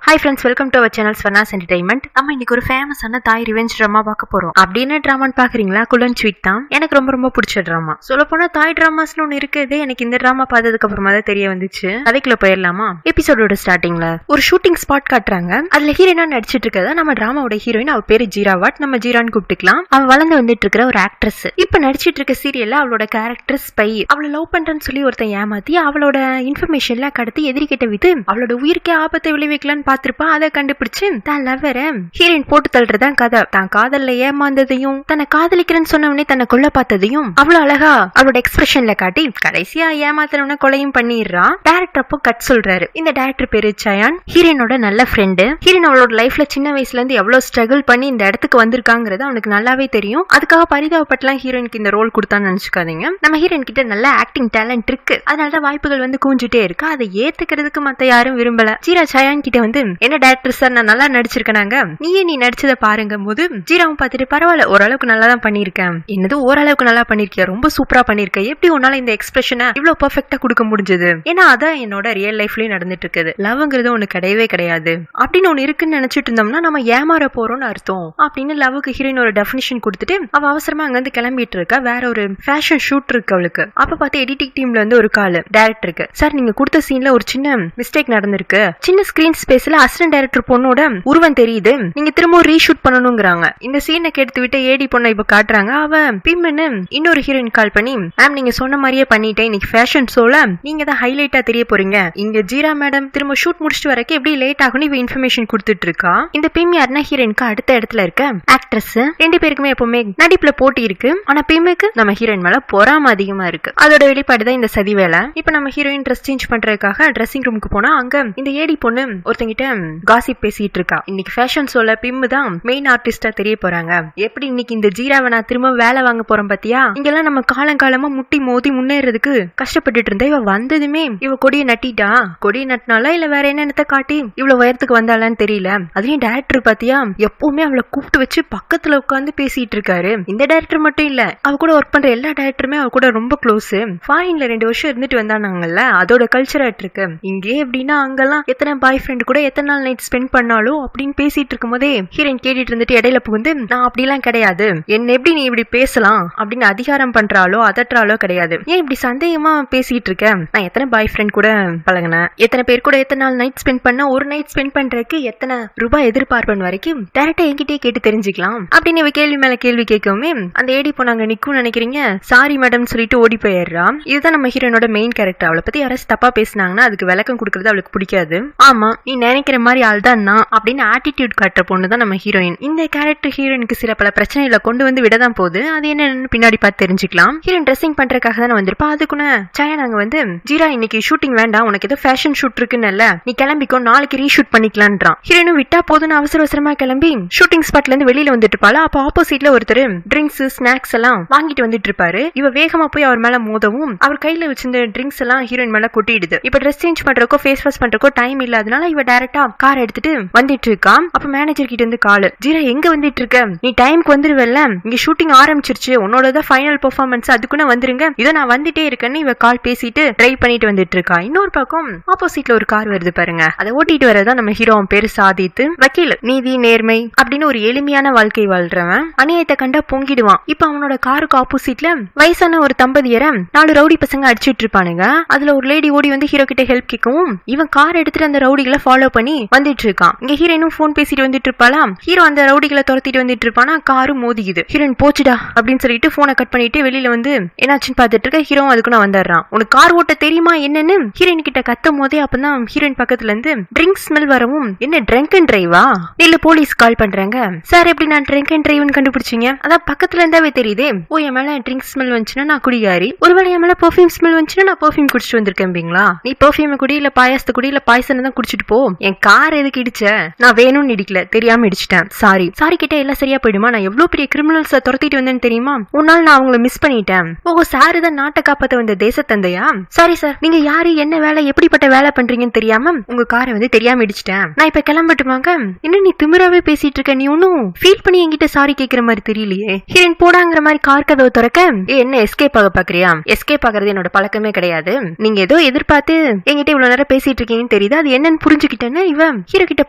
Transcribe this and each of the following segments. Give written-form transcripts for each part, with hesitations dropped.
Hi friends, welcome to our channel Swarna's Entertainment. நம்ம இன்னைக்கு ஒரு ஃபேமஸான தாய் ரிவெஞ்ச் ட்ராமா பார்க்க போறோம். அப்படின்னு ட்ராமான்னு பாக்குறீங்களா? குலன் ஸ்வீட் தான். எனக்கு ரொம்ப பிடிச்ச ட்ராமா. சொல்ல போனா தாய் டிராமாஸ்னு ஒன்னு இருக்குது. எனக்கு இந்த ட்ராமா பார்த்ததுக்கு அப்புறமா தான் தெரிய வந்துச்சு. அதுக்குள்ள போயிடலாமா? எபிசோடோட ஸ்டார்டிங்ல ஒரு ஷூட்டிங் ஸ்பாட் காட்டுறாங்க. அதுல ஹீரோயினா நடிச்சிட்டு இருக்கதா நம்ம டிராமாவோட ஹீரோயின். அவ பேரு ஜீராவாட். நம்ம ஜீரான்னு கூப்பிட்டுக்கலாம். அவ வளர்ந்து வந்துட்டு இருக்கிற ஒரு ஆக்ட்ரஸ். இப்ப நடிச்சிட்டு இருக்க சீரியல்ல அவளோட கேரக்டர் ஸ்பை. அவளை லவ் பண்றேன்னு சொல்லி ஒருத்தன் ஏமாத்தி அவளோட இன்ஃபர்மேஷன்ல கடத்தி எதிரிக்கிட்ட வித்து அவளோட உயிருக்கே ஆபத்தை விளைவிக்கலான்னு பாத்திருப்பா. அதை கண்டுபிடிச்சு தான் லவ்வர ஹீரோயின் போட்டு தள்ளுறதான் கதை. தான் காதல்ல ஏமாந்ததையும் தன்னை காதலிக்கிறேன்னு சொன்னவனே தன்னை கொல்ல பார்த்ததையும் அவ்வளவு அழகா அவளோட எக்ஸ்பிரஷன்ல காட்டி கடைசியா ஏமாத்தனவன கொலையும் பண்ணிடுறா. டைரக்டர் அப்போ கட் சொல்றாரு. இந்த டைரக்டர் பேரு சயான். ஹீரோயினோட நல்ல ஃப்ரெண்டு. ஹீரோயின் அவளோட லைஃப்ல சின்ன வயசுல இருந்து எவ்வளவு ஸ்ட்ரகிள் பண்ணி இந்த இடத்துக்கு வந்திருக்காங்கிறது அவனுக்கு நல்லாவே தெரியும். அதுக்காக பரிதாபப்பட்டலாம் ஹீரோயினுக்கு இந்த ரோல் கொடுத்தான்னு நினைச்சுக்காதீங்க. நம்ம ஹீரோயின் கிட்ட நல்ல ஆக்டிங் டேலண்ட் இருக்கு. அதனாலதான் வாய்ப்புகள் வந்து கூஞ்சிட்டே இருக்கு. அதை ஏத்துக்கிறதுக்கு மத்த யாரும் விரும்பல. ஜீரா சயான் கிட்ட வந்து என்ன டைரக்டர் சார், நான் நல்லா நடிச்சிருக்கேனாங்க, நீ நடிச்சதை பாருங்க போது ஜீராவும் பார்த்துட்டு பரவாயில்ல, ஓரளவுக்கு நல்லா தான் பண்ணிருக்கேன். என்னது ஓரளவுக்கு நல்லா பண்ணிருக்கியா, ரொம்ப சூப்பரா பண்ணிருக்க, எப்படி உன்னால இந்த எக்ஸ்பிரஷனை இவ்வளவு பெர்ஃபெக்ட்டா கொடுக்க முடிஞ்சது? ஏன்னா அதான் என்னோட ரியல் லைஃப்லயும் நடந்துட்டு இருக்குது. லவ்ங்கிறது ஒண்ணு கிடையவே கிடையாது அப்படின்னு ஒண்ணு இருக்குன்னு நினைச்சிட்டு இருந்தோம்னா நம்ம ஏமாற போறோம்னு அர்த்தம் அப்படின்னு லவ்வுக்கு ஹீரோயின் ஒரு டெஃபினிஷன் கொடுத்துட்டு அவ அவசரமா அங்க இருந்து கிளம்பிட்டு இருக்கா. வேற ஒரு ஃபேஷன் ஷூட் இருக்கு அவளுக்கு. அப்ப பார்த்து எடிட்டிங் டீம்ல இருந்து ஒரு கால் டைரக்டருக்கு, சார் நீங்க கொடுத்த சீன்ல ஒரு சின்ன மிஸ்டேக் நடந்திருக்கு. சின்ன ஸ்கிரீன் ஸ்பேஸ்ல அசிஸ்டன்ட் டைரக்டர் பொண்ணோட உருவம் தெரியுது, நீங்க திரும்ப ரீஷூட் பண்ணணும்ங்கறாங்க. இந்த சீனை கெடுத்து விட்டு ஏடி பொண்ணை இப்ப காட்டுறாங்க. அவ பிம்னு இன்னொரு ஹீரோயின் கால் பண்ணி, மேம் நீங்க சொன்ன மாதிரியே பண்ணிட்டேன், இன்னைக்கு ஃபேஷன் ஷோல நீங்க தான் ஹைலைட்டா தெரிய போறீங்க. இங்க ஜீரா மேடம் திரும்ப ஷூட் முடிச்சிட்டு வரக்கு எப்படி லேட் ஆகும்னு இவ இன்ஃபர்மேஷன் கொடுத்துட்டு இருக்கா. இந்த பிம் யாருன்னா ஹீரோயினுக்கு அடுத்த இடத்துல இருக்க ஆக்ட்ரஸ். ரெண்டு பேருக்குமே எப்பவுமே நடிப்புல போட்டி இருக்கு. ஆனா பிம்முக்கு நம்ம ஹீரோயின் மேல பொறாம அதிகமா இருக்கு. அதோட வெளிப்பாடுதான் இந்த சதி வேலை. இப்ப நம்ம ஹீரோயின் ட்ரெஸ் சேஞ்ச் பண்றதுக்காக ட்ரெஸ்ஸிங் ரூமுக்கு போனா அங்க இந்த ஏடி பொண்ணு ஒருத்தங்கிட்ட காசிப் பேசிட்டு இருக்கா. இன்னைக்கு ஃபேஷன் ஷோல பிம் தான் மெயின் ஆர்டிஸ்டா தெரிய போறாங்க. எப்படி இன்னைக்கு இந்த ஜீராவை நான் திரும்ப வேலை வாங்க போறேன் பாத்தியா? இங்கெல்லாம் நம்ம காலங்காலமா முட்டி மோதி முன்னேறதுக்கு கஷ்டப்பட்டுட்டு இருந்தா இவ வந்ததுமே இவ கொடியை நட்டிட்டா. கொடியை நட்டினாலா இல்ல வேற என்னத்தை காட்டி இவ்வளவு உயரத்துக்கு வந்தாலான்னு தெரியல. அதுலயும் டைரக்டர் பாத்தியா எப்பவுமே அவளை கூப்பிட்டு வச்சு பக்கத்துல உட்காந்து பேசிட்டு இருக்காரு. இந்த டைரக்டர் மட்டும் இல்ல, அவ கூட ஒர்க் பண்ற எல்லா டைரக்டருமே அவ கூட ரொம்ப க்ளோஸ். ஃபாரின்ல 2 வருஷம் இருந்துட்டு வந்தானாங்கல்ல, அதோட கல்ச்சர் ஆயிட்டு இருக்கு. இங்கே எப்படின்னா அங்கெல்லாம் எத்தனை பாய் ஃப்ரெண்ட் கூட எத்தனை நாள் நைட் ஸ்பெண்ட் பண்ணாலும் அப்படின்னு பேசிட்டு இருக்கும் போதே ஹீரோயின் கேட்டுட்டு இருந்துட்டு இடையில புகுந்து, நான் அப்படிலாம் கிடையாது, என்ன எப்படி நீ இப்படி பேசலாம் அப்படின்னு அதிகாரம் பண்றாலோ அதற்றாலோ கிடையாது. ஏன் இப்படி சந்தேகமா பேசிட்டு இருக்க? நான் எத்தனை பாய் ஃப்ரெண்ட் கூட பழகினேன், எத்தனை பேர் கூட எத்தனை நாள் நைட் ஸ்பெண்ட் பண்ண, ஒரு நைட் ஸ்பெண்ட் பண்றதுக்கு எத்தனை ரூபாய் எதிர்பார்ப்பன் வரைக்கும் டைரக்டா என்கிட்டே கேட்டு தெரிஞ்சுக்கலாம் அப்படின்னு இவ கேள்வி மேல கேள்வி கேட்கவுமே அந்த ஏடி போனாங்க நிக்கும் நினைக்கிறீங்க, சாரி மேடம் சொல்லிட்டு ஓடி போயிடுறா. இதுதான் நம்ம ஹீரோனோட மெயின் கேரக்டர். அவளை பத்தி யாராச்சும் தப்பா பேசினாங்கன்னா அதுக்கு விளக்கம் கொடுக்கறது அவளுக்கு பிடிக்காது. ஆமா நீ நினைக்கிற மாதிரி ஆள் தான் நான் அப்படின்னு ஆட்டிடியூட் காட்டுற பொண்ணு தான் நம்ம ஹீரோயின். இந்த கேரக்டர் ஹீரோயினுக்கு சில பல பிரச்சனைகளை கொண்டு வந்து விடதான் போகுது. அது என்னன்னு பின்னாடி பார்த்து தெரிஞ்சுக்கலாம். ஹீரோயின் ட்ரெஸ்ஸிங் பண்றதுக்காக தானே வந்திருப்பா. அதுக்குன்னு சயா நாங்க வந்து ஜீரா இன்னைக்கு ஷூட்டிங் வேண்டாம், உனக்கு ஏதோ ஃபேஷன் ஷூட் இருக்குன்னு நீ கிளம்பிக்கோ, நாளைக்கு ரீஷூட் பண்ணிக்கலான்றான். ஹீரோயினும் விட்டா போதுன்னு அவசரமா கிளம்பி ஷூட்டிங் ஸ்பாட்ல இருந்து வெளியில வந்துட்டு இருப்பாளா. அப்ப ஆப்போசிட்ல ஒருத்தர் ட்ரிங்க்ஸ் ஸ்நாக்ஸ் எல்லாம் வாங்கிட்டு வந்துட்டு இருப்பாரு. இவ வேகமா போய் அவர் மேல மோதவும் அவர் கையில வச்சிருந்த ட்ரிங்க்ஸ் எல்லாம் ஹீரோயின் மேல கொட்டிடுது. இப்ப ட்ரெஸ் சேஞ்ச் பண்றக்கோ ஃபேஸ் வாஷ் பண்றக்கோ டைம் இல்லாதனால இவ டைரக்டா கார் எடுத்துட்டு வந்துட்டு இருக்கா. அப்ப மேனேஜர் கிட்ட இருந்து கால், ஜீரா எங்க வந்துட்டு இருக்க, நீ டைம்க்கு வந்துருவல்ல, இங்க ஷூட்டிங் ஆரம்பிச்சிருச்சு, உன்னோட ஃபைனல் பெர்ஃபார்மன்ஸ், அதுக்குன்னு வந்துருங்க, இதை நான் வந்துட்டே இருக்கேன்னு இவ கால் பேசிட்டு டிரைவ் பண்ணிட்டு வந்துட்டு இருக்கா. இன்னொரு பக்கம் ஆப்போசிட்ல ஒரு கார் வருது பாருங்க. அதை ஓட்டிட்டு வரதான் நம்ம ஹீரோ. பேரு சாதித்து, வக்கீல், நீதி நேர்மை அப்படின்னு ஒரு எளிமையான வாழ்க்கை வாழ்றவன். அநியாயத்தை கண்டா பொங்கிடுவான். இப்ப அவனோட காருக்கு ஆப்போசிட்ல வயசான ஒரு தம்பதியரை 4 ரவுடி பசங்க அடிச்சிட்டு இருப்பானுங்க. அதுல ஒரு லேடி ஓடி வந்து ஹீரோ கிட்ட ஹெல்ப் கேட்கவும் இவன் கார் எடுத்துட்டு அந்த ரவுடிகளை ஃபாலோ பண்ணி வந்துட்டு இருக்கான். இங்க ஹீரோயினும் போன் பேசிட்டு வந்துட்டு இருப்பாளா. ஹீரோ அந்த ரவுடிகளை துரத்திட்டு வந்துட்டு இருப்பானா. காரு மோதிக்குது. ஹீரோயின் போச்சுடா அப்படின்னு சொல்லிட்டு போனை கட் பண்ணிட்டு வெளியில வந்து என்னாச்சுன்னு பாத்துட்டு இருக்க. ஹீரோ அதுக்குன்னு வந்துடுறான். உனக்கு கார் ஓட்ட தெரியுமா என்னன்னு ஹீரோயின் கிட்ட கத்தும் போதே அப்பதான் ஹீரோயின் பக்கத்துல இருந்து ட்ரிங்க் ஸ்மெல் வரவும், என்ன ட்ரங்க் அண்ட் டிரைவா, இல்ல போலீஸ் கால் பண்றாங்க. சார் எப்படி நான் ட்ரங்க் அண்ட் டிரைவ்னு கண்டுபிடிச்சீங்க? அதான் பக்கத்துல இருந்தாவே தெரியுதே. ஓ என் மேல ட்ரிங்க் ஸ்மெல் வந்துச்சுன்னா நான் குடிகாரி, ஒருவேளை என் மேல பெர்ஃபியூம் ஸ்மெல் வந்துச்சுன்னா நான் பெர்ஃபியூம் குடிச்சிட்டு வந்திருக்கேன்பீங்களா? நீ பெர்ஃபியூம் குடி இல்ல பாயாசத்தை குடி இல்ல பாயசம் தான் குடிச்சிட்டு போ. என் கார் எதுக்கு இடிச்ச? நான் வேணும்னு இடிக்கல, தெரியாம இடிச்சிட்டேன், சாரி. சாரி கிட்ட எல்லாம் சரியா போயிடுமா? நான் எவ்வளவு பெரிய கிரிமினல்ஸ துரத்திட்டு வந்தேன்னு தெரியுமா? ஒரு நாள் நான் அவங்கள மிஸ் பண்ணிட்டேன். ஓ சாரு தான் நாட்டை காப்பாத்த வந்த தேசத்தந்தையா? சாரி சார், நீங்க யாரு, என்ன வேலை, எப்படிப்பட்ட வேலை பண்றீங்கன்னு தெரியாம உங்க காரை வந்து தெரியாம இடிச்சிட்டேன். நான் இப்ப கிளம்பட்டுமாங்க? என்ன நீ திமிராவே பேசிட்டு இருக்க, நீ ஒன்னும் ஃபீல் பண்ணி என்கிட்ட சாரி கேக்குற மாதிரி தெரியலையே. ஹீரோயின் போடாங்கிற மாதிரி கார் கதவை திறக்க, என்ன எஸ்கேப் ஆக பாக்குறியா? எஸ்கேப் ஆகிறது என்னோட பழக்கமே கிடையாது. நீங்க ஏதோ எதிர்பார்த்து என்கிட்ட இவ்வளவு நேரம் பேசிட்டு இருக்கீங்கன்னு தெரியுது. அது என்னன்னு புரிஞ்சுக்கிட்டேன்னு உடனே இவ ஹீரோ கிட்ட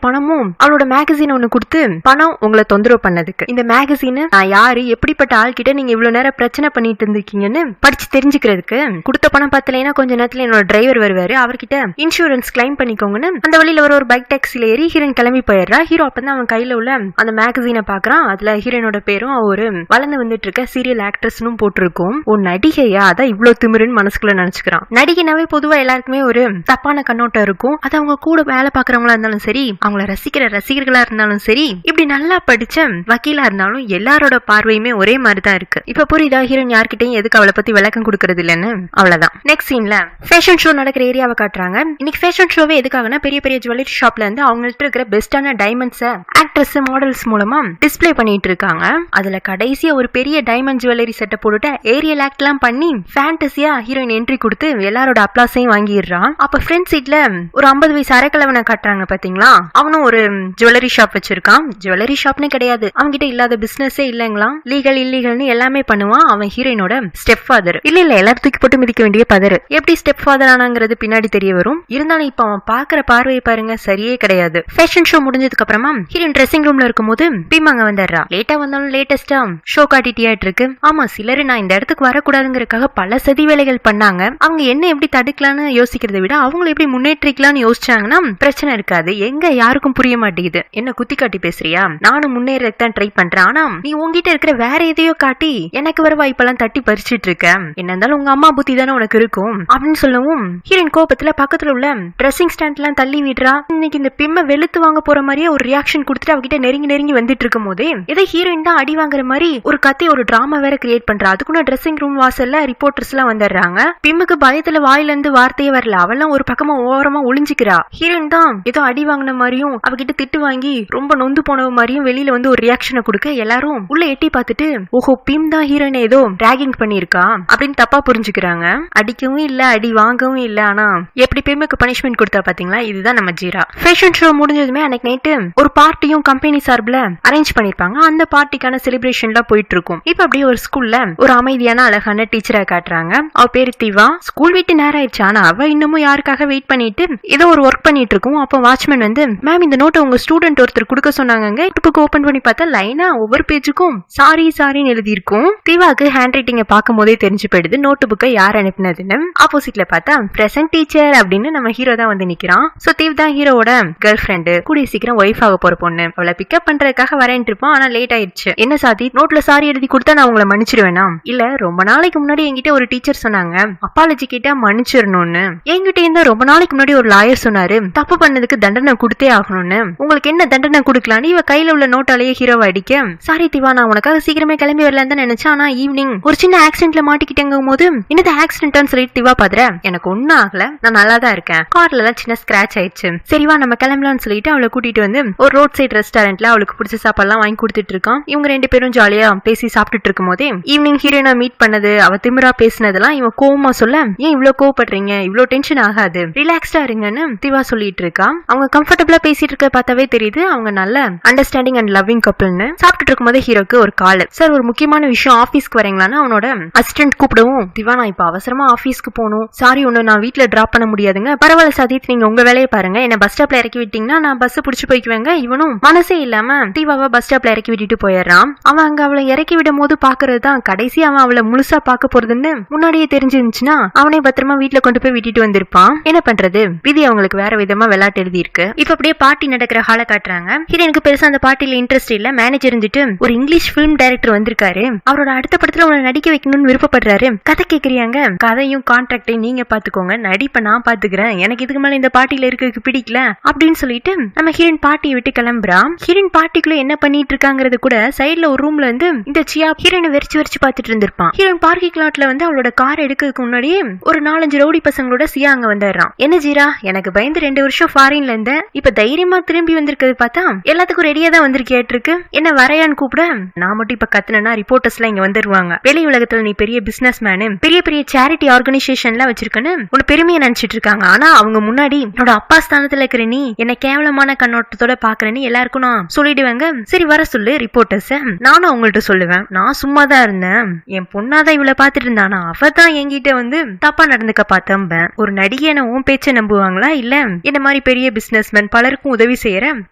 பணமும் அவளோட மேகசின் ஒண்ணு கொடுத்து, பணம் உங்களை தொந்தரவு பண்ணதுக்கு, இந்த மேகசின் நான் யாரு எப்படிப்பட்ட ஆள் கிட்ட நீங்க இவ்வளவு நேரம் பிரச்சனை பண்ணிட்டு இருந்திருக்கீங்கன்னு படிச்சு தெரிஞ்சுக்கிறதுக்கு கொடுத்த பணம் பத்தலைன்னா கொஞ்ச நேரத்துல என்னோட டிரைவர் வருவாரு, அவர்கிட்ட இன்சூரன்ஸ் கிளைம் பண்ணிக்கோங்கன்னு அந்த வழியில ஒரு பைக் டாக்ஸில ஏறி ஹீரோயின் கிளம்பி போயிடுறா. ஹீரோ அப்பதான் அவன் கையில உள்ள அந்த மேகசீனை பாக்குறான். அதுல ஹீரோயினோட பேரும் ஒரு வளர்ந்து வந்துட்டு இருக்க சீரியல் ஆக்ட்ரஸ்னும் போட்டிருக்கும். ஒரு நடிகையா அதான் இவ்வளவு திமிருன்னு மனசுக்குள்ள நினைச்சுக்கிறான். நடிகைனாவே பொதுவா எல்லாருக்குமே ஒரு தப்பான கண்ணோட்டம் இருக்கும். அது அவங்க கூட வேலை பாக்குறவங்களா இருந்தாலும் சரி, அவங்கள ரசிக்கிற ரசிகர்களா இருந்தாலும் சரி, இப்படி நல்லா படிச்ச வக்கீலா இருந்தாலும் எல்லாரோட பார்வையுமே ஒரே மாதிரி தான் இருக்கு. இப்ப புரியுதா ஹீரோயின் யார்கிட்டையும் எதுக்கு அவளை பத்தி விளக்கம் கொடுக்கறது இல்லன்னு. அவ்வளவுதான். நெக்ஸ்ட் சீன்ல ஃபேஷன் ஷோ நடக்கிற ஏரியாவை காட்டுறாங்க. இன்னைக்கு ஃபேஷன் ஷோவே எதுக்காகனா பெரிய பெரிய ஜுவல்லரி ஷாப்ல இருந்து அவங்கள்ட்ட இருக்கிற பெஸ்டான டைமண்ட்ஸ ஆக்ட்ரஸ் மாடல்ஸ் மூலமா டிஸ்ப்ளே பண்ணிட்டு இருக்காங்க. அதுல கடைசியா ஒரு பெரிய டைமண்ட் ஜுவல்லரி செட்டப் போட்டுட்டு ஏரியல் ஆக்ட் எல்லாம் பண்ணி ஃபேண்டசியா ஹீரோயின் என்ட்ரி கொடுத்து எல்லாரோட அப்ளாஸையும் வாங்கிடுறான். அப்ப ஃப்ரெண்ட் சீட்ல ஒரு 50 வயசு அரைக்கலவனை காட்டுறாங்க பாத்தீங்களா. அவனும் ஒரு ஜுவல்லரி ஷாப் வச்சிருக்கான். ஜுவல்லரி ஷாப்னு கிடையாது, அவங்க கிட்ட இல்லாத பிசினஸே இல்லங்களா, லீகல் இல்லீகல்னு எல்லாமே பண்ணுவான். அவன் ஹீரோயினோட ஸ்டெப் ஃபாதர். இல்ல எல்லாரும் தூக்கி போட்டு மிதிக்க வேண்டிய பதறு. எப்படி ஸ்டெப் ஃபாதர் ஆனாங்கிறது பின்னாடி தெரிய வரும். இருந்தாலும் இப்ப அவன் பாக்குற பார்வையை பாருங்க, சரியே கிடையாது. ஃபேஷன் ஷோ முடிஞ்சதுக்கு அப்புறமா ஹீரோயின் ட்ரெஸ்ஸிங் ரூம்ல இருக்கும்போது பீம் அங்க வந்துடுறா. லேட்டா வந்தாலும் லேட்டஸ்டா ஷோ காட்டிட்டியாட்டு இருக்கு. ஆமா, சிலர் நான் இந்த இடத்துக்கு வரக்கூடாதுங்கிறதுக்காக பல சதி வேலைகள் பண்ணாங்க. அவங்க என்ன எப்படி தடுக்கலான்னு யோசிக்கிறத விட அவங்களை எப்படி முன்னேற்றிக்கலாம்னு யோசிச்சாங்கன்னா பிரச்சனை இருக்காது. எங்க யாருக்கும் புரிய மாட்டேங்குது. என்ன குத்தி காட்டி பேசுறியா? நானும் முன்னேறதுக்கு தான் ட்ரை பண்றேன். ஆனா நீ உங்ககிட்ட இருக்கிற வேற எதையோ காட்டி எனக்கு வர வாய்ப்பெல்லாம் தட்டி பறிச்சிட்டு இருக்க. என்ன இருந்தாலும் உங்க அம்மா புத்தி தானே உனக்கு இருக்கும் அப்படின்னு சொல்லவும் ஹீரோயின் கோபத்துல பக்கத்துல உள்ள ட்ரெஸ்ஸிங் ஸ்டாண்ட் எல்லாம் தள்ளி விடுறா. இன்னைக்கு இந்த பிம்ம வெளுத்து வாங்க போற மாதிரியே ஒரு ரியாக்ஷன் கொடுத்துட்டு அவகிட்ட நெருங்கி நெருங்கி வந்துட்டு இருக்கும் போதே ஏதோ ஹீரோயின் தான் அடி வாங்குற மாதிரி ஒரு கத்தி ஒரு டிராமா வேற கிரியேட் பண்றா. அதுக்குள்ள ட்ரெஸ்ஸிங் ரூம் வாசல்ல ரிப்போர்ட்டர்ஸ் எல்லாம் வந்துடுறாங்க. பிம்முக்கு பயத்துல வாயில இருந்து வார்த்தையே வரல. அவெல்லாம் ஒரு பக்கமா ஓரமா ஒளிஞ்சுக்கிறா. ஹீரோயின் தான் ஏதோ அடி வாங்கின மாதிரியும் அவகிட்ட திட்டு வாங்கி ரொம்ப நொந்து போனவ மாதிரியும் வெளியில வந்து ஒரு ரியாக்ஷனை கொடுக்க எல்லாரும் உள்ள எட்டி பார்த்துட்டு ஓஹோ பிம் தான் ஹீரோயின் ஏதோ டிராகிங் பண்ணிருக்கா அப்படின்னு தப்பா புரிஞ்சுக்கிறாங்க. அடிக்கவும் இல்ல அடி வாங்கவும் இல்ல. ஆனா எப்படி பிம்முக்கு பனிஷ்மெண்ட் கொடுத்தா பாத்தீங்களா, இதுதான் நம்ம ஜீரா. ஃபேஷன் ஷோ முடிஞ்சதுமே அன்னைக்கு நைட்டு ஒரு பார்ட்டியும் கம்பெனி சார்பில் அரேஞ்ச் பண்ணிருப்பாங்க. அந்த பார்ட்டிக்கான செலிப்ரேஷன்ல போயிட்டு இருக்கும். இப்ப அப்படியே ஒரு ஸ்கூல்ல ஒரு அமைதியான அழகான டீச்சரை காட்டுறாங்க. அவ பேரு திவா. ஸ்கூல் விட்டு நேரம் ஆயிடுச்சு. ஆனா அவ இன்னமும் யாருக்காக வெயிட் பண்ணிட்டு ஏதோ ஒரு ஒர்க் பண்ணிட்டு இருக்கும். அப்ப வாட்ச்மேன் வந்து மேம் இந்த நோட்டை உங்க ஸ்டூடெண்ட் ஒருத்தர் கொடுக்க சொன்னாங்க. புக் ஓபன் பண்ணி பார்த்தா லைனா ஒவ்வொரு பேஜுக்கும் சாரி சாரின்னு எழுதி இருக்கும். திவாக்கு ஹேண்ட் ரைட்டிங்க பார்க்கும் போதே தெரிஞ்சு போயிடுது நோட்டு புக்கை யார் அனுப்பினதுன்னு. ஆப்போசிட்ல பார்த்தா பிரசன்ட் டீச்சர் அப்படின்னு நம்ம ஹீரோ தான் வந்து நிக்கிறான். சோ திவ் தான் ஹீரோவோட கேர்ள் ஃப்ரெண்டு, கூடிய சீக்கிரம் ஒய்ஃப் ஆக போற பொண்ணு. அவளை பிக்கப் பண்றதுக்காக வரேன் இருப்பான். ஆனா லேட் ஆயிடுச்சு. என்ன சாதி நோட்ல சாரி எழுதி கொடுத்தா நான் உங்களை மன்னிச்சிருவேனா? இல்ல ரொம்ப நாளைக்கு முன்னாடி என்கிட்ட ஒரு டீச்சர் சொன்னாங்க அப்பாலஜி கிட்ட மன்னிச்சிடணும்னு. என்கிட்ட இருந்த ரொம்ப நாளைக்கு முன்னாடி ஒரு லாயர் சொன்னாரு தப்பு பண்ணதுக்கு தண்டனை கொடுத்தே ஆகணும்னு. உங்களுக்கு என்ன தண்டனை கொடுக்கலான்னு இவ கையில உள்ள நோட்டாலேயே ஹீரோவை அடிக்க சாரி திவா நான் உனக்காக சீக்கிரமே கிளம்பி வரலான்னு தான் நினைச்சேன். ஆனா ஈவினிங் ஒரு சின்ன ஆக்சிடென்ட்ல மாட்டிக்கிட்டேங்கும் போது என்னது ஆக்சிடென்ட்னு சொல்லிட்டு திவா பாத்துற எனக்கு ஒன்னும் ஆகல, நான் நல்லா தான் இருக்கேன். கார்ல எல்லாம் சின்ன ஸ்கிராச் ஆயிடுச்சு. சரிவா நம்ம கிளம்பலாம்னு சொல்லிட்டு அவளை கூட்டிட்டு வந்து ஒரு ரோட் சைட் ரெஸ்டாரண்ட்ல அவளுக்கு பிடிச்ச சாப்பாடுலாம் வாங்கி கொடுத்துட்டு இருக்கான். இவங்க ரெண்டு பேரும் ஜாலியா பேசி சாப்பிட்டுட்டு இருக்கும் போதே ஈவினிங் ஹீரோயினை மீட் பண்ணது அவ திமிரா பேசினதெல்லாம் இவன் கோவமா சொல்ல ஏன் இவ்வளவு கோவப்படுறீங்க, இவ்வளவு டென்ஷன் ஆகாது, ரிலாக்ஸ்டா இருங்கன்னு திவா சொல்லிட்டு இருக்கா. அவங்க கம்ஃபர்டபிளா பேசிட்டு இருக்க பார்த்தாவே தெரியுது அவங்க நல்ல அண்டர்ஸ்டாண்டிங் அண்ட் லவ்விங் கப்பிள்னு. சாப்பிட்டுட்டு இருக்கும் போதே ஹீரோக்கு ஒரு கால். சார் ஒரு முக்கியமான விஷயம் ஆபீஸ்க்கு வரீங்களான்னு அவனோட அசிஸ்டன்ட் கூப்பிடவும் திவா நான் இப்ப அவசரமா ஆபீஸ்க்கு போகணும், சாரி ஒன்னு நான் வீட்டுல டிராப் பண்ண முடியாதுங்க. பரவாயில்ல சதீத் நீங்க உங்க வேலையை பாருங்க, என்ன பஸ் ஸ்டாப்ல இறக்கி விட்டீங்கன்னா நான் பஸ் புடிச்சு போய்க்குவேங்க. இவனும் மனசே இல்லாம திவாவை பஸ் ஸ்டாப்ல இறக்கி விட்டுட்டு போயிடுறான். அவன் அங்க அவளை இறக்கி விடும் போது பாக்குறதுதான் கடைசி அவன் அவளை முழுசா பாக்க போறதுன்னு முன்னாடியே தெரிஞ்சிருந்துச்சுன்னா அவனே பத்திரமா வீட்டுல கொண்டு போய் விட்டுட்டு வந்திருப்பான். என்ன பண்றது, விதி அவங்களுக்கு வேற விதமா விளையாட்டு எழுதி இருக்கு. இப்ப அப்படியே பார்ட்டி நடக்கிற ஹால காட்டுறாங்க. ஹீரோனுக்கு பெருசா அந்த பார்ட்டில இன்ட்ரெஸ்ட் இல்ல. மேனேஜர் இருந்துட்டு ஒரு இங்கிலீஷ் பிலிம் டைரக்டர் வந்திருக்காரு, அவரோட அடுத்த படத்துல உங்களை நடிக்க வைக்கணும்னு விருப்பப்படுறாரு. கதை கேக்குறியாங்க, கதையும் கான்ட்ராக்டையும் நீங்க பாத்துக்கோங்க, நடிப்ப நான் பாத்துக்கிறேன், எனக்கு இதுக்கு மேல இந்த பார்ட்டில இருக்கிறதுக்கு பிடிக்கல அப்படின்னு சொல்லிட்டு நம்ம ஹீரோயின் பார்ட்டியை விட்டு கிளம்புறா. ஹீரோயின் பார்ட்டிக்குள்ள என்ன பண்ணிட்டு இருக்காங்கிறது கூட சைட்ல ஒரு ரூம்ல வந்து இந்த சியா ஹீரோனை வெறிச்சு வெறிச்சு பாத்துட்டு இருந்திருப்பான். ஹீரோயின் பார்க்கிங் லாட்ல வந்து அவளோட கார் எடுக்கிறதுக்கு முன்னாடியே ஒரு 4-5 ரவுடி பசங்களோட சியா அங்க வந்துடுறான். என்ன ஜீரா எனக்கு பயந்து 2 வருஷம் ஃபாரின்ல இருந்த இப்ப தைரியமா திரும்பி வந்திருக்கிறது பார்த்தா எல்லாத்துக்கும் ரெடியா தான் வந்திருக்கேட்டு இருக்கு, என்ன வரையான்னு கூப்பிட நான் மட்டும் இப்ப கத்துனா ரிப்போர்ட்டர்ஸ் எல்லாம் இங்க வந்துருவாங்க, வெளி உலகத்துல நீ பெரிய பிசினஸ் மேனு பெரிய பெரிய சேரிட்டி ஆர்கனைசேஷன்ல வச்சிருக்கன்னு உன்னை பெருமையை நினைச்சிட்டு இருக்காங்க. ஆனா அவங்க முன்னாடி என்னோட அப்பா ஸ்தானத்துல இருக்கிற நீ என்ன கேவலமான கண்ணோட்டத்தோட பாக்குறேன்னு எல்லாருக்கும் நான் சொல்லிடுவாங்க. சரி வர சொல்லு ரிப்போர்ட்டர்ஸ், நானும் அவங்கள்ட்ட சொல்லுவேன். நான் சும்மா தான் இருந்தேன், என் பொண்ணாதான் இவளை பாத்துட்டு இருந்தானா அவ தான் என்கிட்ட வந்து தப்பா நடந்துக்க பார்த்தேன். ஒரு நடிகை உன் பேச்ச நம்புவாங்களா இல்ல என்ன மாதிரி பெரிய பெரிய பிசினஸ்மேன், பலருக்கும் உதவி செய்யற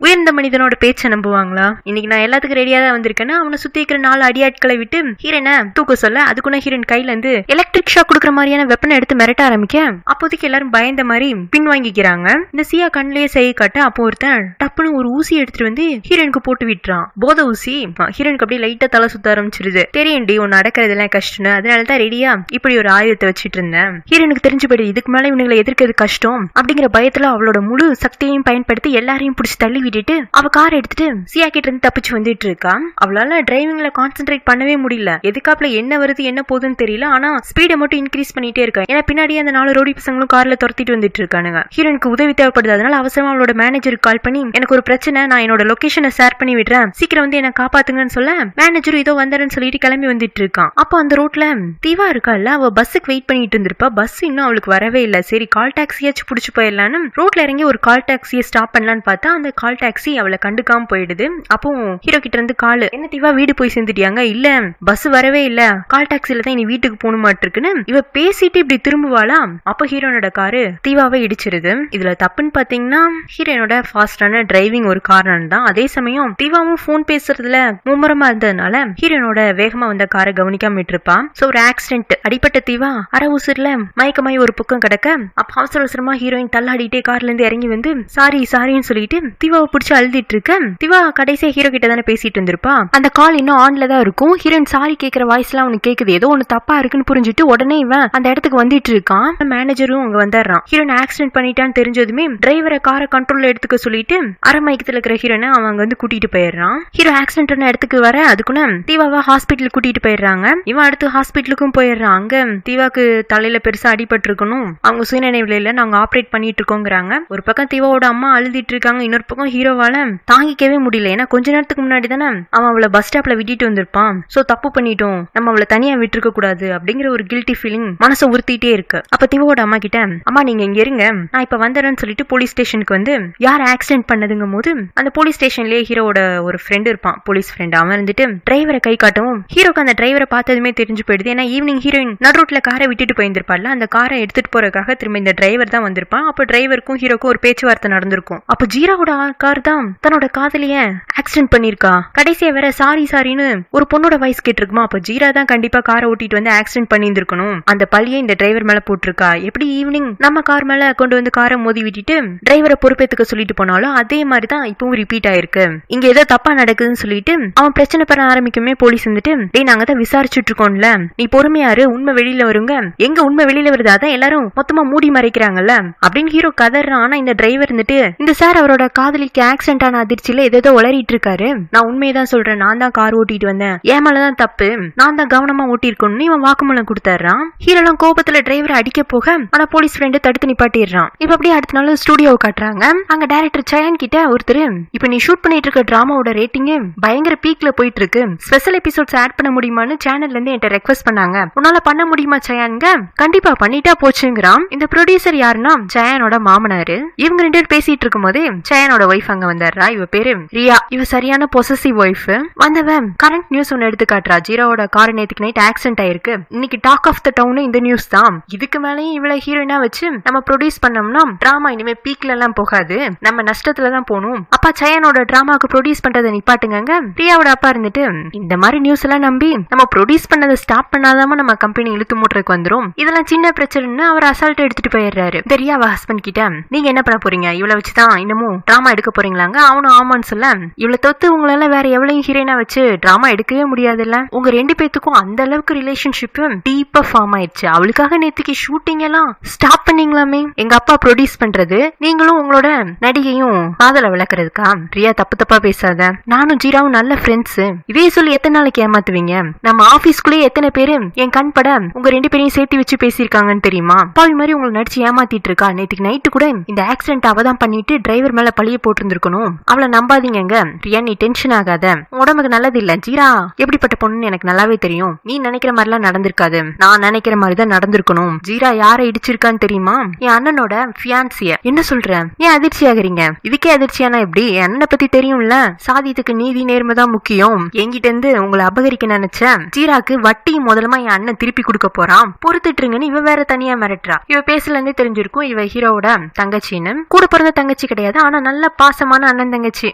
உயர்ந்த மனிதனோட பேச்சை நம்புவாங்களா? இன்னைக்கு நான் எல்லாத்துக்கும் ரெடியா தான் வந்திருக்கேன்னா அவனை சுத்தி இருக்கிற 4 அடியாட்களை விட்டு ஹீரோனை தூக்க சொல்ல, அதுக்குள்ள ஹீரோன் கையில இருந்து எலக்ட்ரிக் ஷாக் கொடுக்குற மாதிரியான வெப்பனை எடுத்து மிரட்ட ஆரம்பிக்க, அப்போதைக்கு எல்லாரும் பயந்த மாதிரி பின்வாங்கிக்கிறாங்க. இந்த சியா கண்ணிலேயே செய்ய காட்ட அப்போ ஒருத்தன் டப்புன்னு ஒரு ஊசி எடுத்துட்டு வந்து ஹீரோனுக்கு போட்டு விட்டுறான். போத ஊசி. ஹீரோனுக்கு அப்படியே லைட்டா தலை சுத்த ஆரம்பிச்சிருது. தெரியும்டி உன் நடக்கிறதெல்லாம் கஷ்டம்னு, அதனாலதான் ரெடியா இப்படி ஒரு ஆயுதத்தை வச்சிட்டு இருந்தேன். ஹீரோனுக்கு தெரிஞ்சு போயிடு இதுக்கு மேல இவங்களை எதிர்க்கிறது கஷ்டம் அப்படிங்கிற பயத்துல அவளோட முழு சக்தியையும் பயன்படுத்தி எல்லாரையும் பிடிச்சி தள்ளி விட்டுட்டு அவ கார் எடுத்துட்டு சியா கிட்ட இருந்து தப்பிச்சு வந்துட்டு இருக்கா. அவளால டிரைவிங்ல கான்சென்ட்ரேட் பண்ணவே முடியல. எதுக்காப்புல என்ன வருது என்ன போகுதுன்னு தெரியல. ஆனா ஸ்பீடை மட்டும் இன்க்ரீஸ் பண்ணிட்டே இருக்கா. ஏன்னா பின்னாடியே அந்த 4 ரோடி பசங்களும் கார்ல துரத்திட்டு வந்துட்டு இருக்கானுங்க. ஹீரோனுக்கு உதவி தேவைப்படுது. அதனால அவசரமா அவளோட மேனேஜருக்கு கால் பண்ணி எனக்கு ஒரு பிரச்சனை, நான் என்னோட லொகேஷனை ஷேர் பண்ணி விடுறேன், சீக்கிரம் வந்து என்ன காப்பாத்துங்கன்னு சொல்ல மேனேஜரும் இதோ வந்தாருன்னு சொல்லிட்டு கிளம்பி வந்துட்டு இருக்கான். அப்போ அந்த ரோட்ல தீவா இருக்கால, அவ பஸ்ஸுக்கு வெயிட் பண்ணிட்டு இருந்திருப்பா. பஸ் இன்னும் அவளுக்கு வரவே இல்ல. சரி கால் டாக்ஸியாச்சும் புடிச்சு போயிடலான்னு ரோட்ல இறங்கி ஒரு கால் டாக்ஸியை ஸ்டாப் பண்ணலான்னு பார்த்தா அந்த கால் டாக்ஸி அவளை கண்டுக்காம போயிடுது. அப்போ ஹீரோ கிட்ட இருந்து கால், என்ன தீவா வீடு போய் சேர்ந்துட்டியாங்க? இல்ல பஸ் வரவே இல்ல, கால் டாக்ஸில தான் இனி வீட்டுக்கு போகணுமாட்டிருக்குன்னு இவ பேசிட்டு இப்படி திரும்புவாளா. அப்ப ஹீரோனோட காரு தீவாவை இடிச்சிருது. இதுல தப்புன்னு பாத்தீங்கன்னா ஹீரோனோட ஃபாஸ்டான டிரைவிங் ஒரு காரணம் தான். அதே சமயம் தீவாவும் போன் பேசுறதுல மும்முரமா இருந்ததுனால ஹீரோனோட வேகமா வந்த காரை கவனிக்காம விட்டுருப்பா. சோ ஒரு ஆக்சிடென்ட், அடிப்பட்ட தீவா அரை உசுர்ல மயக்கமாயி ஒரு பக்கம் கிடக்க, அப்ப அவசர அவசரமா ஹீரோயின் தள்ளாடிட்டே கார்ல இருந்து இறங்கி வந்து சாரின்னு சொல்லிட்டு தீவாவை பிடிச்சி அழுதிட்டு இருக்க. தீவா கடைசியா ஹீரோ கிட்ட தானே பேசிட்டு இருந்திருப்பா. அந்த கால் இன்னும் ஆன்ல தான் இருக்கும். ஹீரோயின் சாரி கேட்கிற வாய்ஸ் எல்லாம் அவனுக்கு கேக்குது. ஏதோ ஒண்ணு தப்பா இருக்குன்னு புரிஞ்சுட்டு உடனே இவன் அந்த இடத்துக்கு வந்துட்டு இருக்கான். மேனேஜரும் அங்க வந்துடுறான். ஹீரோயின் ஆக்சிடென்ட் பண்ணிட்டான்னு தெரிஞ்சதுமே டிரைவரை காரை கண்ட்ரோல்ல எடுத்துக்க சொல்லிட்டு அரை மயக்கத்துல இருக்கிற ஹீரோனை அவங்க வந்து கூட்டிட்டு போயிடுறான். ஹீரோ ஆக்சிடென்ட் இடத்துக்கு வர அதுக்குன்னு தீவாவை ஹாஸ்பிட்டல் கூட்டிட்டு போயிடுறாங்க. இவன் அடுத்து ஹாஸ்பிட்டலுக்கும் போயிடுறான். அங்க தீவாக்கு தலையில பெருசா அடிபட்டு இருக்கணும், அவங்க சுயநினைவுல இல்ல, நாங்க ஆப்ரேட் பண்ணிட்டு இருக்கோங்கிறாங்க. ஒரு பக்கம் தீவாவோட அம்மா அழுதிட்டு இருக்காங்க, இன்னொரு பக்கம் ஹீரோவால தாங்கிக்கவே முடியல. ஏன்னா கொஞ்ச நேரத்துக்கு முன்னாடி தானே அவன் அவளை பஸ் ஸ்டாப்ல விட்டுட்டு வந்திருப்பான். சோ தப்பு பண்ணிட்டோம், நம்ம அவளை தனியா விட்டுருக்க கூடாது அப்படிங்கிற ஒரு கில்ட்டி ஃபீலிங் மனசை உறுத்திட்டே இருக்கு. அப்ப தீவாவோட அம்மா கிட்ட, அம்மா நீங்க இங்க இருங்க, நான் இப்ப வந்துறேன்னு சொல்லிட்டு போலீஸ் ஸ்டேஷனுக்கு வந்து யார் ஆக்சிடென்ட் பண்ணதுங்கும் போது அந்த போலீஸ் ஸ்டேஷன்லயே ஹீரோட ஒரு ஃப்ரெண்ட் இருப்பான், போலீஸ் ஃப்ரெண்ட். அவன் இருந்துட்டு டிரைவரை கை காட்டவும் ஹீரோக்கு அந்த டிரைவரை பார்த்ததுமே தெரிஞ்சு போயிடுது. ஏன்னா ஈவினிங் ஹீரோயின் நடு ரோட்ல காரை விட்டுட்டு போயிருந்திருப்பாள், அந்த காரை எடுத்துட்டு போறதுக்காக திரும்ப இந்த டிரைவர் தான் வந்திருப்பான். அப்ப டிரைவருக்கும் ஹீரோக்கும் ஒரு பேச்சுவார்த்தை நடந்திருக்கும். அப்ப ஜீராவோட கார் தான் தன்னோட காதலிய ஆக்சிடென்ட் பண்ணிருக்கா. கடைசியா வேற சாரின்னு ஒரு பொண்ணோட வாய்ஸ் கேட்டிருக்குமா. அப்ப ஜீரா தான் கண்டிப்பா காரை ஓட்டிட்டு வந்து ஆக்சிடென்ட் பண்ணியிருந்திருக்கணும். அந்த பழியை இந்த டிரைவர் மேல போட்டிருக்கா. எப்படி ஈவினிங் நம்ம கார் மேல கொண்டு வந்து காரை மோதி விட்டுட்டு டிரைவரை பொறுப்பேத்துக்க சொல்லிட்டு போனாலும் அதே மாதிரிதான் இப்பவும் ரிப்பீட் ஆயிருக்கு. இங்க ஏதோ தப்பா நடக்குதுன்னு சொல்லிட்டு அவன் பிரச்சனை பண்ண ஆரம்பிக்குமே போலீஸ் வந்துட்டு, டேய் நாங்க தான் விசாரிச்சுட்டு இருக்கோம்ல, நீ பொறுமையாரு, உண்மை வெளியில வருங்க. எங்க உண்மை வெளியில வருது, அதான் எல்லாரும் மொத்தமா மூடி மறைக்கிறாங்கல்ல அப்படின்னு ஹீரோ கதறான். ஆனா இந்த டிரைவர் இருந்துட்டு, இந்த சார் அவரோட காதலிக்கு ஆக்சிடென்ட் ஆன அதிர்ச்சியில ஏதோ உளறிட்டு இருக்காரு, நான் உண்மையதான் சொல்றேன், நான் தான் கார் ஓட்டிட்டு வந்தேன், ஏன் மேலதான் தப்பு, நான் தான் கவனமா ஓட்டி இருக்கணும்னு இவன் வாக்குமூலம் கொடுத்துறான். ஹீரோலாம் கோபத்துல டிரைவரை அடிக்க போக ஆனா போலீஸ் ஃப்ரெண்டு தடுத்து நிப்பாட்டிடுறான். இப்ப அப்படியே அடுத்த நாள் ஸ்டுடியோவை காட்டுறாங்க. அங்க டைரக்டர் சயன் கிட்ட ஒருத்தர், இப்ப நீ ஷூட் பண்ணிட்டு இருக்க டிராமாவோட ரேட்டிங் பயங்கர பீக்ல போயிட்டு இருக்கு, ஸ்பெஷல் எபிசோட்ஸ் ஆட் பண்ண முடியுமான்னு சேனல்ல இருந்து என்கிட்ட ரெக்வெஸ்ட் பண்ணாங்க, உன்னால பண்ண முடியுமா சயான்ங்க? கண்டிப்பா பண்ணிட்டா போச்சுங்கிறான். இந்த ப்ரொடியூசர் யாருன்னா சயானோட மாமனாரு. இவங்க 2 பேர் பேசிட்டு இருக்கும் போது சயானோட ஒய்ஃப் அங்க வந்தாரா. இவ பேரு ரியா. இவ சரியான பொசசிவ் ஒய்ஃப். வந்தவன் கரண்ட் நியூஸ் ஒன்னு எடுத்து காட்டுறா. ஜீராவோட கார் நேத்துக்கு நைட் ஆக்சிடென்ட் ஆயிருக்கு, இன்னைக்கு டாக் ஆஃப் த டவுன் இந்த நியூஸ் தான். இதுக்கு மேலேயும் இவளை ஹீரோயினா வச்சு நம்ம ப்ரொடியூஸ் பண்ணோம்னா டிராமா இனிமே பீக்ல எல்லாம் போகாது, நம்ம நஷ்டத்துல தான் போகணும். அப்பா சயானோட டிராமாக்கு ப்ரொடியூஸ் பண்றதை நிப்பாட்டுங்க. பிரியாவோட அப்பா இருந்துட்டு, இந்த மாதிரி நியூஸ் எல்லாம் நம்பி நம்ம ப்ரொடியூஸ் பண்ணதை ஸ்டாப் பண்ணாதாம நம்ம கம்பெனி இழுத்து மூட்டுறதுக்கு வந்துரும், இதெல்லாம் சின்ன பிரச்சனைன்னு அவர் அசால்ட் எடுத்துட்டு போயிடுறாரு. தெரியாவ ஹஸ்பண்ட் கிட்ட, நீங்க என்ன பண்ண போறீங்க, இவளை வச்சுதான் இன்னமும் டிராமா எடுக்க போறீங்களாங்க? அவனும் ஆமான்னு சொல்ல, இவளை தொத்து உங்களால வேற எவ்வளவு ஹீரோயினா வச்சு டிராமா எடுக்கவே முடியாதுல்ல, உங்க 2 பேத்துக்கும் அந்த அளவுக்கு ரிலேஷன்ஷிப் டீப்பா ஃபார்ம் ஆயிடுச்சு, அவளுக்காக நேத்துக்கு ஷூட்டிங் எல்லாம் ஸ்டாப் பண்ணீங்களாமே, எங்க அப்பா ப்ரொடியூஸ் பண்றது, நீங்களும் உங்களோட நடிகையும் காதல விளக்குறதுக்கா? ரியா தப்பா பேசாத, நானும் ஜீராவும் நல்ல ஃப்ரெண்ட்ஸ், இதே சொல்லி எத்தனை நாளைக்கு ஏமாத்துவீங்க? நம்ம ஆபீஸ்க்குள்ளே எத்தனை பேரு என் கண் பட உங்க 2 பேரையும் சேர்த்து வச்சு பேசியிருக்காங்கன்னு தெரியுமா? பாவி மாதிரி உங்களை நடிச்சு ஏமாத்திட்டு இருக்கா. நேத்துக்கு நைட்டு கூட இந்த ஆக்சிடென்ட் அவதான் பண்ணிட்டு டிரைவர் மேல பழிய போட்டிருந்திருக்கணும், அவளை நம்பாதீங்க. ரியா நீ டென்ஷன் ஆகாத, உடம்புக்கு நல்லது இல்ல. ஜீரா எப்படிப்பட்ட பொண்ணுன்னு எனக்கு நல்லாவே தெரியும், நீ நினைக்கிற மாதிரி எல்லாம் நடந்திருக்காது, நான் நினைக்கிற மாதிரிதான் நடந்திருக்கணும். ஜீரா யாரை இடிச்சிருக்கான்னு தெரியுமா? என் அண்ணனோட ஃபியான்சிய. என்ன சொல்ற? ஏன் அதிர்ச்சி ஆகுறீங்க? இதுக்கே அதிர்ச்சியானா எப்படி? என் அண்ணனை பத்தி தெரியும்ல, சாதியத்துக்கு நீதி நேர்மை தான் முக்கியம், என்கிட்ட இருந்து உங்களை அபகரிக்க நினைச்சேன், ஜீராக்கு வட்டி முதலமா என் அண்ணன் திருப்பி கொடுக்க போறான், பொறுத்துட்டுருங்கன்னு இவ வேற தனியா மிரட்டுறா. இவ பேசல இருந்தே தெரிஞ்சிருக்கும் இவ ஹீரோவோட தங்கச்சின்னு. கூட பிறந்த தங்கச்சி கிடையாது, ஆனா நல்ல பாசமான அண்ணன் தங்கச்சி.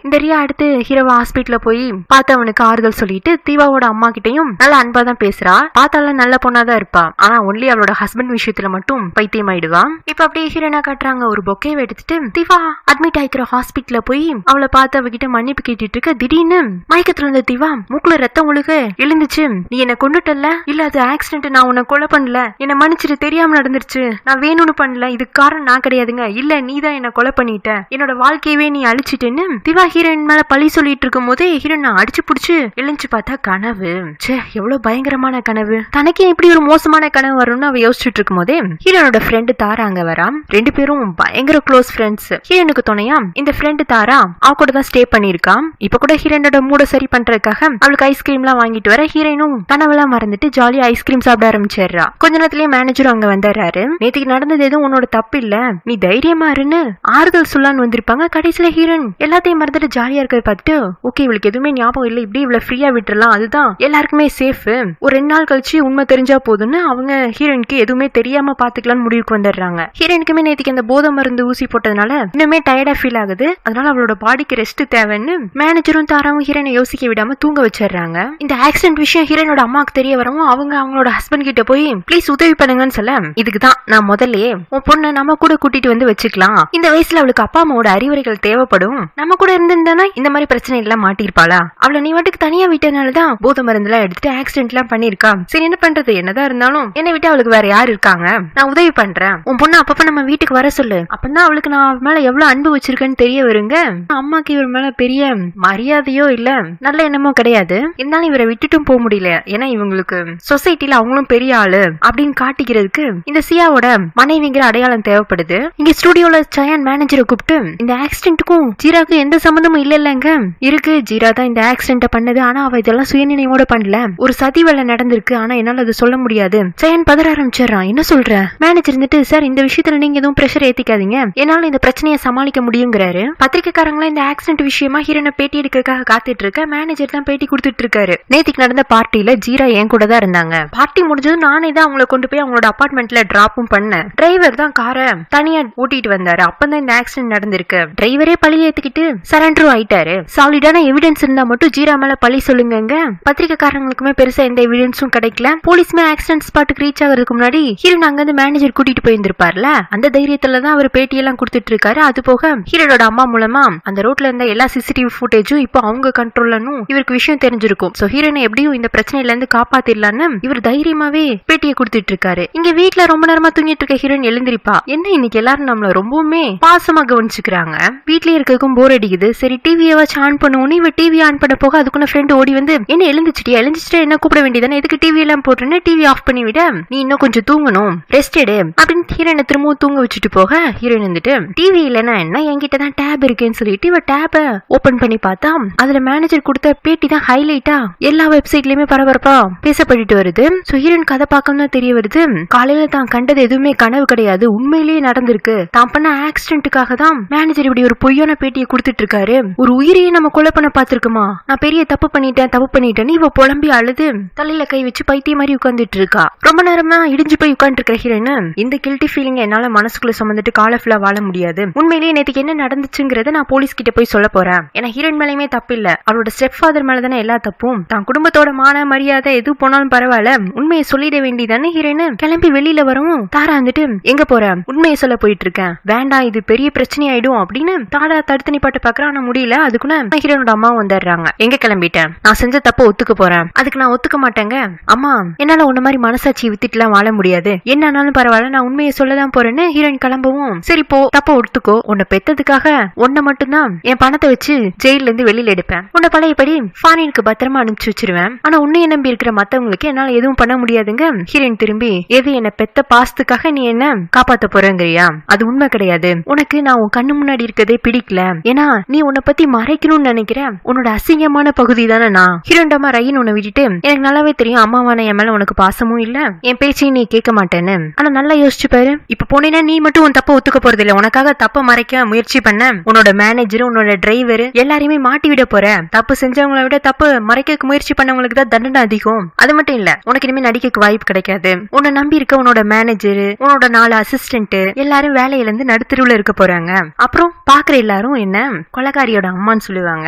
இந்த ரியா அடுத்து ஹீரோவா ஹாஸ்பிட்டல்ல போய் பார்த்து அவனுக்கு ஆறுதல் சொல்லிட்டு தீவாவோட அம்மா கிட்டையும் நல்ல அன்பா தான் பேசுறா. பார்த்தாலும் நல்ல பொண்ணாதான் இருப்பா, ஆனா ஒன்லி அவளோட ஹஸ்பண்ட் விஷயத்துல மட்டும் பைத்தியம் ஆயிடுவா. இப்ப அப்படியே ஹீரோனா காட்டுறாங்க, ஒரு பொக்கே எடுத்துட்டு தீவா அட்மிட் ஆயிக்கிற ஹாஸ்பிட்டல்ல போய் அவளை பார்த்து அவகிட்ட மன்னிப்பு கேட்டுட்டு இருக்க. திடீர்னு மயக்கத்துல இருந்த தீவா மூக்குல ரத்தம் ஒழுக எழுந்துச்சு. நீ என்ன கொண்டுட்டல்ல, இல்ல அது ஆக்சிடென்ட், நான் உன்னை கொலை பண்ணல, என்ன மன்னிச்சிட்டு, தெரியாம நடந்துருச்சு, நான் வேணும்னு பண்ணல, இதுக்கு காரணம் நான் கிடையாதுங்க, இல்ல நீதான் என்ன கொலை பண்ணிட்ட, என்னோட வாழ்க்கையவே நீ அழிச்சிட்டேன்னு திவா ஹீரோயின் மேல பழி சொல்லிட்டு இருக்கும் போதே ஹீரோயின் அடிச்சு புடிச்சு எழுந்து பார்த்தா கனவு. சே, எவ்வளவு பயங்கரமான கனவு, தனக்கே இப்படி ஒரு மோசமான கனவு வரும்னு அவ யோசிச்சுட்டு இருக்கும் போதே ஹீரோனோட ஃப்ரெண்டு தாரா அங்க வரா. ரெண்டு பேரும் பயங்கர க்ளோஸ் ஃப்ரெண்ட்ஸ். ஹீரோனுக்கு துணையா இந்த ஃப்ரெண்டு தாரா அவ கூட தான் ஸ்டே பண்ணிருக்கா. இப்ப கூட ஹீரோனோட மூட சரி பண்றதுக்காக அவளுக்கு ஐஸ்கிரீம் எல்லாம் வாங்கிட்டு வர ஹீரோயினும் கனவெல்லாம் மறந்துட்டு ஜாலியா ஐஸ்கிரீம் சாப்பிட ஆரம்பிச்சிடுறா. கொஞ்ச நேரத்திலேயே மேனேஜரும் அங்க வந்துடுறாரு. நேத்துக்கு நடந்தது எதுவும் உன்னோட தப்பு இல்ல, நீ தைரியமா இருன்னு ஆறுதல் சொல்லான்னு வந்திருப்பாங்க. கடைசியில ஹீரோயின் எல்லாத்தையும் மறந்துட்டு ஜாலியா இருக்கிறத பார்த்துட்டு ஓகே இவளுக்கு எதுவுமே ஞாபகம் இல்லை, இப்படி இவ்வளவு ஃப்ரீயா விட்டுறலாம், அதுதான் எல்லாருக்குமே சேஃப், ஒரு 2 நாள் கழிச்சு உண்மை தெரிஞ்சா போதுன்னு அவங்க ஹீரோயினுக்கு எதுவுமே தெரியாம பாத்துக்கலாம்னு முடிவுக்கு வந்துடுறாங்க. ஹீரோயினுக்குமே நேத்துக்கு அந்த போதை மருந்து ஊசி போட்டதுனால இன்னுமே டயர்டா ஃபீல் ஆகுது, அதனால அவளோட பாடிக்கு ரெஸ்ட் தேவைன்னு மேனேஜரும் தாராவும் ஹீரோயினை யோசிக்க விடாம தூங்க வச்சிடுறாங்க. இந்த ஆக்சிடென்ட் விஷயம் ஹீரோயினோட அம்மாக்கு தெரிய வரவும் அவங்க அவங்களோட ஹஸ்பண்ட் கிட்ட போய் ப்ளீஸ் உதவி பண்ணுங்கன்னு சொல்ல, இதுக்குதான் நான் முதல்லயே உன் பொண்ணை நம்ம கூட கூட்டிட்டு வந்து வச்சுக்கலாம், இந்த வயசுல அவளுக்கு அப்பா அம்மாவோட அறிவுரைகள் தேவைப்படும், நம்ம கூட இருந்திருந்தானா இந்த மாதிரி பிரச்சனை எல்லாம் மாட்டிருப்பாளா, அவளை நீ வாட்டுக்கு தனியா விட்டனாலதான் போதை மருந்து எல்லாம் எடுத்துட்டு ஆக்சிடென்ட் எல்லாம் பண்ணிருக்கா, சரி என்ன பண்றது, என்னதான் இருந்தாலும் என்னை விட்டு அவளுக்கு வேற யாரு இருக்காங்க, நான் உதவி பண்றேன், உன் பொண்ணு அப்பப்ப நம்ம வீட்டுக்கு வர சொல்லு, அப்பதான் அவளுக்கு நான் அவ மேல எவ்வளவு அன்பு வச்சிருக்கேன்னு தெரிய வருங்க. அம்மாக்கு இவர் மேல பெரிய மரியாதையோ இல்ல நல்ல எண்ணமோ கிடையாது, இருந்தாலும் இவரை விட்டுட்டும் போக முடியல, ஏன்னா இவங்களுக்கு சொசைட்டில அவங்களும் பெரிய ஆளு அப்படின்னு காட்டிக்கிறதுக்கு இந்த சியாவோட மனைவிங்கிற அடையாளம் தேவைப்படுது. இங்க ஸ்டுடியோல சயான் மேனேஜரை கூப்பிட்டு இந்த ஆக்சிடென்ட்டுக்கும் ஜீராக்கும் எந்த சம்பந்தமும் இல்லங்க, இருக்கு, ஜீரா தான் இந்த ஆக்சிடென்ட் பண்ணது, ஆனா அவ இதெல்லாம் சுயநினைவோட பண்ணல, ஒரு சதி வேலை நடந்திருக்கு, ஆனா என்னால அது சொல்ல முடியாது. சயான் பதற ஆரம்பிச்சிடறான், என்ன சொல்ற? மேனேஜர் இருந்துட்டு சார் இந்த விஷயத்துல நீங்க எதுவும் பிரஷர் ஏத்திக்காதீங்க, என்னால இந்த பிரச்சனையை சமாளிக்க முடியுங்கிறாரு. பத்திரிக்கைக்காரங்களா இந்த ஆக்சிடென்ட் விஷயமா ஹீரோனை பேட்டி எடுக்கிறதுக்காக காத்துட்டு இருக்க, மேனேஜர் தான் பேட்டி கொடுத்துட்டு இருக்காரு. நேத்துக்கு நடந்த பார்ட்டியில ஜீரா என் கூட தான் இருந்தாங்க, பார்ட்டி முடிஞ்சதும் நானே தான் அவங்களை கொண்டு போய் அவங்களோட அபார்ட்மெண்ட்ல டிராப்பும் பண்ணேன், டிரைவர் தான் காரை தனியா ஓட்டிட்டு வந்தாரு, அப்பதான் இந்த ஆக்சிடென்ட் நடந்திருக்கு, டிரைவரே பழி ஏத்துக்கிட்டு சரண்டரும் ஆயிட்டாரு, சாலிடான எவிடன்ஸ் இருந்தா மட்டும் ஜீரா மேல பழி சொல்லுங்க. பத்திரிக்கைக்காரங்களுக்குமே பெருசா எந்த எவிடன்ஸும் கிடைக்கல, போலீஸ்மே ஆக்சிடென்ட் ஸ்பாட்டுக்கு ரீச் ஆகிறதுக்கு முன்னாடி ஹீரோன் அங்க இருந்து மேனேஜர் கூட்டிட்டு போயிருந்திருப்பார்ல, அந்த தைரியத்துலதான் அவர் பேட்டியெல்லாம் கொடுத்துட்டு இருக்காரு. அது போக ஹீரோட அம்மா மூலமா அந்த ரோட்ல இருந்த எல்லா சிசிடிவி ஃபுட்டேஜும் இப்போ அவங்க கண்ட்ரோல்லனும் இவருக்கு விஷயம் தெரிஞ்சிருக்கும். சோ ஹீரோனை எப்படியும் இந்த பிரச்சனையில இருந்து காப்பாத்திடலான்னு இவர் தைரியமாவே பேட்டியை கொடுத்துட்டு இருக்காரு. இங்க வீட்டுல ரொம்ப நேரமா தூங்கிட்டு இருக்க ஹீரோயின் எழுந்திருப்பா, என்ன இன்னைக்கு எல்லாரும் நம்மள ரொம்பவுமே பாசமா கவனிச்சுக்கிறாங்க, வீட்லயே இருக்கிறதுக்கும் போர் அடிக்குது, சரி டிவியை வச்சு ஆன் பண்ணுவோன்னு இவ டிவி ஆன் பண்ண போக அதுக்குள்ள ஃப்ரெண்ட் ஓடி வந்து என்ன எழுந்துச்சிட்டியா என்ன கூப்பிட வேண்டியதானே, எதுக்கு டிவி எல்லாம் போட்டுன்னு டிவி ஆஃப் பண்ணி விட, நீ இன்னும் கொஞ்சம் தூங்கணும், ரெஸ்ட் எடு அப்படின்னு ஹீரோயினை திரும்பவும் தூங்க வச்சுட்டு போக, ஹீரோயின் வந்துட்டு டிவி இல்லைன்னா என்ன, என்கிட்டதான் டேப் இருக்குன்னு சொல்லிட்டு இவ டேப ஓபன் பண்ணி பார்த்தா அதுல மேனேஜர் கொடுத்த பேட்டி தான் ஹைலைட்டா எல்லா வெப்சைட்லயுமே பரபரப்பா பேசப்பட்டு வருது. சோ ஹீரோயின் கதை பார்க்கணும் தெரிய வருது, காலையில தான் கண்டது எதுவுமே கனவு கிடையாது, உண்மையிலேயே நடந்திருக்கு, தான் பண்ண ஆக்சிடென்ட்டுக்காக தான் மேனேஜர் இப்படி ஒரு பொய்யான பேட்டியை கொடுத்துட்டு இருக்காரு, ஒரு உயிரையே நம்ம கொலை பண்ண பாத்துருக்குமா, நான் பெரிய தப்பு பண்ணிட்டேன்னு இவ புலம்பி அழுது தலையில கை வச்சு பைத்திய மாதிரி உட்கார்ந்துட்டு இருக்கா. ரொம்ப நேரமா இடிஞ்சு போய் உட்கார்ந்து இருக்க ஹீரோயின் இந்த கில்ட்டி ஃபீலிங் என்னால மனசுக்குள்ள சுமந்துட்டு கால ஃபுல்லா வாழ முடியாது, உண்மையிலேயே நேத்துக்கு என்ன நடந்துச்சுங்கிறத நான் போலீஸ் கிட்ட போய் சொல்ல போறேன், ஏன்னா ஹீரோயின் மேலயுமே தப்பு இல்ல, அவளோட ஸ்டெப் ஃபாதர் மேலதானே எல்லா தப்பும், தான் குடும்பத்தோட மான மரியாதை எது போனாலும் பரவாயில்ல, உண்மையை சொல்லிட வேண்டியதானே. ஹீரோயின் கிளம்பி வெளியில வரவும் தாரா வந்துட்டு எங்க போற, உண்மையை சொல்ல போயிட்டு இருக்கேன், வேண்டாம் இது பெரிய பிரச்சனை ஆயிடும் அப்படின்னு தாரா தடுத்து நிப்பாட்ட பாக்குறா, ஆனா முடியல. அதுக்குன்னு ஹீரோனோட அம்மாவும் வந்துடுறாங்க, எங்க கிளம்பிட்டேன், நான் செஞ்ச தப்ப ஒத்துக்க போறேன், அதுக்கு நான் ஒத்துக்க மாட்டேங்க அம்மா, என்னால உன்ன மாதிரி மனசாட்சி வித்துட்டுலாம் வாழ முடியாது, என்னாலும் பரவாயில்ல நான் உண்மையை சொல்லதான் போறேன்னு ஹீரோயின் கிளம்பவும், சரி போ தப்ப ஒத்துக்கோ, உன்னை பெத்ததுக்காக உன்னை மட்டும்தான் என் பணத்தை வச்சு ஜெயில இருந்து வெளியில எடுப்பேன், உன்னை பழையபடி ஃபாரினுக்கு பத்திரமா அனுப்பிச்சு வச்சிருவேன், ஆனா உன்னைய நம்பி இருக்கிற மத்தவங்களுக்கு என்னால எதுவும் பண்ண முடியாதுங்க. ஹீரோயின் திரும்பி எது என்ன பெத்த பாசத்துக்காக நீ என்ன காப்பாத்த போறங்கிறியா, அது உண்மை கிடையாது, உனக்கு நான் உன் கண்ணு முன்னாடி இருக்கதே பிடிக்கல, ஏன்னா நீ உன்னை பத்தி மறைக்கணும்னு நினைக்கிற உன்னோட அசிங்கமான பகுதி தானே நான். ஹீரோண்டமா ரயின் உன்னை விட்டுட்டு எனக்கு நல்லாவே தெரியும் அம்மாவான என் மேல உனக்கு பாசமும் இல்ல, என் பேச்சையும் நீ கேட்க மாட்டேன்னு, ஆனா நல்லா யோசிச்சு பாரு, இப்ப போனீங்கன்னா நீ மட்டும் உன் தப்ப ஒத்துக்க போறது இல்ல, உனக்காக தப்ப மறைக்க முயற்சி பண்ண உன்னோட மேனேஜர் உன்னோட டிரைவர் எல்லாரையுமே மாட்டி விட போற, தப்பு செஞ்சவங்களை விட தப்பு மறைக்க முயற்சி பண்ணவங்களுக்கு தான் தண்டனை அதிகம், அது மட்டும் இல்ல உனக்கு இனிமே நடிக்க வாய்ப்பு கிடைக்காது, உன்னை நம்பி இருக்க உன்னோட மேனேஜர் உன்னோட 4 அசிஸ்டன்ட் எல்லாரும் வேலையில இருந்து நடுத்து தெருவுல இருக்க போறாங்க. அப்புறம் பாக்குற எல்லாரும் என்ன கொலைகாரியோட அம்மான்னு சொல்லுவாங்க.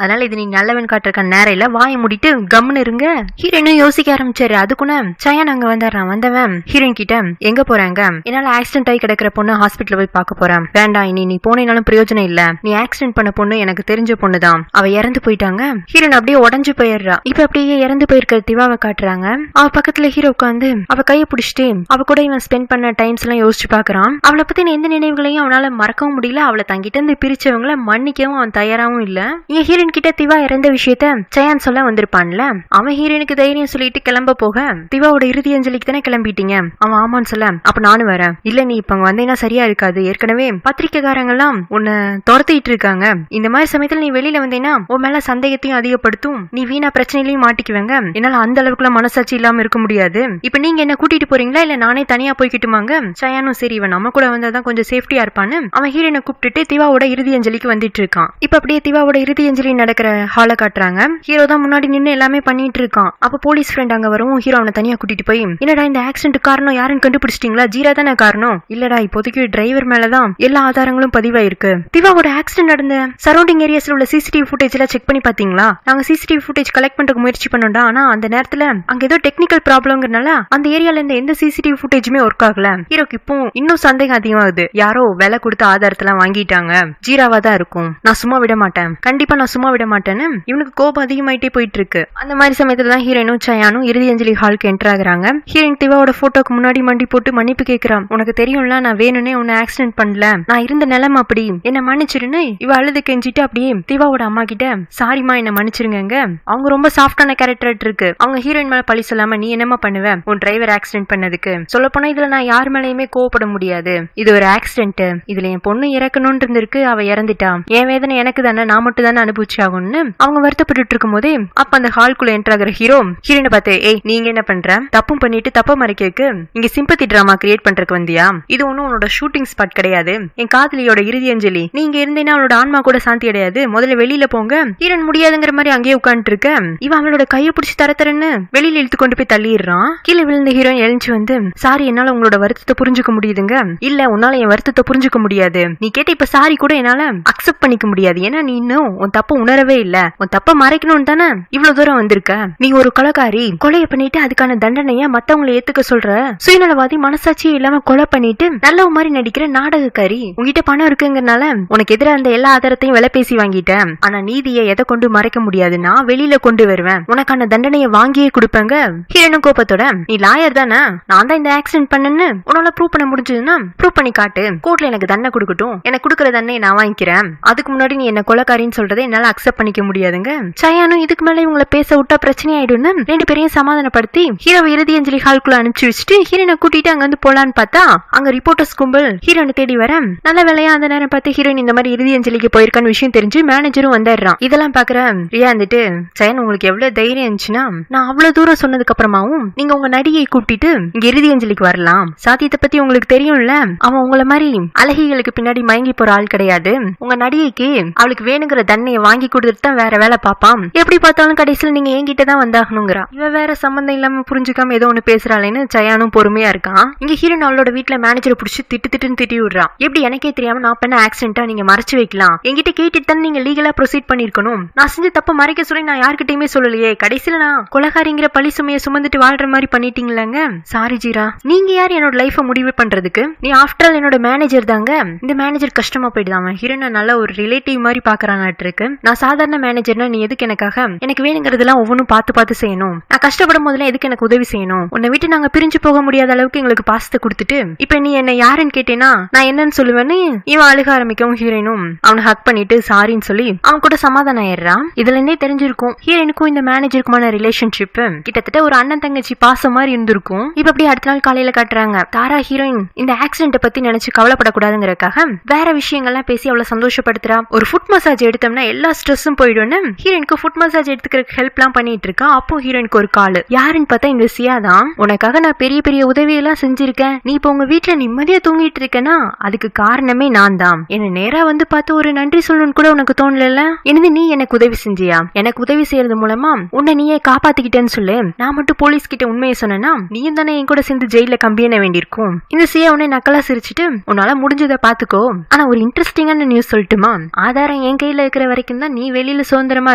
அதனால இது நீ நல்லவன் காட்டுறக்க நேரம் இல்ல, வாயை மூடிட்டு கம்னு இருங்க. ஹீரோயினும் யோசிக்க ஆரம்பிச்சாரு. அதுக்குன்னு சயான் அங்க வந்தாரான். வந்தவன் ஹீரோயின் கிட்ட எங்க போறாங்க, என்னால ஆக்சிடென்ட் ஆகி கிடக்கிற பொண்ணு ஹாஸ்பிட்டல் போய் பார்க்க போறேன். வேண்டாம், இனி நீ போனாலும் பிரயோஜனம் இல்ல, நீ ஆக்சிடென்ட் பண்ண பொண்ணு எனக்கு தெரிஞ்ச பொண்ணுதான், அவ இறந்து போயிட்டாங்க. ஹீரோயின் அப்படியே உடஞ்சு போயிடுறா. இப்ப அப்படியே இறந்து போயிருக்கிற திவாவை காட்டுறாங்க. அவ பக்கத்துல ஹீரோ உட்காந்து அவ கைய பிடிச்சிட்டு அவ கூட இவன் ஸ்பெண்ட் பண்ண டைம்ஸ் எல்லாம் யோசிச்சு பாக்குறான். அவளை பத்தி எந்த நினைவுகளையும் அவனால மறக்கவும் முடியல. அவளை தங்கிட்ட இருந்து பிரிச்சவங்களை மன்னிக்கவும் அவன் தயாராவும் இல்ல. இங்க ஹீரோயின் கிட்ட திவா இறந்த விஷயத்த சயான் சொல்ல வந்திருப்பான்ல, அவன் ஹீரோயினுக்கு தைரியம் சொல்லிட்டு கிளம்ப போக, திவாவோட இறுதி அஞ்சலிக்கு தானே கிளம்பிட்டீங்க, அவன் ஆமான்னு சொல்ல, அப்ப நானும் வரேன். இல்ல நீ இப்ப வந்தீங்கன்னா சரியா இருக்காது, ஏற்கனவே பத்திரிக்கைக்காரங்க எல்லாம் உன்னை துரத்திட்டு இருக்காங்க, இந்த மாதிரி சமயத்துல நீ வெளியில வந்தீங்கன்னா உன் மேல சந்தேகத்தையும் அதிகப்படுத்தும், நீ வீணா பிரச்சனையிலையும் மாட்டிக்குவேங்க, என்னால அந்த அளவுக்குலாம் மனசாட்சி இல்லாம இருக்க முடியாது, இப்ப நீங்க என்ன கூட்டிட்டு போறீங்களா இல்ல நானே தனியா போய்கிட்டுமாங்க. சயானும் சரி இவன் நம்ம கூட வந்தாதான் கொஞ்சம் சேஃப்டியா இருப்பான்னு அவன் ஹீரோனை கூப்பிட்டுட்டு திவாவோட இறுதி அஞ்சலிக்கு வந்துட்டு இருக்கான். இப்ப அப்படியே திவாவோட இறுதி அஞ்சலி நடக்கிற ஹால காட்டுறாங்க. ஹீரோ தான் முன்னாடி நின்று எல்லாமே பண்ணிட்டு இருக்கான். அப்ப போலீஸ் ஃப்ரெண்ட் அங்க வரவும் ஹீரோ அவனை தனியா கூட்டிட்டு போய், என்னடா இந்த ஆக்சிடென்ட் காரணம் யாருன்னு கண்டுபிடிச்சிட்டீங்களா, ஜீரா தானே காரணம். இல்லடா இப்போதைக்கு டிரைவர் மேலதான் எல்லா ஆதாரங்களும் பதிவாயிருக்கு. திவாவோட ஆக்சிடென்ட் நடந்த சரௌண்டிங் ஏரியாஸ்ல உள்ள சிசிடிவி ஃபுட்டேஜ் எல்லாம் செக் பண்ணி பாத்தீங்களா, நாங்க சிசிடிவி ஃபுட்டேஜ் கலெக்ட் பண்றதுக்கு முயற்சி பண்ணோம்டா, ஆனா அந்த நேரத்துல அங்க ஏதோ டெக்னிக்கல் ப்ராப்ளம்ங்கறனால அந்த ஏரியால இருந்த எந்த சிசிடிவி ஃபுட்டேஜுமே ஒர்க் ஆகல. ஹீரோக்கு இப்போ இன்னும் சந்தேகம் அதிகமாகுது, யாரோ விலை கொடுத்த ஆதாரத்தெல்லாம் வாங்கிட்டாங்க, ஜீராவா தான் இருக்கும், நான் சும்மா விட மாட்டேன், கண்டிப்பா நான் சும்மா விட மாட்டேன்னு இவனுக்கு கோபம் அதிகமாயிட்டே போயிட்டு இருக்கு. அந்த மாதிரி சமயத்துல தான் ஹீரோயினும் சயானும் இறுதி அஞ்சலி ஹாலுக்கு என்டர் ஆகுறாங்க. ஹீரோயின் திவாவோட போட்டோக்கு முன்னாடி மண்டி போட்டு மன்னிப்பு கேட்கிறான். உனக்கு தெரியும்ல நான் வேணும்னே உன்னை ஆக்சிடென்ட் பண்ணல, நான் இருந்த நிலைமை அப்படி, என்ன மன்னிச்சிருன்னு இவ அழுது கெஞ்சிட்டு அப்படியே திவாவோட அம்மா கிட்ட சாரிமா என்ன மன்னிச்சிருங்க. அவங்க ரொம்ப சாஃப்டான கேரக்டர் இருக்கு. அவங்க ஹீரோயின் மேல பழி சொல்லாம நீ என்னமா பண்ணுவ உன் டிரைவர் ஆக்சிடென்ட் பண்ணதுக்கு, சொல்ல போனா இதுல நான் யார் மேலயுமே கோவப்பட முடியாது, இது ஒரு ஆக்சிடென்ட், இதுல என் பொண்ணு இறக்கணும்னு இருந்திருக்கு, அவ இறந்துட்டா, என் வேதனை எனக்கு தானே, நான் மட்டும் தானே அனுபவிச்சு ஆகும்னு அவங்க வருத்தப்பட்டு இருக்கும் போதே அப்ப அந்த ஹால்குள்ள என்டர் ஆகிற ஹீரோ ஹீரோனை பார்த்து, ஏய் நீங்க என்ன பண்ற, தப்பும் பண்ணிட்டு தப்ப மறைக்கிறதுக்கு இங்க சிம்பத்தி டிராமா கிரியேட் பண்றதுக்கு வந்தியா, இது ஒன்னும் உன்னோட ஷூட்டிங் ஸ்பாட் கிடையாது, என் காதலியோட இறுதி அஞ்சலி, நீங்க இருந்தீங்கன்னா அவளோட ஆன்மா கூட சாந்தி அடையாது, முதல்ல வெளியில போங்க. ஹீரோன் முடியாதுங்கிற மாதிரி அங்கேயே உட்காந்துட்டு இருக்க, இவன் அவளோட கையை பிடிச்சி தரத்தரன்னு வெளியில இழுத்து கொண்டு போய் தள்ளிடுறான். கீழே விழுந்த ஹீரோயின் எழுந்து வந்து, சாரி என்னால உங்களோட வருத்தத்தை புரிஞ்சுக்க முடியுதுங்க, இல்ல உன்னால என் வருத்தத்தை புரிஞ்சுக்க முடியாது, நீ கேட்ட இப்ப சாரி கூட என்னால அக்செப்ட் பண்ணிக்க முடியாது, ஏன்னா நீ இன்னும் உன் தப்ப உணரவே இல்ல, உன் தப்ப மறைக்கணும்னு தானே இவ்வளவு தூரம் வந்திருக்க, நீ ஒரு கொலைகாரி, கொலையை பண்ணிட்டு அதுக்கான தண்டனைய மத்தவங்களை ஏத்துக்க சொல்ற சுயநலவாதி, மனசாட்சியே இல்லாம கொலை பண்ணிட்டு நல்ல மாதிரி நடிக்கிற நாடகக்காரி, உங்ககிட்ட பணம் இருக்குங்கறனால உனக்கு எதிராக அந்த எல்லா ஆதாரத்தையும் விலை பேசி வாங்கிட்டேன், ஆனா நீதியை எதை கொண்டு மறைக்க முடியாது, நான் வெளியில கொண்டு வருவேன், உனக்கான தண்டனையை வாங்கியே கொடுப்பேங்க. ஹீரோனும் கோபத்தோட, நீ லாயர் தானே, நான் தான் இந்த ஆக்சிடென்ட் பண்ணேன்னு உன்னால ப்ரூவ் பண்ண முடிஞ்சதுன்னா ப்ரூவ் பண்ணி காட்டு, கோர்ட்ல எனக்கு தண்டனை கொடுக்கட்டும், எனக்கு கொடுக்கற தண்டனை நான் வாங்கிக்கிறேன், அதுக்கு முன்னாடி நீ என்ன கொலைக்காரின்னு சொல்றதை என்னால அக்செப்ட் பண்ணிக்க முடியாதுங்க. சயானும் இதுக்கு மேல இவங்களை பேச விட்டா பிரச்சனை ஆயிடும்னு ரெண்டு பேரையும் சமாதானப்படுத்தி ஹீரோ இறுதி அஞ்சலி ஹால்குள்ள அனுப்பிச்சு வச்சுட்டு ஹீரோனை கூட்டிட்டு அங்க வந்து போலான்னு பார்த்தா அங்க ரிப்போர்ட்டர்ஸ் கும்பல் ஹீரோனை தேடி வர, நல்ல வேலையா அந்த நேரம் பார்த்து ஹீரோயின் இந்த மாதிரி இறுதி அஞ்சலிக்கு போயிருக்கான்னு விஷயம் தெரிஞ்சு மேனேஜரும் வந்துடுறான். இதெல்லாம் பாக்குற ரியா வந்துட்டு, சயன் உங்களுக்கு எவ்வளவு தைரியம் இருந்துச்சுன்னா நான் அவ்வளவு தூரம் சொன்னதுக்கு அப்புறமாவும் நீங்க உங்க நடிகை கூப்பிட்டு இங்க இறுதி அஞ்சலிக்கு வரலாம், சாத்தியத்தை பத்தி உங்களுக்கு தெரியும்ல, அவன் உங்களை மாதிரி அழகிகளுக்கு பின்னாடி மயங்கி போற ஆள் கிடையாது, உங்க நடிகைக்கு அவளுக்கு வேணுங்கிற தண்ணியை வாங்கி கொடுத்துட்டு தான் வேற வேலை பாப்பான், எப்படி பார்த்தாலும் கடைசியில் நீங்க என்கிட்ட தான் வந்தாகணுங்கிறா. இவ வேற சம்பந்தம் இல்லாம புரிஞ்சுக்காம ஏதோ ஒண்ணு பேசுறாளேன்னு சயானும் பொறுமையா இருக்கான். இங்க ஹீரோன் அவளோட வீட்டுல மேனேஜரை புடிச்சு திட்டுன்னு திட்டி விடுறான். எப்படி எனக்கே தெரியாம நான் பண்ண ஆக்சிடென்ட்டா நீங்க மறைச்சு வைக்கலாம், என்கிட்ட கேட்டுட்டு தான் நீங்க லீகலா ப்ரொசீட் பண்ணிருக்கணும், நான் செஞ்ச தப்ப மறைக்க சொல்லி நான் யார்கிட்டயுமே சொல்லலையே, கடைசியில நான் கொலைகாரிங்கிற பழி சுமையை சுமந்துட்டு வாழ்ற மாதிரி பண்ணிட்டீங்களாங்க. சாரி ஜீரா, நீங்க யார் என்னோட லைஃப முடிவு பண்றதுக்கு, நீ ஆஃப்டர் ஆல் என்னோட மேனேஜர் தாங்க. இந்த மேனேஜர் கஷ்டமா போயிடுதாம ஹீரோனை நல்ல ஒரு ரிலேட்டிவ் மாதிரி பாக்குறானாட்டு இருக்கு. நான் சாதாரண மேனேஜர்னா நீ எதுக்கு எனக்காக எனக்கு வேணுங்கிறதெல்லாம் ஒவ்வொன்றும் பார்த்து செய்யணும், நான் கஷ்டப்படும் போதுல எதுக்கு எனக்கு உதவி செய்யணும், உன்னை விட்டு நாங்க பிரிஞ்சு போக முடியாத அளவுக்கு எங்களுக்கு பாசத்தை கொடுத்துட்டு இப்ப நீ என்ன யாருன்னு கேட்டேன்னா நான் என்னன்னு சொல்லுவேன்னு இவன் அழுக ஆரம்பிக்கவும் ஹீரோயினும் அவனை ஹக் பண்ணிட்டு சாரின்னு சொல்லி அவன் கூட சமாதானம் ஆயிடுறான். இதுல இருந்தே தெரிஞ்சிருக்கும் ஹீரோயினுக்கும் இந்த மேனேஜருக்குமான ரிலேஷன்ஷிப் கிட்டத்தட்ட ஒரு அண்ணன் தங்கச்சி பாசம் மாதிரி இருந்திருக்கும். இப்ப அப்படி அடுத்த நாள் காலையில காட்டுறாங்க. தாரா ஹீரோயின் இந்த ஆக்சிடென்ட் பத்தி நினைச்சு கவலைப்படக்கூடாதுங்கிறதுக்காக வேற விஷயங்கள்லாம் பேசி அவளை சந்தோஷப்படுத்துறா. ஒரு ஃபுட் மசாஜ் எடுத்தோம்னா எல்லா ஸ்ட்ரெஸ்ஸும் போயிடும்னு ஹீரோயினுக்கு ஃபுட் மசாஜ் எடுத்துக்கிறதுக்கு ஹெல்ப் எல்லாம் பண்ணிட்டு இருக்கா. அப்போ ஹீரோயினுக்கு ஒரு கால். யாருன்னு பார்த்தா இந்த சியா தான். உனக்காக நான் பெரிய பெரிய உதவி எல்லாம் செஞ்சிருக்கேன், நீ இப்ப உங்க வீட்டுல நிம்மதியா தூங்கிட்டு இருக்கேன்னா அதுக்கு காரணமே நான் தான். என்ன நேரா வந்து பார்த்து ஒரு நன்றி சொல்லணும்னு கூட உனக்கு தோணல. என்னது நீ எனக்கு உதவி செஞ்சியா? எனக்கு உதவி செய்யறது மூலமா உன்னை நீயே காப்பாத்திக்கிட்டேன்னு சொல்லு. நான் மட்டும் போலீஸ் கிட்ட உண்மையை சொன்னா நீயும் தானே என் கூட சேர்ந்து ஜெயில கம்பியான வேண்டியிருக்கும். இந்த சியா உன்னை நக்கலா சிரிச்சுட்டு உன்னால உன்னால முடிஞ்சதை பாத்துக்கோ. ஆனா ஒரு இன்ட்ரெஸ்டிங்கான நியூஸ் சொல்லட்டுமா? ஆதாரம் என் கையில இருக்கிற வரைக்கும் தான் நீ வெளியில சுதந்திரமா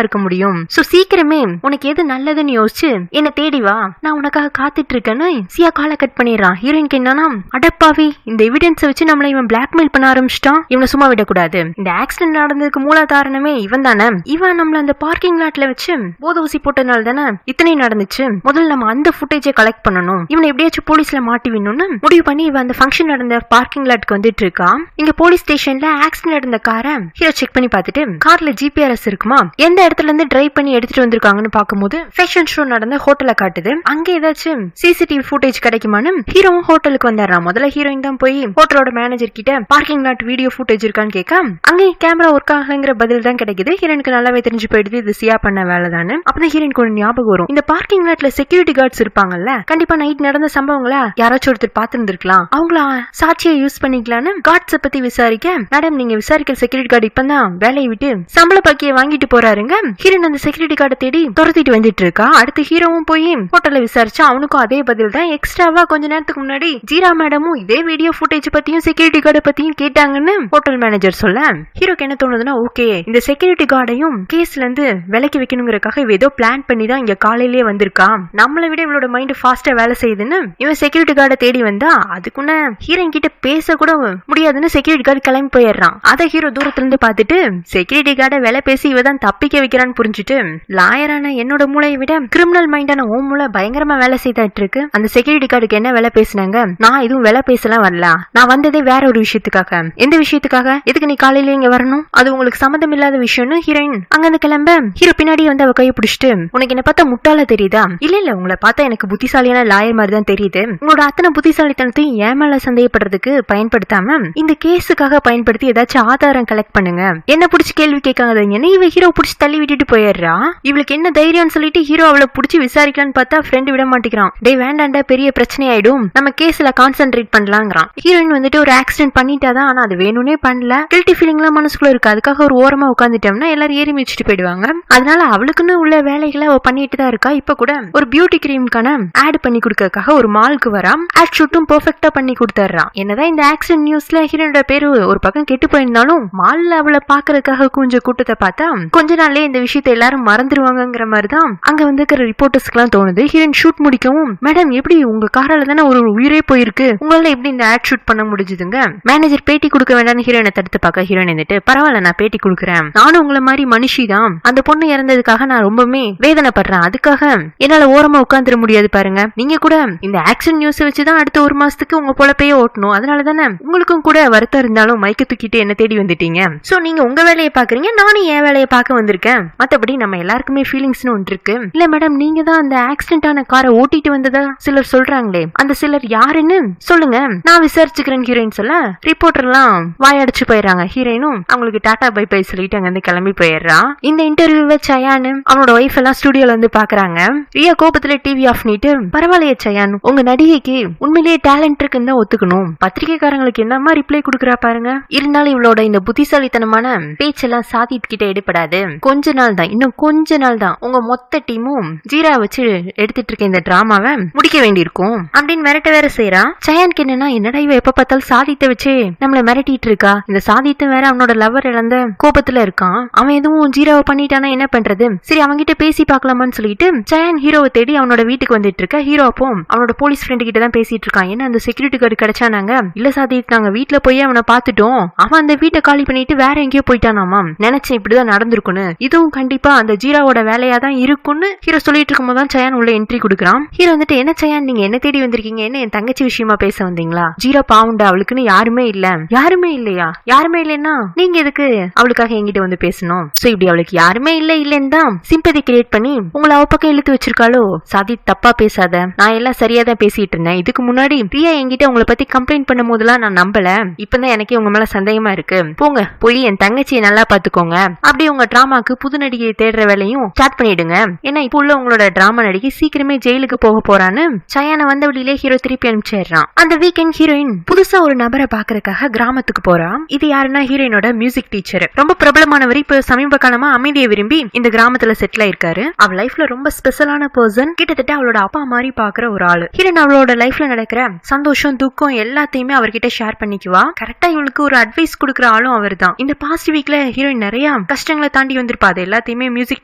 இருக்க முடியும். சோ சீக்கிரமே உனக்கு எது நல்லதுன்னு யோசிச்சு என்ன தேடி வா, நான் உனக்காக காத்துட்டு இருக்கேன்னு சியா காலை கட் பண்ணிடுறான். ஹீரோயினுக்கு என்னன்னா, அடப்பாவி, இந்த எவிடன்ஸ் வச்சு நம்மள இவன் பிளாக்மெயில் பண்ண ஆரம்பிச்சிட்டான், இவனை சும்மா விடக்கூடாது. இந்த ஆக்சிடென்ட் நடந்ததுக்கு மூலாதாரணமே இவன் தானே. இவன் நம்மள அந்த பார்க்கிங் லாட்ல வச்சு போத ஊசி போட்டனால தானே இத்தனை நடந்துச்சு. முதல்ல நம்ம அந்த ஃபுட்டேஜை கலெக்ட் பண்ணணும், இவனை எப்படியாச்சும் போலீஸ்ல மாட்டி விடணும்னு முடிவு பண்ணி இவன் அந்த ஃபங்க்ஷன் நடந்த பார்க்கிங் லாட்க்கு வந்துட்டு இருக்கா. இங்க போலீஸ் ஸ்டேஷன்ல ஆக்சிடென்ட் நடந்த காரை ஹீரோ செக் பண்ணி பார்த்துட்டு கார்ல ஜிபிஆர்எஸ் இருக்குமா, எந்த இடத்துல இருந்து டிரைவ் பண்ணி எடுத்துட்டு வந்திருக்காங்கன்னு பாக்கும்போது ஃபேஷன் ஷோ நடந்த ஹோட்டலை காட்டுது. அங்க ஏதாச்சும் சிசிடிவி ஃபுட்டேஜ் கிடைக்குமான்னு ஹீரோவும் ஹோட்டலுக்கு வந்துடுறான். முதல்ல ஹீரோயின் தான் போய் ஹோட்டலோட மேனேஜர் கிட்ட பார்க்கிங் லாட் வீடியோ ஃபுட்டேஜ் இருக்கான்னு கேட்க அங்கே கேமரா ஒர்க் ஆகலங்கிற பதில் தான் கிடைக்குது. ஹீரோனுக்கு நல்லாவே தெரிஞ்சு போயிடுது இது சியா பண்ண வேலை தானே. அப்பதான் ஹீரோனுக்கு ஒரு ஞாபகம் வரும், இந்த பார்க்கிங் லாட்ல செக்யூரிட்டி கார்ட்ஸ் இருப்பாங்கல்ல, கண்டிப்பா நைட் நடந்த சம்பவங்களை யாராச்சும் ஒருத்தர் பாத்துருந்துருக்கலாம், அவங்கள சாட்சியை யூஸ் பண்ணிக்கலான்னு கார்ட்ஸை பத்தி விசாரிக்க, மேடம் நீங்க விசாரிக்கிற செக்யூரிட்டி கார்டு இப்பதான் வேலையை விட்டு சம்பள பாக்கியை வாங்கிட்டு போறாருங்க. ஹீரோன் அந்த செக்யூரிட்டி கார்டை தேடி துரத்திட்டு வந்துட்டு இருக்கா. அடுத்து ஹீரோவும் போய் ஹோட்டல்ல விசாரிச்சா அவனுக்கும் அதே பதில் தான். எக்ஸ்ட்ராவா கொஞ்ச நேரத்துக்கு முன்னாடி ஜீரா மேடமும் இதே வீடியோ ஃபுட்டேஜ் பத்தியும் செக்யூரிட்டி கார்டை பத்தியும் கேட்டாங்கன்னு ஹோட்டல் மேனேஜர் சொல்ல, ஹீரோக்கு என்ன தோணுதுன்னா, ஓகே இந்த செக்யூரிட்டி கார்டையும் கேஸ்ல இருந்து விலைக்கு வைக்கணுங்கிறதுக்காக இவ ஏதோ பிளான் பண்ணி தான் இங்க காலையிலேயே வந்திருக்கா, நம்மளை விட இவளோட மைண்ட் ஃபாஸ்டா வேலை செய்யுதுன்னு இவன் செக்யூரிட்டி கார்டை தேடி வந்தா அதுக்குள்ள ஹீரோயின் கிட்ட பேச கூட முடியாதுன்னு செக்யூரிட்டி கார்டு கிளம்பி போயிடுறான். அதை ஹீரோ தூரத்துல இருந்து பார்த்துட்டு செக்யூரிட்டி கார்டை வேலை பேசி இவ தான் தப்பிக்க வைக்கிறான்னு புரிஞ்சுட்டு, லாயரான என்னோட மூளையை விட கிரிமினல் மைண்டான ஓ மூளை பயங்கரமா வேலை செய்தாட்டு இருக்கு. அந்த செக்யூரிட்டி கார்டுக்கு என்ன வேலை பேசினாங்க, நான் எதுவும் வேலை பேசலாம் வரல, நான் வந்ததே வேற ஒரு விஷயத்துக்காக. எந்த விஷயத்துக்காக, எதுக்கு நீ காலையில இங்க வரணும், அது உங்களுக்கு சம்மந்தம் இல்லாத விஷயம்னு ஹீரோயின் அங்கிருந்து கிளம்ப ஹீரோ பின்னாடி வந்து அவ கையை பிடிச்சிட்டு, உனக்கு என்ன பார்த்தா முட்டாள தெரியுதா? இல்ல இல்ல, உங்களை பார்த்தா எனக்கு புத்திசாலியான லாயர் மாதிரி தான் தெரியுது. உங்களோட அத்தனை புத்திசாலித்தனத்தையும் ஏன் மேல சந்தேகப்படுறதுக்கு பயன்படுத்தாம இந்த கேஸுக்காக பயன்படுத்தி ஏதாச்சும் ஆதாரம் கலெக்ட் பண்ணுங்க. என்ன பிடிச்சி கேள்வி கேட்காதீங்கன்னு இவ ஹீரோ பிடிச்சி தள்ளி விட்டுட்டு போயிடுறா. இவளுக்கு என்ன தைரியம்னு சொல்லிட்டு ஹீரோ அவளை பிடிச்சி விசாரிக்கலான்னு பார்த்தா ஃப்ரெண்ட் விட மாட்டேங்கிறான். டே வேண்டாண்டா, பெரிய பிரச்சனை ஆயிடும், நம்ம கேஸ்ல கான்சென்ட்ரேட் பண்ணலாங்கிறான். ஹீரோயின் வந்துட்டு ஒரு ஆக்சிடென்ட் பண்ணிட்டாதான், ஆனா அது வேணும்னே பண்ணல, கில்ட்டி ஃபீலிங்லாம் மனசுக்குள்ள இருக்கு, அதுக்காக ஒரு ஓரமா உட்காந்துட்டோம்னா எல்லாரும் ஏறி மிதிச்சுட்டு போயிடுவாங்க. அதனால அவளுக்குன்னு உள்ள வேலைகளை அவ பண்ணிட்டு தான் இருக்கா. இப்ப கூட ஒரு பியூட்டி கிரீம்கான ஆட் பண்ணி கொடுக்கறதுக்காக ஒரு மாலுக்கு வரா. ஆட் ஷூட்டும் பெர்ஃபெக்ட்டா பண்ணி கொடுத்துறான். என்னதான் இந்த ஆக்சிடென்ட் நியூஸ்ல ஹீரோனோட பேரு ஒரு பக்கம் கெட்டு போயிருந்தாலும் மால்ல அவளை பாக்குறதுக்காக கொஞ்சம் கூட்டத்தை பார்த்தா கொஞ்ச நாள்லயே இந்த விஷயத்தை எல்லாரும் மறந்துடுவாங்கிற மாதிரிதான் அங்க வந்து ரிப்போர்ட்டர்ஸ்க்கு எல்லாம் தோணுது. ஹீரோயின் ஷூட் முடிக்கவும், மேடம் எப்படி உங்க காரால தானே ஒரு உயிரே போயிருக்கு, உங்களால எப்படி இந்த ஆட் ஷூட் பண்ண முடிஞ்சுதுங்க? மேனேஜர் பேட்டி கொடுக்க வேண்டாம்னு ஹீரோயினை தடுத்து பார்க்க ஹீரோயின் வந்துட்டு, பரவாயில்ல நான் பேட்டி கொடுக்குறேன், நானும் உங்களை மாதிரி மனுஷி தான், அந்த பொண்ணு இறந்ததுக்காக நான் ரொம்பவே வேதனைப்படுறேன், அதுக்காக என்னால ஓரமா உட்காந்துட முடியாது பாருங்க, நீங்க கூட இந்த ஆக்சிடென்ட் நியூஸ் வச்சுதான் அடுத்த ஒரு மாசத்துக்கு உங்க பொழப்பையே ஓட்டணும், அதனால தானே உங்களுக்கும் கூட வருத்தம் இருந்தாலும் மைக்க தூக்கிட்டு என்ன தேடி வந்துட்டீங்க. சோ நீங்க உங்க வேலையை பாக்குறீங்க, நானும் என் வேலையை பார்க்க வந்திருக்கேன், மத்தபடி நம்ம எல்லாருக்குமே ஃபீலிங்ஸ்னு ஒன்று இருக்கு. இல்ல மேடம், நீங்க தான் அந்த ஆக்சிடென்ட் ஆன காரை ஓட்டிட்டு வந்ததா சிலர் சொல்றாங்களே, அந்த சிலர் யாருன்னு சொல்லுங்க, நான் விசாரிச்சுக்கிறேன் ஹீரோயின் சொல்ல, ரிப்போர்ட்டர்லாம் வாயடிச்சு போயிடுறாங்க. ஹீரோயினும் அவங்களுக்கு டாடா பை பை சொல்லிட்டு அங்க இருந்து கிளம்பி போயிடுறா. இந்த இன்டர்வியூல சயான் அவனோட ஒய்ஃப் எல்லாம் ஸ்டுடியோல வந்து பாக்குறாங்க. ரியா கோபத்துல டிவி ஆஃப் பண்ணிட்டு, பரவாயில்லையே சயான், உங்க நடிகைக்கு உண்மையிலேயே டேலண்ட் இருக்குன்னு தான் ஒத்துக்கணும், பத்திரிகைக்காரங்களுக்கு என்னமா ரிப்ளை கொடுக்குறா பாருங்க, இருந்தாலும் இவளோட இந்த புத்திசாலித்தனமான பேச்செல்லாம் சாதித்து கிட்ட எடுப்படாது, கொஞ்ச நாள் தான், இன்னும் கொஞ்ச நாள் தான் உங்க மொத்த டீமும் ஜீரா வச்சு எடுத்துட்டு இருக்க இந்த டிராமாவை முடிக்க வேண்டியிருக்கும் அப்படின்னு மிரட்ட வேற செய்யறா. சயானுக்கு என்னடா இவ எப்ப பார்த்தாலும் சாதித்தை வச்சு நம்மள மிரட்டிட்டு இருக்கா, இந்த சாதித்தை வேற அவனோட லவர் இழந்த கோபத்துல இருக்கான், அவன் எதுவும் ஜீராவை பண்ணிட்டானா என்ன பண்றது, சரி அவன்கிட்ட பேசி பாக்கலாமான்னு சொல்லிட்டு சயான் ஹீரோவை தேடி அவனோட வீட்டுக்கு வந்துட்டு இருக்க. ஹீரோ அப்போ அவனோட போலீஸ் ஃப்ரெண்டு கிட்ட தான் பேசிட்டு இருக்கான். என்ன அந்த செக்யூரிட்டி கார்டு கிடைச்சானாங்க, இல்ல சாதித் நாங்க வீட்டுல போய் அவனை பாத்துட்டோம், அவன் அந்த வீட்டை காலி பண்ணிட்டு வேற எங்கேயோ போயிட்டானாமா, நினைச்சேன் இப்படிதான் நடந்திருக்குன்னு, இதுவும் கண்டிப்பா அந்த ஜீராவோட வேலையா தான் இருக்குன்னு ஹீரோ சொல்லிட்டு இருக்கும் போதுதான் சயான் உள்ள என்ட்ரி கொடுக்குறான். ஹீரோ வந்துட்டு, என்ன சயான் நீங்க என்ன தேடி வந்திருக்கீங்க, என்ன என் தங்கச்சி விஷயமா பேச வந்தீங்களா, ஜீரா பாவுண்டா, அவளுக்குன்னு யாருமே இல்ல. யாருமே இல்லையா? யாருமே இல்லைன்னா நீங்க எதுக்கு அவளுக்காக என்கிட்ட வந்து பேசணும்? சோ இப்படி அவளுக்கு யாருமே இல்லன்னு தான் சிம்பதி கிரியேட் பண்ணி உங்களை அவ பக்கம் இழுத்து வச்சிருக்காளோ? சாதித் தப்பா பேசாத, நான் எல்லாம் சரியா தான் பேசிட்டு இருந்தேன், இதுக்கு முன்னாடி பிரியா என்கிட்ட உங்களை பத்தி கம்ப்ளைண்ட் பண்ணும் போதெல்லாம் நான் நம்பல, இப்பதான் எனக்கே உங்க மேல சந்தேகமா இருக்கு, போங்க போய் என் தங்கச்சியை நல்லா பாத்துக்கோங்க, அப்படி உங்க டிராமாக்கு புது நடிகையை தேடுற வேலையும் ஸ்டார்ட் பண்ணிடுங்க, ஏன்னா இப்போ உள்ள உங்களோட டிராமா நடிகை சீக்கிரமே ஜெயிலுக்கு போக போறான்னு சயானை வந்த வழியிலே ஹீரோ திருப்பி அனுப்பிச்சிடுறான். அந்த வீக்கெண்ட் ஹீரோயின் புதுசா ஒரு நபரை பாக்குறதுக்காக கிராமத்துக்கு போறா. இது யாருன்னா ஹீரோயினோட மியூசிக் டீச்சர், ரொம்ப பிரபலமானவர், இப்ப சமீப காலமா அமைதியை விரும்பி இந்த கிராமத்துல செட்டில் ஆயிருக்காரு. அவ லைஃப்ல ரொம்ப ஸ்பெஷலான பர்சன், கிட்டத்தட்ட அவளோட அப்பா மாதிரி பாக்குற ஒரு ஆளு. ஹீரோயின் அவளோட லைஃப்ல நடக்கிற சந்தோஷம் துக்கம் எல்லாத்தையுமே அவர்கிட்ட ஷேர் ஷேர் பண்ணிக்குவா. கரெக்டா இவளுக்கு ஒரு அட்வைஸ் கொடுக்குற ஆளும் அவர் தான். இந்த பாஸ்ட் வீக்ல ஹீரோயின் நிறைய கஷ்டங்களை தாண்டி வந்திருப்பா. அது எல்லாத்தையுமே மியூசிக்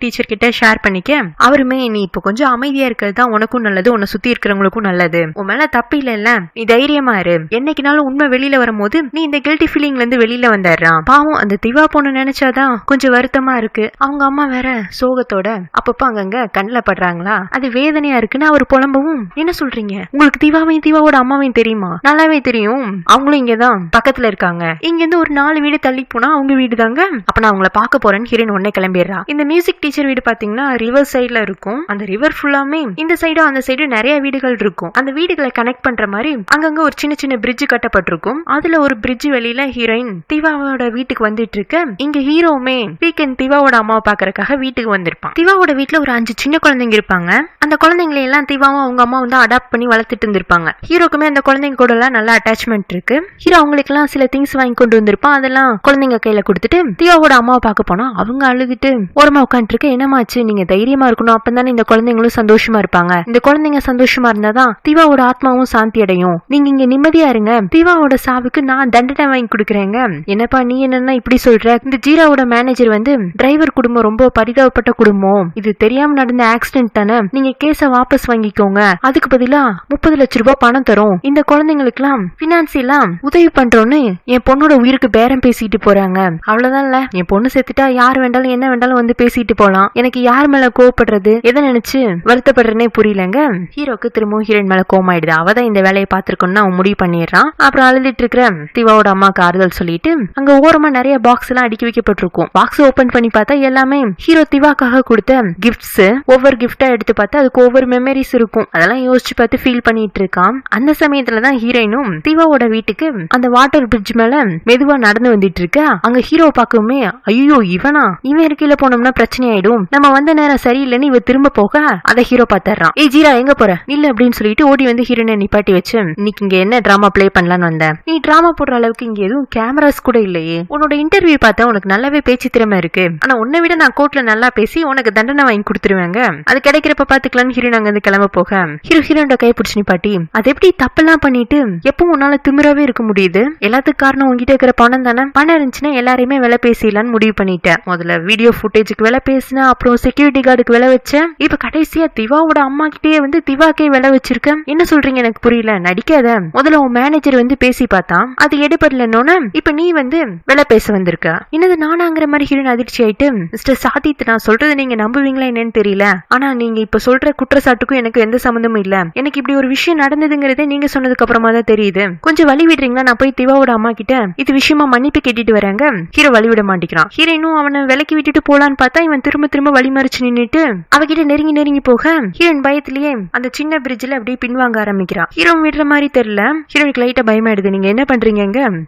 டீச்சர் கிட்ட ஷேர் பண்ணிக்க அவருமே நீ இப்ப கொஞ்சம் அமைதியா இருக்கிறது தான் உனக்கும் நல்லது, உன்னை சுத்தி இருக்கிறவங்களுக்கும் நல்லது, உன் மேல தப்பு இல்ல, நீ தைரியமா இரு, என்னைக்குனாலும் உண்மை வெளியில வரும்போது நீ இந்த கில்ட்டி ஃபீலிங்ல இருந்து வெளியில வந்துடுறான். பாவம் அந்த திவா பொண்ணு நினைச்சாதான் கொஞ்சம் வருத்தமா இருக்கு. அவங்க அம்மா வேற சோகத்தோட அப்பப்ப அங்கங்க கண்ணுல படுறாங்களா, அது வேதனையா இருக்குன்னு அவர் புலம்பவும் என்ன சொல்றீங்க, உங்களுக்கு திவாவோட அம்மாவையும் தெரியுமா? நல்லாவே தெரியும், அவங்களும் இங்கதான் பக்கத்துல இருக்காங்க, இங்க இருந்து ஒரு 4 வீடு தள்ளி போனா அவங்க வீடு தாங்க, அப்ப நான் அவங்கள பாக்க போறேன்னு ஹீரோயின் உடனே கிளம்பிடுறா. இந்த மியூசிக் டீச்சர் வீடு பாத்தீங்கன்னா ரிவர் சைட்ல இருக்கும். அந்த ரிவர் ஃபுல்லாமே இந்த சைடும் அந்த சைடு நிறைய வீடுகள் இருக்கும். அந்த வீடுகளை கனெக்ட் பண்ற மாதிரி அங்கங்க ஒரு சின்ன சின்ன பிரிட்ஜ் கட்டப்பட்டிருக்கும். அதுல ஒரு பிரிட்ஜ் வெளியில ஹீரோயின் திவாவோட வீட்டுக்கு வந்துட்டு இருக்க, இங்க ஹீரோமே வீக்கெண்ட் திவாவோட அம்மாவை பாக்குறதுக்காக வீட்டுக்கு வந்திருப்பான். திவாவோட வீட்டுல ஒரு 5 சின்ன குழந்தைங்க இருப்பாங்க. அந்த குழந்தைங்களை எல்லாம் திவாவும் அவங்க அம்மா வந்து அடாப்ட் பண்ணி வளர்த்துட்டு இருந்திருப்பாங்க. ஹீரோக்குமே அந்த குழந்தைங்க கூட எல்லாம் நல்ல அட்டாச்மெண்ட் இருக்கு. ஹீரோ அவங்களுக்கு எல்லாம் சில திங்ஸ் வாங்கி கொண்டு வந்திருப்பான். அதெல்லாம் குழந்தைங்க கையில கொடுத்துட்டு திவாவோட அம்மாவை பார்க்க போனா அவங்க அழுதுட்டு ஓரமா உட்காந்துட்டு இருக்க. என்னமாச்சு, நீங்க தைரியமா இருக்கணும், அப்பதானே இந்த குழந்தைங்களும் சந்தோஷமா இருப்பாங்க, இந்த குழந்தைங்க சந்தோஷமா இருந்தாதான் திவாவோட ஆத்மாவும் சாந்தி அடையும், நீங்க இங்க நிம்மதியா இருங்க, திவாவோட சாவுக்கு நான் தண்டனை வாங்கி கொடுக்குறேங்க. என்னப்பா நீ என்னன்னா இப்படி சொல்ற, இந்த ஜீராவோட மேனேஜர் வந்து டிரைவர் குடும்பம் ரொம்ப பரிதாபப்பட்ட குடும்பம், இது தெரியாம நடந்த ஆக்சிடென்ட் தானே, நீங்க கேஸ வாபஸ் வாங்கிக்கோங்க, அதுக்கு பதிலா 30 லட்சம் ரூபாய் பணம் தரும், இந்த குழந்தைங்களுக்கு எல்லாம் பினான்சியலா உதவி பண்றோன்னு என் பொண்ணோட உயிருக்கு பேரம் பேசிட்டு போறாங்க. அவ்வளவுதான்ல, என் பொண்ணு செத்துட்டா யார் வேண்டாலும் என்ன வேண்டாலும் வந்து பேசிட்டு போலாம், எனக்கு யார் மேல கோவப்படுறது, எதை நினைச்சு வருத்தப்படுறேனே புரியலங்க. ஹீரோக்கு திரும்பவும் ஹீரோயின் மேல கோமாயிடுது. அவதான் இந்த வேலையை பார்த்திருக்கோம்னு அவன் முடிவு பண்ணிடுறான். அப்புறம் அழுதுட்டு இருக்கிற திவாவோட அம்மாக்கு ஆறுதல் சொல்லிட்டு அங்க ஓரமா நிறைய பாக்ஸ் எல்லாம் அடுக்கி வைக்கப்பட்டிருக்கும். பாக்ஸ் ஓபன் பண்ணி பார்த்தா எல்லாமே ஹீரோ திவாக்காக கொடுத்த கிஃப்ட்ஸ். ஒவ்வொரு கிஃப்டா எடுத்து பார்த்தா அதுக்கு ஒவ்வொரு மெமரிஸ் இருக்கும். அதெல்லாம் யோசிச்சு பார்த்து ஃபீல் பண்ணிட்டு இருக்கான். அந்த சமயத்துலதான் ஹீரோயினும் திவாவோட வீட்டுக்கு அந்த வாட்டர் பிரிட்ஜ் மேல மெதுவா நடந்து வந்துட்டு இருக்க. அங்க ஹீரோ பாக்கவுமே ஐயோ இவன் இருக்கையில போனோம்னா பிரச்சனை ஆயிடும், நம்ம வந்த நேரம் சரியில்லைன்னு இவ திரும்ப போக அதை ஹீரோ பாத்துறான். ஏ ஜீரா எங்க போற இல்ல அப்படின்னு சொல்லிட்டு ஓடி வந்து ஹீரோனை நிப்பாட்டி வச்சு, இன்னைக்கு இங்க என்ன டிராமா பிளே பண்ணலான்னு வந்த, நீ டிராமா போடுற அளவுக்கு இங்க எதுவும் கேமராஸ் கூட இல்லையே, உன்னோட இன்டர்வியூ பார்த்தா உனக்கு நல்லாவே பேச்சு திறமை இருக்கு, ஆனா உன்னை விட நான் கோர்ட்ல நல்லா பேசி உனக்கு தண்டனை வாங்கி கொடுத்துருவாங்க, அது கிடைக்கிறப்ப பாத்துக்கலான்னு ஹீரோன் அங்க இருந்து கிளம்ப போக ஹீரோனோட கை பிடிச்சு நிப்பாட்டி, அது எப்படி தப்பெல்லாம் பண்ணிட்டு எப்பவும் உன்னால திமிராவே இருக்க முடியுது, எல்லாத்துக்கும் காரணம் உங்ககிட்ட இருக்கிற பணம் தானே, பணம் இருந்துச்சுன்னா எல்லாரையுமே விலை பேசலான்னு முடிவு பண்ணிட்டேன், முதல்ல வீடியோ ஃபுட்டேஜுக்கு விலை பேசினேன், அப்புறம் செக்யூரிட்டி கார்டுக்கு விலை வச்சேன், இப்ப கடைசியா திவாவோட அம்மா கிட்டே வந்து திவாக்கே விலை வச்சிருக்கேன், என்ன சொல்றீங்க எனக்கு புரியல, நடிக்காத, முதல்ல உன் மேனேஜர் வந்து பேசி பார்த்தான், அது எடுபடலன்னு இப்ப நீ வந்து விலை பேச வந்திருக்க, என்னது நானாங்கிற மாதிரி ஹீரோன் அதிர்ச்சி ஆயிட்டு, மிஸ்டர் சாதித் நான் சொல்றது நீங்க நம்புவீங்களா என்னன்னு தெரியல, ஆனா நீங்க இப்ப சொல்ற குற்றச்சாட்டுக்கும் எனக்கு எந்த சம்பந்தமும் இல்ல, எனக்கு இப்படி ஒரு விஷயம் நடந்ததுங்கிறதே நீங்க சொன்னதுக்கு அப்புறமா தான் தெரியுது, கொஞ்சம் வழி விடுறீங்களா, நான் போய் திவாவோட அம்மா கிட்ட இது விஷயமா மன்னிப்பு கேட்டுட்டு வராங்க. ஹீரோ வழி விட மாட்டேங்கிறான். ஹீரோனும் அவனை விலக்கி விட்டுட்டு போலான்னு பார்த்தா இவன் திரும்ப வழி மறிச்சு நின்னுட்டு அவகிட்ட நெருங்கி போக ஹீரோயின் பயத்திலேயே அந்த சின்ன பிரிட்ஜ்ல அப்படியே பின்வாங்க ஆரம்பிக்கிறான். ஹீரோ விடுற மாதிரி தெரியல. ஹீரோனுக்கு லைட்டா பயமாயிடுது. நீங்க என்ன பண்றீங்க,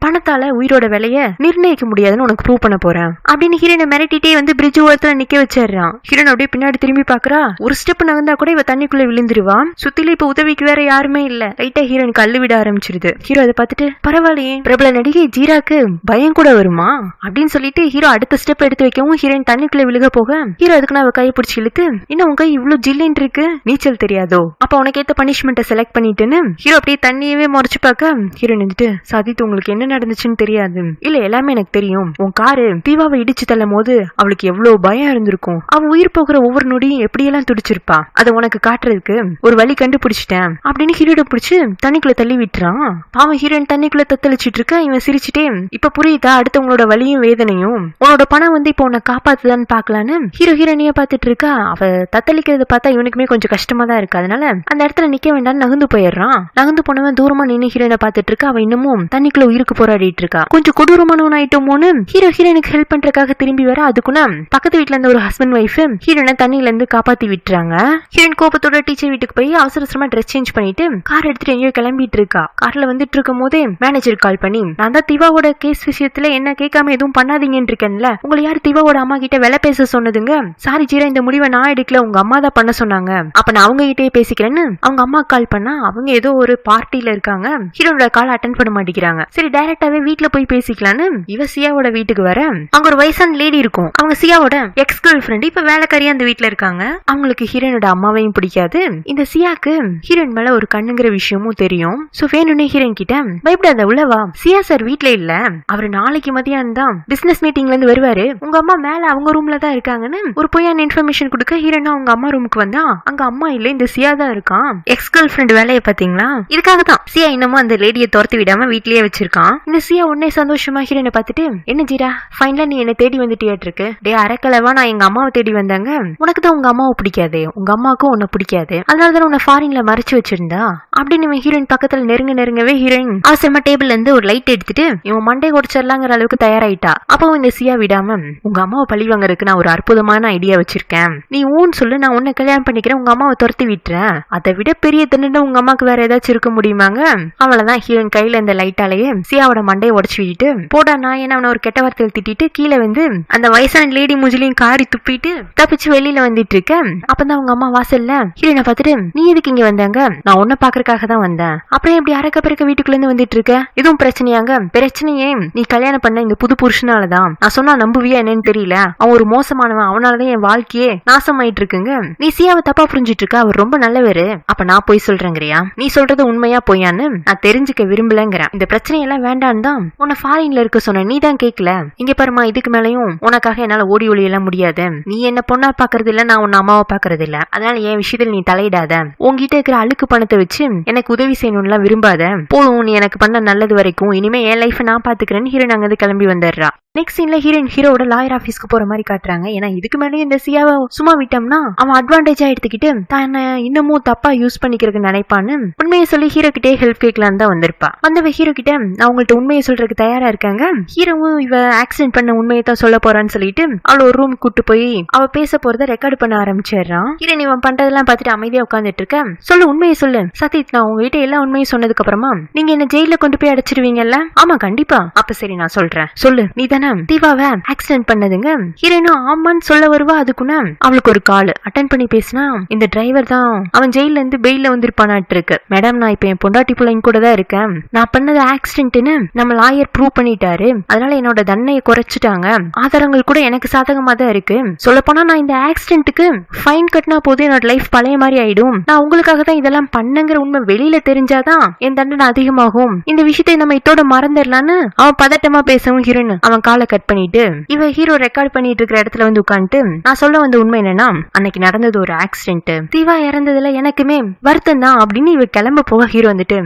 பணத்தால உயிரோட விலைய நிர்ணயிக்க முடியாதுன்னு உனக்கு ப்ரூவ் பண்ண போறேன் அப்படின்னு ஹீரோனை மிரட்டிட்டே வந்து பிரிட்ஜ் ஓரத்துல நிக்க வச்சிடறான். ஹீரோன் அப்படியே பின்னாடி திரும்பி பாக்குறா. ஒரு ஸ்டெப் நகர்ந்தா கூட இவ தண்ணிக்குள்ள விழுந்துருவான். சுத்தில இப்ப உதவிக்கு வேற யாருமே இல்ல. லைட்டா ஹீரோனுக்கு அள்ளு விட ஆரம்பிச்சிருது. ஹீரோ அதை பார்த்துட்டு பரவாயில்லையே பிரபல நடிகை ஜீராக்கு பயம் கூட வருமா அப்படின்னு சொல்லிட்டு ஹீரோ அடுத்த ஸ்டெப் எடுத்து வைக்கவும் ஹீரோயின் தண்ணிக்குள்ள விழுக போக ஹீரோ அதுக்கு நான் கையை பிடிச்சி இழுத்து, இன்னும் உங்க கை இவ்வளவு ஜில்லின்னு இருக்கு, நீச்சல் தெரியாதோ, அப்ப உனக்கு ஏத்த பனிஷ்மெண்ட்டை செலக்ட் பண்ணிட்டுன்னு ஹீரோ அப்படியே தண்ணியவே முறைச்சு பார்க்க ஹீரோயின் வந்துட்டு, சாதித்து உங்களுக்கு என்ன நடந்துச்சுன்னு தெரியாது, இல்ல எல்லாமே எனக்கு தெரியும், உன் காரு தீவாவை இடிச்சு தள்ளும் போது அவளுக்கு எவ்வளவு பயம் இருந்திருக்கும், அவ உயிர் போகிற ஒவ்வொரு நொடியும் எப்படியெல்லாம் துடிச்சிருப்பா, அதை உனக்கு காட்டுறதுக்கு ஒரு வழி கண்டுபிடிச்சிட்டேன் அப்படின்னு ஹீரோட பிடிச்சு தண்ணிக்குள்ள தள்ளி விட்டுறான். பாவம் ஹீரோயின் தண்ணிக்குள்ள தத்தளிச்சிட்டு இருக்க. இவன் சிரிச்சுட்டே, இப்ப புரியுதா அடுத்தவங்களோட வலியும் வேதனையும், உன்னோட பணம் வந்து இப்ப உன்னை காப்பாத்துதான்னு பாக்கலான்னு ஹீரோனிய பாத்துட்டு இருக்கா. அவ தத்தளிக்கிறத பார்த்தா இவனுக்குமே கொஞ்சம் கஷ்டமா தான் இருக்கு. அதனால அந்த இடத்துல நிக்க வேண்டாம் நகர்ந்து போயிடுறான். நகர்ந்து போனவன் தூரமா நின்று ஹீரோனை பாத்துட்டு இருக்கா. அவ இன்னமும் தண்ணிக்குள்ள உயிருக்கு போராடிட்டு இருக்கா. கொஞ்சம் கொடூரமானவன் ஆயிட்டோமோன்னு ஹீரோனுக்கு ஹெல்ப் பண்றதுக்காக திரும்பி வர, அதுக்குள்ள பக்கத்து வீட்டுல இருந்த ஒரு ஹஸ்பண்ட் ஒய்ஃப் ஹீரோனை தண்ணியில இருந்து காப்பாத்தி விட்டுறாங்க. ஹீரோயின் கோபத்தோட டீச்சர் வீட்டுக்கு போய் அவசரமா ட்ரெஸ் சேஞ்ச் பண்ணிட்டு கார் எடுத்துட்டு எங்கேயோ கிளம்பிட்டு இருக்கா. கார்ல வந்துட்டு இருக்கும் போதே மேனேஜர் கால் பண்ணி, நான் தான் திவாவோட கேஸ் விஷயத்துல என்ன கேட்காம எதுவும் பண்ணாதீங்கன்னு இருக்கேன்ல, உங்களை யார் திவாவோட அம்மா கிட்ட வேலை பேச சொன்னதுங்க, சாரி ஜீரா இந்த முடிவை நான் எடுக்கல, உங்க அம்மா தான் பண்ண சொன்னாங்க, அப்ப நான் அவங்க கிட்டே பேசிக்கிறேன்னு அவங்க அம்மா கால் பண்ணா அவங்க ஏதோ ஒரு பார்ட்டில இருக்காங்க. ஹீரோட கால் அட்டென்ட் பண்ண மாட்டேங்கிறாங்க. சரி டைரக்டாவே வீட்டுல போய் பேசிக்கலான்னு இவ சியாவோட வீட்டுக்கு வர, அங்க ஒரு வயசான லேடி இருக்கும். அவங்க சியாவோட எக்ஸ் கேர்ள் ஃப்ரெண்ட், இப்ப வேலைக்காரியா அந்த வீட்டுல இருக்காங்க. அவங்களுக்கு ஹீரோனோட அம்மாவையும் பிடிக்காது. இந்த சியாக்கு ஹீரோயின் மேல ஒரு கண்ணுங்கிற விஷயமும் தெரியும். சோ வேணும்னே ஹீரோயின் கிட்ட பயப்படாத உள்ளவா, சியா சார் வீட்ல இல்ல, அவரு நாளைக்கு மதியானம் தான் பிசினஸ் மீட்டிங்ல இருந்து வருவாரு, உங்க அம்மா மேல அவங்க ரூம்ல தான் இருக்காங்கன்னு ஒரு பொய்யான இன்ஃபர்மேஷன் கொடுக்க ஹீரோனா அவங்க அம்மா ரூமுக்கு வந்தா அங்க அம்மா இல்ல, இந்த சியா தான் இருக்கான். எக்ஸ் கேர்ள் ஃபிரெண்ட் வேலையை பாத்தீங்களா, இதுக்காக தான் சியா இன்னமும் அந்த லேடியை துரத்து விடாம வீட்லயே வச்சிருக்கான். இந்த சியா உடனே சந்தோஷமா ஹீரோனை பார்த்துட்டு, என்ன ஜீரா ஃபைனலா நீ என்ன தேடி வந்துட்டியாட்டு இருக்கு, டே அரக்கலவா நான் எங்க அம்மாவை தேடி வந்தாங்க, உனக்கு தான் உங்க அம்மாவை பிடிக்காது, உங்க அம்மாவுக்கும் உன்னை பிடிக்காது, அதனாலதான் உன்னை ஃபாரின்ல மறைச்சு வச்சிருந்தா அப்படின்னு ஹீரோயின் பக்கத்துல நெருங்கவே ஹீரோயின் அவசரமா டேபிள்ல இருந்து ஒரு லைட் எடுத்துட்டு இவன் மண்டை உடைச்சிடலாங்கிற அளவுக்கு தயாராயிட்டா. அப்போ இந்த சியா விடாம, உங்க அம்மாவை பழி வாங்கறதுக்கு நான் ஒரு அற்புதமான ஐடியா வச்சிருக்கேன், நீ ஊன்னு சொல்லு, நான் உன்னை கல்யாணம் பண்ணிக்கிறேன், உங்க அம்மாவை துரத்தி விட்டுறேன், அதை விட பெரிய தண்டனை உங்க அம்மாக்கு வேற ஏதாச்சும் இருக்க முடியுமாங்க. அவ்வளவுதான் ஹீரோயின் கையில இந்த லைட்டாலேயே சியாவோட மண்டையை உடச்சு விட்டுட்டு போடா நான் என்ன அவனை ஒரு கெட்ட வார்த்தையில் திட்டிட்டு கீழே வந்து அந்த வயசான லேடி மூஞ்சிலையும் காரி துப்பிட்டு தப்பிச்சு வெளியில வந்துட்டு இருக்கேன். அப்பதான் அவங்க அம்மா வாசல்ல ஹீரோனை பார்த்துட்டு, நீ எதுக்கு இங்க வந்தாங்க, நான் உன்னை பாக்குறதுக்காக தான் வந்தேன், அப்புறம் எப்படி அரைக்க பிறக்க வீட்டுக்குள்ள இருந்து வந்துட்டு இருக்க, இதுவும் பிரச்சனையாங்க, பிரச்சனையே நீ கல்யாணம் பண்ண இந்த புது புருஷனாலதான், நான் சொன்னா நம்புவியா என்னன்னு தெரியல, அவன் ஒரு மோசமானவன், அவனாலதான் என் வாழ்க்கையே நாசமாயிட்டு இருக்குங்க, நீ சியாவை தப்பா புரிஞ்சிட்டு இருக்க, அவர் ரொம்ப நல்லவரு, அப்ப நான் போய் சொல்றேங்கிறியா, நீ சொல்றது உண்மையா பொய்யான்னு நான் தெரிஞ்சுக்க விரும்பலங்கிறேன், இந்த பிரச்சனையெல்லாம் வேண்டான்னு தான் உன்னை ஃபாரின்ல இருக்க சொன்ன, நீ தான் கேட்கல, இங்க பாருமா இதுக்கு மேலையும் உனக்காக என்னால ஓடி ஒளி எல்லாம் முடியாது, நீ என்ன பொண்ணா பாக்குறது இல்ல, நான் உன்ன அம்மாவை பாக்குறது இல்ல, அதனால என் விஷயத்துல நீ தலையிடாத, உன்கிட்ட இருக்கிற அழுக்கு பணத்தை வச்சு எனக்கு உதவி செய்யணும்லாம் விரும்பாத, போதும் நீ எனக்கு பண்ண நல்லது வரைக்கும், இனிமே என் லைஃப் நான் பாத்துக்கிறேன்னு ஹீரோயின் அங்கிருந்து கிளம்பி வந்துடுறா. நெக்ஸ்ட் சீன்ல ஹீரோயின் ஹீரோட லாயர் ஆபீஸ்க்கு போற மாதிரி காட்டுறாங்க. ஏன்னா இதுக்கு மேலே இந்த சியாவை சும்மா விட்டோம்னா அவன் அட்வான்டேஜா எடுத்துக்கிட்டு தான் இன்னமும் தப்பா யூஸ் பண்ணிக்கிறதுக்கு நினைப்பான்னு உண்மையை சொல்லி ஹீரோ கிட்டே ஹெல்ப் கேட்கலான்னு தான் வந்திருப்பா. வந்தவ ஹீரோ கிட்ட நான் உங்கள்ட்ட உண்மையை சொல்றதுக்கு தயாரா இருக்காங்க, ஹீரோவும் இவ ஆக்சிடென்ட் பண்ண உண்மையை தான் சொல்ல போறான்னு சொல்லிட்டு அவளை ஒரு ரூம் கூட்டு போய் அவ பேச போறத ரெக்கார்ட் பண்ண ஆரம்பிச்சிடறான். ஹீரோயின் இவன் பண்றதெல்லாம் பார்த்துட்டு அமைதியா உட்காந்துட்டு இருக்க. சொல்லு உண்மையை சொல்லு சதீத், நான் உங்ககிட்ட எல்லா உண்மையும் சொன்னதுக்கு அப்புறமா நீங்க என்ன ஜெயில கொண்டு போய் அடைச்சிருவீங்கல்ல? ஆமா கண்டிப்பா. அப்ப சரி நான் சொல்றேன், சொல்லு நீ தானே தீவாவை ஆக்சிடென்ட் பண்ணதுங்க? ஹீரோயினும் ஆமான்னு சொல்ல வருவா. அதுக்குன்னா அவளுக்கு ஒரு கால் அட்டன் பண்ணி பேசினா இந்த டிரைவர் தான் அவன் ஜெயில இருந்து பெயில வந்திருப்பானாட்டு இருக்கு. மேடம் நான் இப்ப என் பொண்டாட்டி பிள்ளைங்க கூட தான் இருக்கேன், நான் பண்ணது ஆக்சிடென்ட்னு நம்ம லாயர் ப்ரூவ் பண்ணிட்டாரு, அதனால என்னோட தண்டனையை குறைச்சிட்டாங்க, ஆதாரங்கள் கூட எனக்கு சாதகமா தான் இருக்கு. சொல்ல போனா நான் இந்த ஆக்சிடென்ட்டுக்கு ஃபைன் கட்டினா போது என்னோட லைஃப் பழைய மாதிரி ஆயிடும், நான் உங்களுக்காக தான் இதெல்லாம் பண்ணுங்கிற உண்மை வெளியில தெரிஞ்சாதான் என் தண்டனை அதிகமாகும், இந்த விஷயத்தை நம்ம இதோட மறந்துடலான்னு அவன் பதட்டமா பேசவும் ஹீரோயின் அவன் காலை கட் பண்ணிட்டு இவ ஹீரோ ரெக்கார்ட் பண்ணிட்டு இருக்கிற இடத்துல வந்து உட்காந்துட்டு நான் சொல்ல வந்த உண்மை என்னன்னா அன்னைக்கு நடந்தது ஒரு ஆக்சிடென்ட், தீவா இறந்ததுல எனக்குமே வருத்தம் தான் அப்படின்னு இவ கிளம்ப போக ஹீரோ வந்துட்டு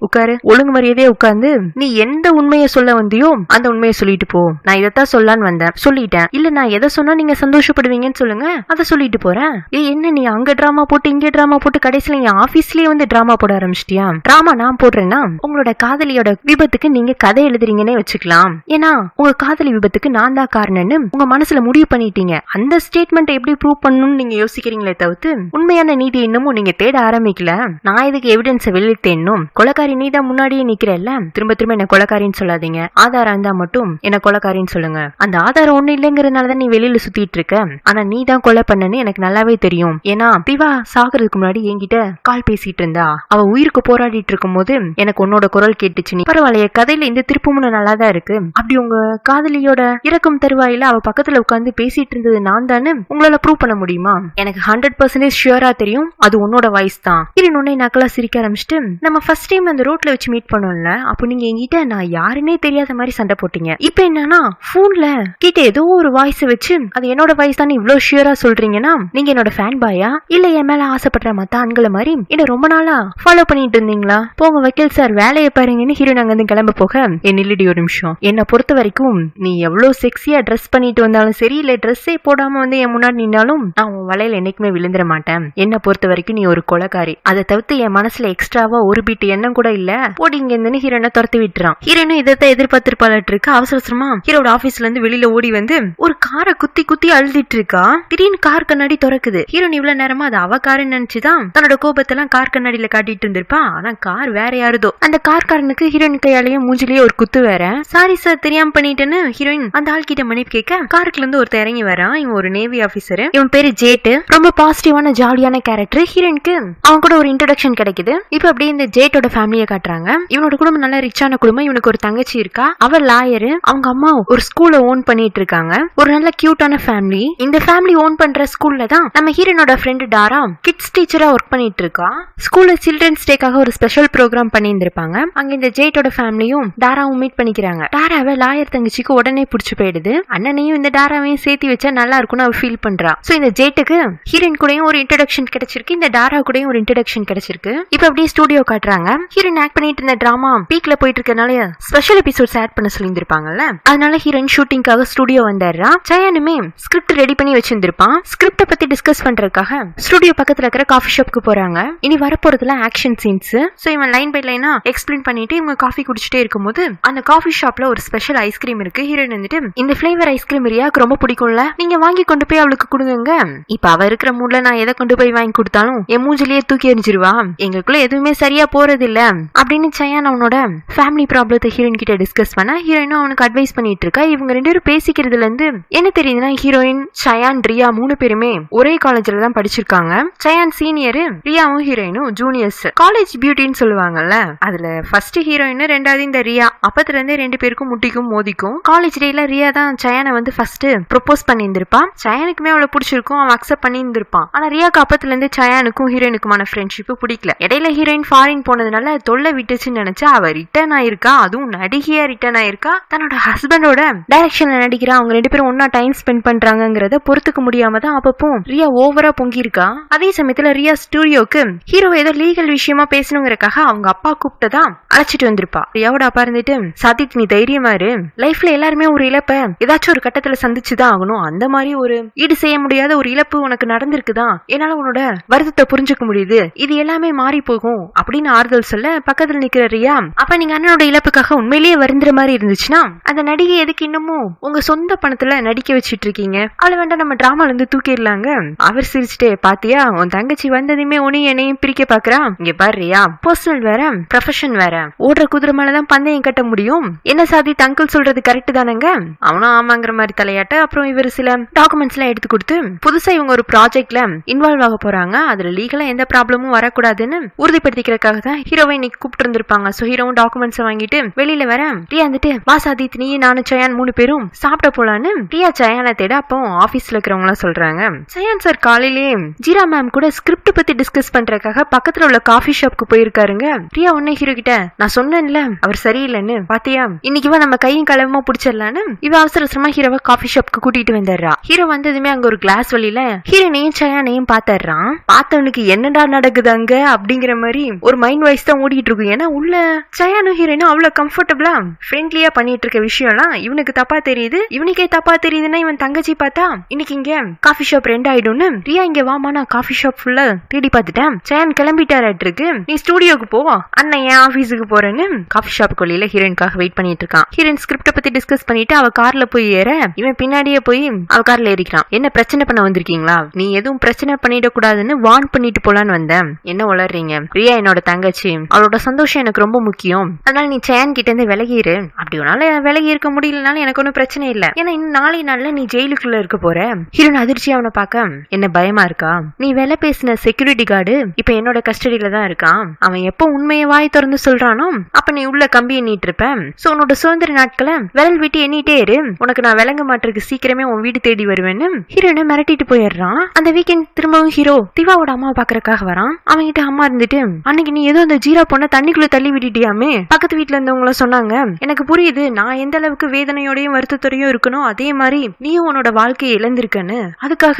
உட்காரு, ஒழுங்கு மரியாதையே உட்கார்ந்து நீ எந்த உண்மையை சொல்ல வந்தியோ அந்த உண்மையை சொல்லிட்டு போ, நான் இதைத்தான் சொல்லான்னு வந்தேன் சொல்லிட்டேன், இல்ல நான் எதை சொன்னா நீங்க சந்தோஷப்படுவீங்கன்னு சொல்லுங்க அதை சொல்லிட்டு போறேன். என்ன நீ அங்க டிராமா போட்டு இங்க டிராமா போட்டு கடைசியில என் ஆபீஸ்லயே வந்து டிராமா போட ஆரம்பிச்சிட்டியா? டிராமா நான் போடுறேன்னா உங்களோட காதலியோட விபத்துக்கு நீங்க கதை எழுதுறீங்கன்னே வச்சுக்கலாம், ஏன்னா உங்க காதலி விபத்துக்கு நான் தான் காரணம்னு உங்க மனசுல முடிவு பண்ணிட்டீங்க, அந்த ஸ்டேட்மெண்ட் எப்படி ப்ரூவ் பண்ணணும்னு நீங்க யோசிக்கிறீங்களே தவிர்த்து உண்மையான நீதி இன்னமும் நீங்க தேட ஆரம்பிக்கல. நான் இதுக்கு எவிடன்ஸை வெளியே தேடணும், கொலைக்காரி நீ தான் முன்னாடியே நிக்கிறல்ல, திரும்ப திரும்ப என்ன கொலைக்காரின்னு சொல்லாதீங்க, ஆதாரம் இருந்தா மட்டும் என்ன கொலைக்காரின்னு சொல்லுங்க, அந்த ஆதாரம் ஒண்ணு இல்லைங்கிறதுனாலதான் நீ வெளியில சுத்திட்டு இருக்க, ஆனா நீ தான் கொலை பண்ணன்னு எனக்கு நல்லாவே தெரியும், ஏன்னா திவா சாகிறதுக்கு முன்னாடி என்கிட்ட கால் பேசிட்டு இருந்தா, அவ உயிருக்கு போராடிட்டு இருக்கும் போது எனக்கு உன்னோட குரல் கேட்டுச்சு, நீ பரவாயில்லைய கதையில இந்த திருப்பமும் நல்லாதான் இருக்கு, அப்படி உங்க காதலியோட இறக்கும் தருவாயில அவ பக்கத்துல உட்கார்ந்து பேசிட்டு இருந்தது நான் தானே உங்களால ப்ரூவ் பண்ண முடியுமா? எனக்கு 100% ஷியூரா தெரியும் அது உன்னோட வாய்ஸ் தான். உன்னை நக்கலா சிரிக்க ஆரம்பிச்சுட்டு நம்ம ஃபர்ஸ்ட் டைம் அந்த ரோட்ல வச்சு மீட் பண்ணோம்ல, அப்போ நீங்க என்கிட்ட நான் யாருன்னே தெரியாத மாதிரி சண்டை போட்டீங்க, இப்ப என்னன்னா போன்ல கிட்ட ஏதோ ஒரு வாய்ஸ் வச்சு அது என்னோட வாய்ஸ் தான் இவ்வளவு ஷியூரா சொல்றீங்கன்னா நீங்க என்னோட ஃபேன் பாயா இல்ல என் மேல ஆசைப்படுற மத்த ஆண்களை மாதிரி என்ன ரொம்ப நாளா ஃபாலோ பண்ணிட்டு இருந்தீங்களா? போங்க வக்கீல் சார் வேலையை பாருங்கன்னு ஹீரோயின் அங்க இருந்து கிளம்ப போக நில்லடி ஒரு நிமிஷம், என்னை பொறுத்த வரைக்கும் நீ எவ்வளவு செக்ஸியா ட்ரெஸ் பண்ணிட்டு வந்தாலும் சரி இல்ல ட்ரெஸ்ஸே போடாம வந்து என் முன்னாடி நின்னாலும் நான் உன் வலையில என்னைக்குமே விழுந்துட மாட்டேன், என்னை பொறுத்த வரைக்கும் நீ ஒரு கொலைக்காரி, அதை தவிர்த்து என் மனசுல எக்ஸ்ட்ராவா ஒரு பீட் எண்ணம் கூட இல்ல, போடிங்க இருந்து ஹீரோனை துரத்தி விட்டுறான். ஹீரோனும் இதைத்தான் எதிர்பார்த்திருப்பாளட்டு இருக்கு. அவசரமா ஹீரோட ஆபீஸ்ல இருந்து வெளியில ஓடி வந்து ஒரு காரை குத்தி குத்தி அழுதிட்டு இருக்கா. திடீர்னு கார் கண்ணாடி திறக்குது. ஹீரோன் இவ்வளவு நேரமா அது அவ காருன்னு நினைச்சுதான் தன்னோட கோபத்தெல்லாம் கார் கண்ணாடியில காட்டிட்டு இருந்திருப்பா. ஆனா கார் வேற யாருதோ. அந்த கார்காரனுக்கு ஹீரோயின் கையாலேயும் மூஞ்சிலேயே ஒரு குத்து வேற. சாரி சார் தெரியாம பண்ணிட்டேன்னு இருக்குன்னு ஹீரோயின் அந்த ஆள் கிட்ட மன்னிப்பு கேட்க காருக்குல இருந்து ஒருத்தர் இறங்கி வரான். இவன் ஒரு நேவி ஆபீசர். இவன் பேரு ஜேட். ரொம்ப பாசிட்டிவான ஜாலியான கேரக்டர். ஹீரோயினுக்கு அவன் கூட ஒரு இன்ட்ரோடக்ஷன் கிடைக்குது. இப்ப அப்படியே இந்த ஜேட்டோட ஃபேமிலியை காட்டுறாங்க. இவனோட குடும்பம் நல்ல ரிச்சான குடும்பம். இவனுக்கு ஒரு தங்கச்சி இருக்கா. அவ லாயரு. அவங்க அம்மா ஒரு ஸ்கூல்ல ஓன் பண்ணிட்டு இருக்காங்க. ஒரு நல்ல கியூட்டான ஃபேமிலி. இந்த ஃபேமிலி ஓன் பண்ற ஸ்கூல்ல தான் நம்ம ஹீரோனோட ஃப்ரெண்ட் டாரா கிட்ஸ் டீச்சரா ஒர்க் பண்ணிட்டு இருக்கா. ஸ்கூல்ல சில்ட்ரன்ஸ் டேக்காக ஒரு ஸ்பெஷல் ப்ரோக்ராம் பண்ணியிருந்திருப்பாங்க. அங்க இந்த ஜேட்டோட ஃபேமிலியும் டாராவும் மீட் பண்ணிக்கிறாங்க. டாராவை லாயர் தங்கச்சிக்கு உடனே பிடிச்சு போயிடுது. அண்ணனையும் இந்த டாராவையும் சேர்த்து வச்சா நல்லா இருக்கும்னு அவ ஃபீல் பண்றா. சோ இந்த ஜேட்டுக்கு ஹீரோயின் கூடயும் ஒரு இன்ட்ரோடக்ஷன் கிடைச்சிருக்கு. இந்த டாரா கூடயும் ஒரு இன்ட்ரோடக்ஷன் கிடைச்சிருக்கு. இப்ப அப்படியே ஸ்டுடியோ காட்டுறாங்க. ஹீரோயின் ஆக்ட் பண்ணிட்டு இருந்த டிராமா பீக்ல போயிட்டு இருக்கனால ஸ்பெஷல் எபிசோட்ஸ் ஆட் பண்ண சொல்லியிருந்திருப்பாங்கல்ல. அதனால ஹீரோயின் ஷூட்டிங்காக ஸ்டுடியோ வந்தாரா. சயானுமே ஸ்கிரிப்ட் ரெடி பண்ணி வச்சிருந்திருப்பான். ஸ்கிரிப்ட பத்தி டிஸ்கஸ் பண்றதுக்காக ஸ்டுடியோ பக்கத்துல இருக்கிற காஃபி ஷாப்க்கு போறாங்க. இனி வரப்போறதுல ஆக்ஷன் சீன்ஸ். சோ இவன் லைன் பை லைனா எக்ஸ்பிளைன் பண்ணிட்டு இவங்க காஃபி குடிச்சிட்டே இருக்கும்போது அந்த காஃபி ஷாப்ல ஒரு ஸ்பெஷல் ஐஸ்கிரீம் இருக்கு. ஹீரோயின் வந்துட்டு இந்த ஃபிளேவர் ஐஸ்கிரீம் ரியாக்கு ரொம்ப பிடிக்கும்ல, நீங்க வாங்கி கொண்டு போய் அவளுக்கு கொடுங்க. இப்ப அவ இருக்கிற மூட்ல நான் எதை கொண்டு போய் வாங்கி கொடுத்தாலும் என் மூஞ்சிலேயே தூக்கி எறிஞ்சிருவா. எங்களுக்குள்ள எதுவுமே சரியா போறது இல்ல அப்படின்னு சயான் அவனோட ஃபேமிலி ப்ராப்ளத்தை ஹீரோயின் கிட்ட டிஸ்கஸ் பண்ண ஹீரோயினும் அவனுக்கு அட்வைஸ் பண்ணிட்டு இருக்கா. இவங்க ரெண்டு பேரும் பேசிக்கிறதுல இருந்து என்ன தெரியுதுன்னா ஹீரோயின் சயான் ரியா 3 பேருமே ஒரே காலேஜ்ல தான் படிச்சிருக்காங்க. சயான் சீனியர், ரியாவும் ஹீரோயினும் ஜூனியர்ஸ். காலேஜ் பியூட்டின்னு சொல்லுவாங்கல்ல, அதுல ஃபர்ஸ்ட் ஹீரோயின், ரெண்டாவது இந்த ரியா. அப்பத்துல இருந்தே 2 பேருக்கும் முட்டிக்கும் மோதிக்கும். காலேஜ் டேல ரியா தான் சயானை வந்து ஃபர்ஸ்ட் ப்ரொபோஸ் பண்ணியிருந்திருப்பான். சயானுக்குமே அவளை பிடிச்சிருக்கும், அவன் அக்செப்ட் பண்ணியிருந்திருப்பான். ஆனா ரியாக்கு அப்பத்துல இருந்து சயானுக்கும் ஹீரோயினுக்குமான ஃப்ரெண்ட்ஷிப் பிடிக்கல. இடையில ஹீரோயின் ஃபாரின் போனதுனால தொல்லை விட்டுச்சுன்னு நினைச்சா அவ ரிட்டர்ன் ஆயிருக்கா. அதுவும் நடிகையா ரிட்டர்ன் ஆயிருக்கா. தன்னோட ஹஸ்பண்டோட டைரக்ஷன்ல நடிக்கிறா. அவங்க 2 பேரும் ஒன்னா டைம் ஸ்பெண்ட் பண்றாங்கிறத பொறுத்துக்க முடியாம தான் அப்பப்போ ரியா ஓவரா பொங்கி இருக்கா. அதே சமயத்துல ரியா ஸ்டுடியோக்கு ஹீரோ ஏதோ லீகல் விஷயமா பேசணுங்கிறக்காக அவங்க அப்பா கூப்பிட்டதா அழைச்சிட்டு வந்திருப்பா. ரியாவோட அப்பா இருந்துட்டு சாதித் நீ தைரியமா இரு, லைஃப்ல எல்லாருமே ஒரு இழப்ப ஏதாச்சும் ஒரு கட்டத்துல சந்திச்சுதான் ஆகணும். அந்த மாதிரி ஒரு ஈடு செய்ய முடியாத ஒரு இழப்பு உனக்கு நடந்திருக்குதான், என்னால உன்னோட வருத்தத்தை புரிஞ்சுக்க முடியுது, இது எல்லாமே மாறி போகும் அப்படின்னு ஆறுதல் சொல்ல பக்கத்துல நிக்கிற ரியா, அப்ப நீங்க அண்ணனோட இழப்புக்காக உண்மையிலேயே வருந்துற மாதிரி இருந்துச்சுன்னா அந்த நடிகை எதுக்கு இன்னமும் உங்க சொந்த பணத்துல நடிக்க வச்சிட்டு இருக்கீங்க, அவளை வேண்டாம் நம்ம டிராமால இருந்து தூக்கிடலாங்க. அவர் சிரிச்சுட்டே பாத்தியா உன் தங்கச்சி வந்ததுமே உனையும் என்னையும் பிரிக்க பாக்குறா. இங்க பாரு ரியா, பர்சனல் வேற ப்ரொஃபஷன் வேற, ஓடுற குதிரை மேலதான் பந்தயம் கட்ட முடியும். என்ன சாதித் அங்கிள் சொல்றது கரெக்ட் தானங்க. அவனும் ஆமாங்கிற மாதிரி தலையாட்ட அப்புறம் இவர் சில டாக்குமெண்ட்ஸ் எல்லாம் எடுத்து கொடுத்து புதுசா இவங்க ஒரு ப்ராஜெக்ட்ல இன்வால்வ் ஆக போறாங்க. அதுல லீகலா எந்த ப்ராப்ளமும் வரக்கூடாதுன்னு உறுதிப்படுத்திக்கிறதுக்காக தான் ஹீரோவை இன்னைக்கு கூப்பிட்டு இருந்திருப்பாங்க. சோ ஹீரோவும் டாக்குமெண்ட்ஸ் வாங்கிட்டு வெளியில வர ரியா வந்துட்டு வா சாதித் நீ நானும் சயான் 3 பேரும் சாப்பிட போலான்னு ரியா சயானை தேட அப்போ ஆபீஸ்ல இருக்கிறவங்க எல்லாம் சொல்றாங்க. சயான் சார் காலையிலேயே ஜீரா மேம் கூட ஸ்கிரிப்ட் பத்தி டிஸ்கஸ் பண்றதுக்காக பக்கத்துல உள்ள காஃபி ஷாப்க்கு போயிருக்காருங்க. ரியா உடனே ஹீரோ கிட்ட நான் சொன்னேன்ல அவர் சரியில்லைன்னு, பாத்தியா இன்னைக்கு நம்ம கையும் களவுமா புடிச்சிடலான்னு இவ அவசர அவசரமா ஹீரோவை காஃபி ஷாப்க்கு கூட்டிட்டு வந்துடுறா. ஹீரோ வந்ததுமே அங்க ஒரு கிளாஸ் வழியில ஹீரோனையும் சயானையும் பாத்துறான். பார்த்தவனுக்கு என்னடா நடக்குது அங்க அப்படிங்கிற மாதிரி ஒரு மைண்ட் வாய்ஸ் தான் ஓடிட்டு இருக்கும். ஏன்னா உள்ள சயானும் ஹீரோனும் அவ்வளவு கம்ஃபர்டபுளா ஃப்ரெண்ட்லியா பண்ணிட்டு இருக்க விஷயம்லாம் இவனுக்கு தப்பா தெரியுது. இவனுக்கே தப்பா தெரியுதுன்னா இவன் தங்கச்சி பார்த்தா இன்னைக்கு இங்க காஃபி ஷாப் ரெண்ட் ஆயிடும்னு ரியா இங்க வாமா நான் காஃபி ஷாப் ஃபுல்லா தேடி பார்த்துட்டேன், சயான் கிளம்பிட்டாராட்டு இருக்கு, நீ ஸ்டுடியோக்கு போ, அண்ணன் ஏன் ஆபீஸுக்கு போறேன்னு காஃபி ஷாப் கொள்ளையில ஹீரோயின்காக வெயிட் பண்ணிட்டு இருக்கான். ஹீரோயின் ஸ்கிரிப்ட பத்தி டிஸ்கஸ் பண்ணிட்டு அவ கார்ல போய் ஏற இவன் பின்னாடியே போய் அவ கார்ல ஏறிக்கிறான். என்ன பிரச்சனை பண்ண வந்திருக்கீங்களா, நீ எதுவும் பிரச்சனை பண்ணிட கூடாதுன்னு வார்ன் பண்ணிட்டு போலான்னு வந்தேன், என்ன உளறீங்க, ரியா என்னோட தங்கச்சி, அவளோட சந்தோஷம் எனக்கு ரொம்ப முக்கியம், அதனால நீ சயான் கிட்ட இருந்து விலகிரு, அப்படி உன்னால விலகி இருக்க முடியலனாலும் எனக்கு ஒன்னும் பிரச்சனை இல்ல, ஏன்னா இன்னும் நாளை நாள்ல நீ ஜெயிலுக்குள்ள இருக்க போற. ஹீரோன் அதிர்ச்சி அவனை பார்க்க என்ன பயமா இருக்கா, நீ வேலை பேசின செக்யூரிட்டி கார்டு இப்ப என்னோட கஸ்டடியில தான் இருக்கான், அவன் எப்போ உண்மையை வாய் திறந்து சொல்றானோ அப்ப நீ உள்ள கம்பி எண்ணிட்டு இருப்ப, சோ உன்னோட சுதந்திர நாட்களை விரல் விட்டு எண்ணிட்டே இரு, உனக்கு நான் விளங்க மாட்டிருக்கு சீக்கிரமே உன் வீடு தேடி வருவேன்னு ஹீரோனை மிரட்டிட்டு போயிடுறான். அந்த வீக்கெண்ட் திரும்பவும் ஹீரோ திவாவோட அம்மா பாக்குறதுக்காக வரான். அவன்கிட்ட அம்மா இருந்துட்டு அன்னைக்கு நீ ஏதோ அந்த ஜீரா பொண்ண தண்ணிக்குள்ள தள்ளி விட்டுட்டியாமே, பக்கத்து வீட்டுல இருந்தவங்கள சொன்னாங்க, எனக்கு புரியுது நான் எந்த அளவுக்கு வேதனையோடையும் வருத்தத்தோடையும் இருக்கணும் அதே மாதிரி நீயும் உன்னோட வாழ்க்கையை இழந்திருக்கன்னு, அதுக்காக